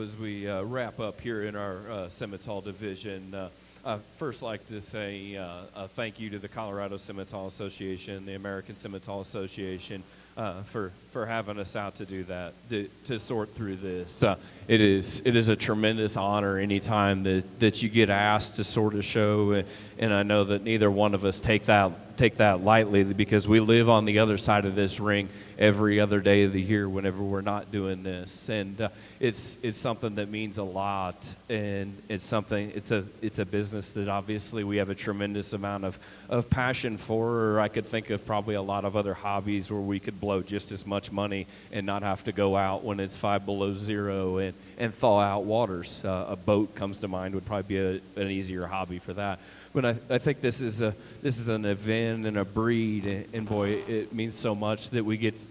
As we wrap up here in our Simmental division, I'd first like to say a thank you to the Colorado Simmental Association, the American Simmental Association, for having us out to do that, to sort through this. It is a tremendous honor anytime that you get asked to sort a show, and I know that neither one of us take that lightly, because we live on the other side of this ring every other day of the year whenever we're not doing this, and it's something that means a lot, and it's a business that obviously we have a tremendous amount of passion for. Or I could think of probably a lot of other hobbies where we could blow just as much money and not have to go out when it's 5 below zero and thaw out waters. A boat comes to mind, would probably be an easier hobby for that. But I think this is an event and a breed, and boy, it means so much that we get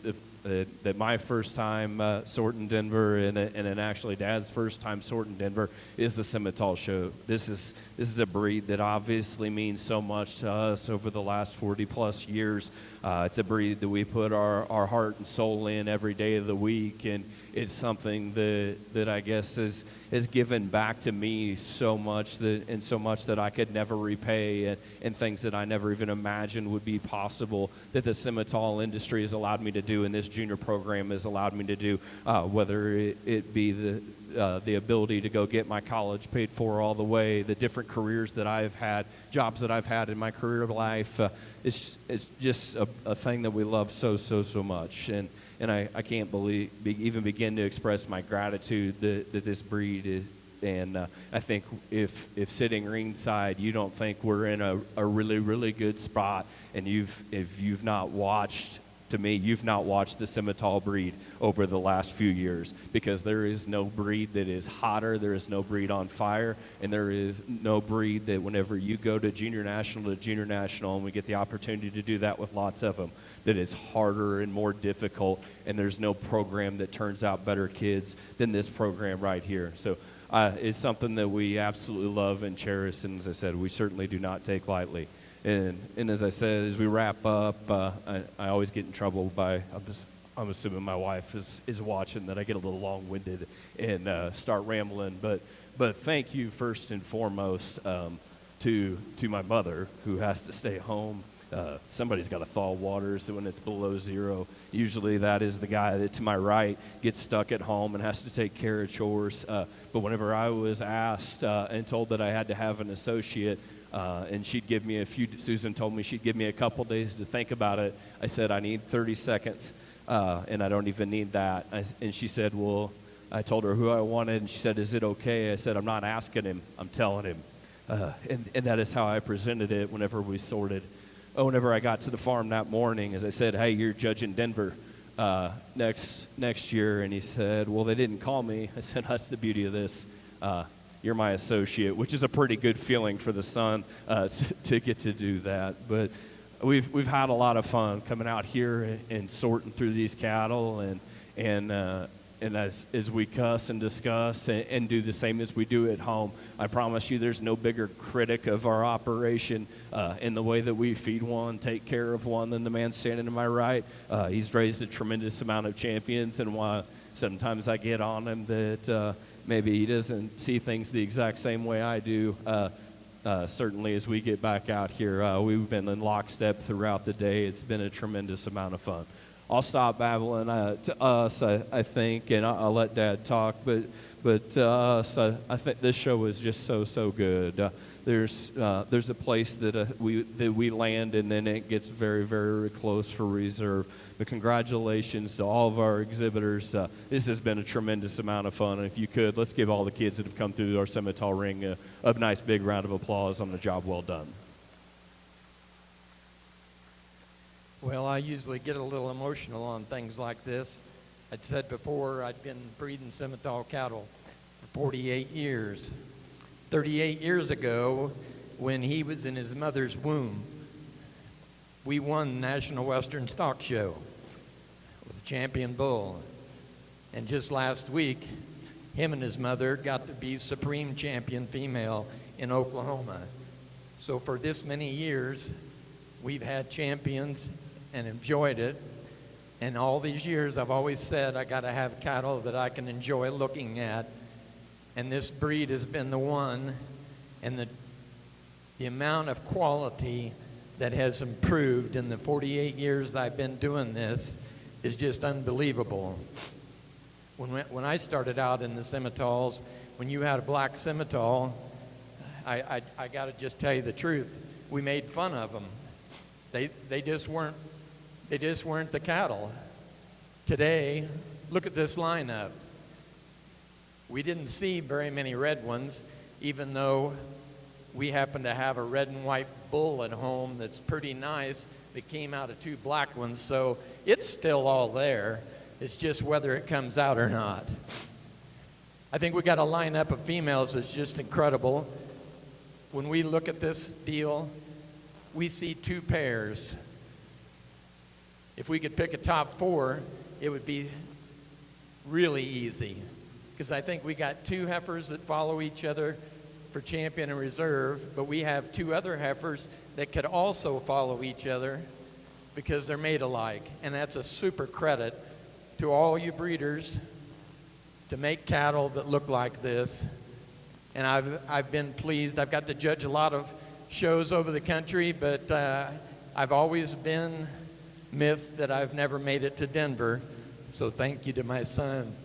that my first time sorting Denver and then actually Dad's first time sorting Denver is the Simmental show. This is a breed that obviously means so much to us over the last 40 plus years. It's a breed that we put our heart and soul in every day of the week, and it's something that I guess has given back to me so much that I could never repay, and things that I never even imagined would be possible that the Simmental industry has allowed me to do, and this junior program has allowed me to do, whether it be the ability to go get my college paid for all the way, the different careers that I've had, jobs that I've had in my career life. It's just a thing that we love so much, and I can't even begin to express my gratitude that this breed is. And I think if sitting ringside, you don't think we're in a really, really good spot, and if you've not watched, to me, you've not watched the Simmental breed over the last few years, because there is no breed that is hotter, there is no breed on fire, and there is no breed that whenever you go to junior national, and we get the opportunity to do that with lots of them, that is harder and more difficult, and there's no program that turns out better kids than this program right here. So it's something that we absolutely love and cherish, and as I said, we certainly do not take lightly. And as I said, as we wrap up, I always get in trouble by, I'm assuming my wife is watching, that I get a little long-winded and start rambling. But thank you first and foremost to my mother, who has to stay home. Somebody's got to thaw water, so when it's below zero, usually that is the guy that to my right gets stuck at home and has to take care of chores. But whenever I was asked and told that I had to have an associate, and Susan told me she'd give me a couple days to think about it, I said, I need 30 seconds, and I don't even need that. And she said, well, I told her who I wanted, and she said, is it okay? I said, I'm not asking him, I'm telling him. And that is how I presented it whenever we sorted. Whenever I got to the farm that morning, as I said, hey, you're judging Denver next year. And he said, well, they didn't call me. I said, that's the beauty of this. You're my associate, which is a pretty good feeling for the son to get to do that. But we've had a lot of fun coming out here and sorting through these cattle, and as we cuss and discuss and do the same as we do at home, I promise you there's no bigger critic of our operation in the way that we feed one, take care of one, than the man standing to my right. He's raised a tremendous amount of champions, and why sometimes I get on him that maybe he doesn't see things the exact same way I do. Certainly as we get back out here, we've been in lockstep throughout the day. It's been a tremendous amount of fun. I'll stop babbling. To us, I think, and I'll let Dad talk, but to us, I think this show was just so good. There's a place that we land, and then it gets very, very close for reserve. But congratulations to all of our exhibitors. This has been a tremendous amount of fun. And if you could, let's give all the kids that have come through our Simmental ring a nice big round of applause on the job well done. Well, I usually get a little emotional on things like this. I'd said before I'd been breeding Simmental cattle for 48 years. 38 years ago, when he was in his mother's womb, we won the National Western Stock Show with a champion bull. And just last week, him and his mother got to be supreme champion female in Oklahoma. So for this many years, we've had champions and enjoyed it. And all these years, I've always said I got to have cattle that I can enjoy looking at. And this breed has been the one. And the amount of quality that has improved in the 48 years that I've been doing this is just unbelievable. When I started out in the Simmentals, when you had a black Simmental, I got to just tell you the truth. We made fun of them. They just weren't the cattle. Today, look at this lineup. We didn't see very many red ones, even though we happen to have a red and white bull at home that's pretty nice that came out of two black ones, so it's still all there. It's just whether it comes out or not. I think we got a lineup of females that's just incredible. when we look at this deal, we see 2 pairs. If we could pick a top 4, it would be really easy, because I think we got 2 heifers that follow each other for champion and reserve, but we have 2 other heifers that could also follow each other because they're made alike. And that's a super credit to all you breeders to make cattle that look like this. And I've been pleased. I've got to judge a lot of shows over the country, but I've always been miffed that I've never made it to Denver. So thank you to my son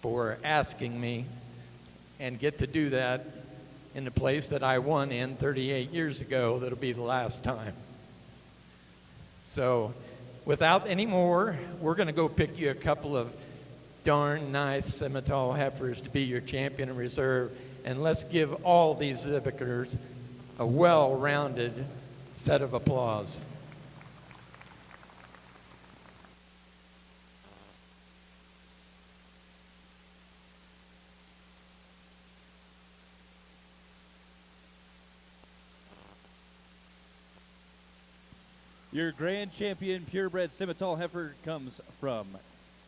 for asking me, and get to do that in the place that I won in 38 years ago. That'll be the last time. So without any more, we're going to go pick you a couple of darn nice Simmental heifers to be your champion and reserve, and let's give all these exhibitors a well-rounded set of applause. Your grand champion purebred Simmental heifer comes from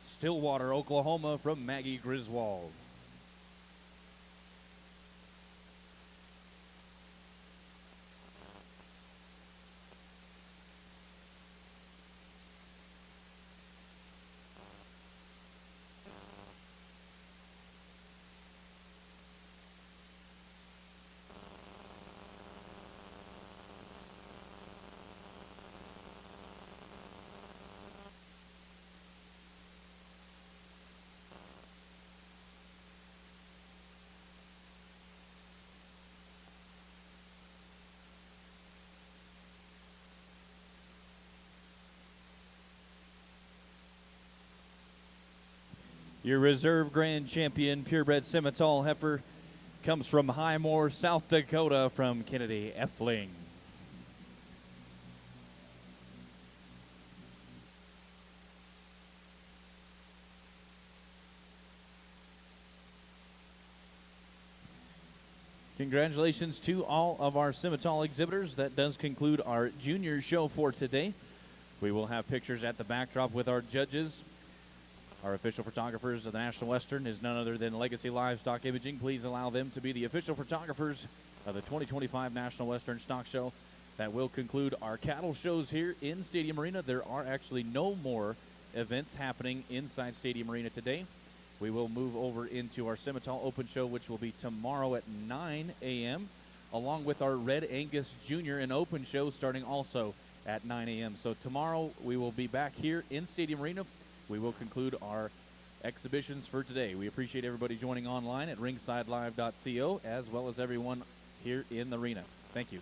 Stillwater, Oklahoma, from Maggie Griswold. Your reserve grand champion purebred Simmental heifer comes from Highmore, South Dakota, from Kennedy Effling. Congratulations to all of our Simmental exhibitors. That does conclude our junior show for today. We will have pictures at the backdrop with our judges. Our official photographers of the National Western is none other than Legacy Livestock Imaging. Please allow them to be the official photographers of the 2025 National Western Stock Show. That will conclude our cattle shows here in Stadium Arena. There are actually no more events happening inside Stadium Arena today. We will move over into our Simmental Open Show, which will be tomorrow at 9 a.m., along with our Red Angus Junior and Open Show starting also at 9 a.m. So tomorrow we will be back here in Stadium Arena. We will conclude our exhibitions for today. We appreciate everybody joining online at ringsidelive.co, as well as everyone here in the arena. Thank you.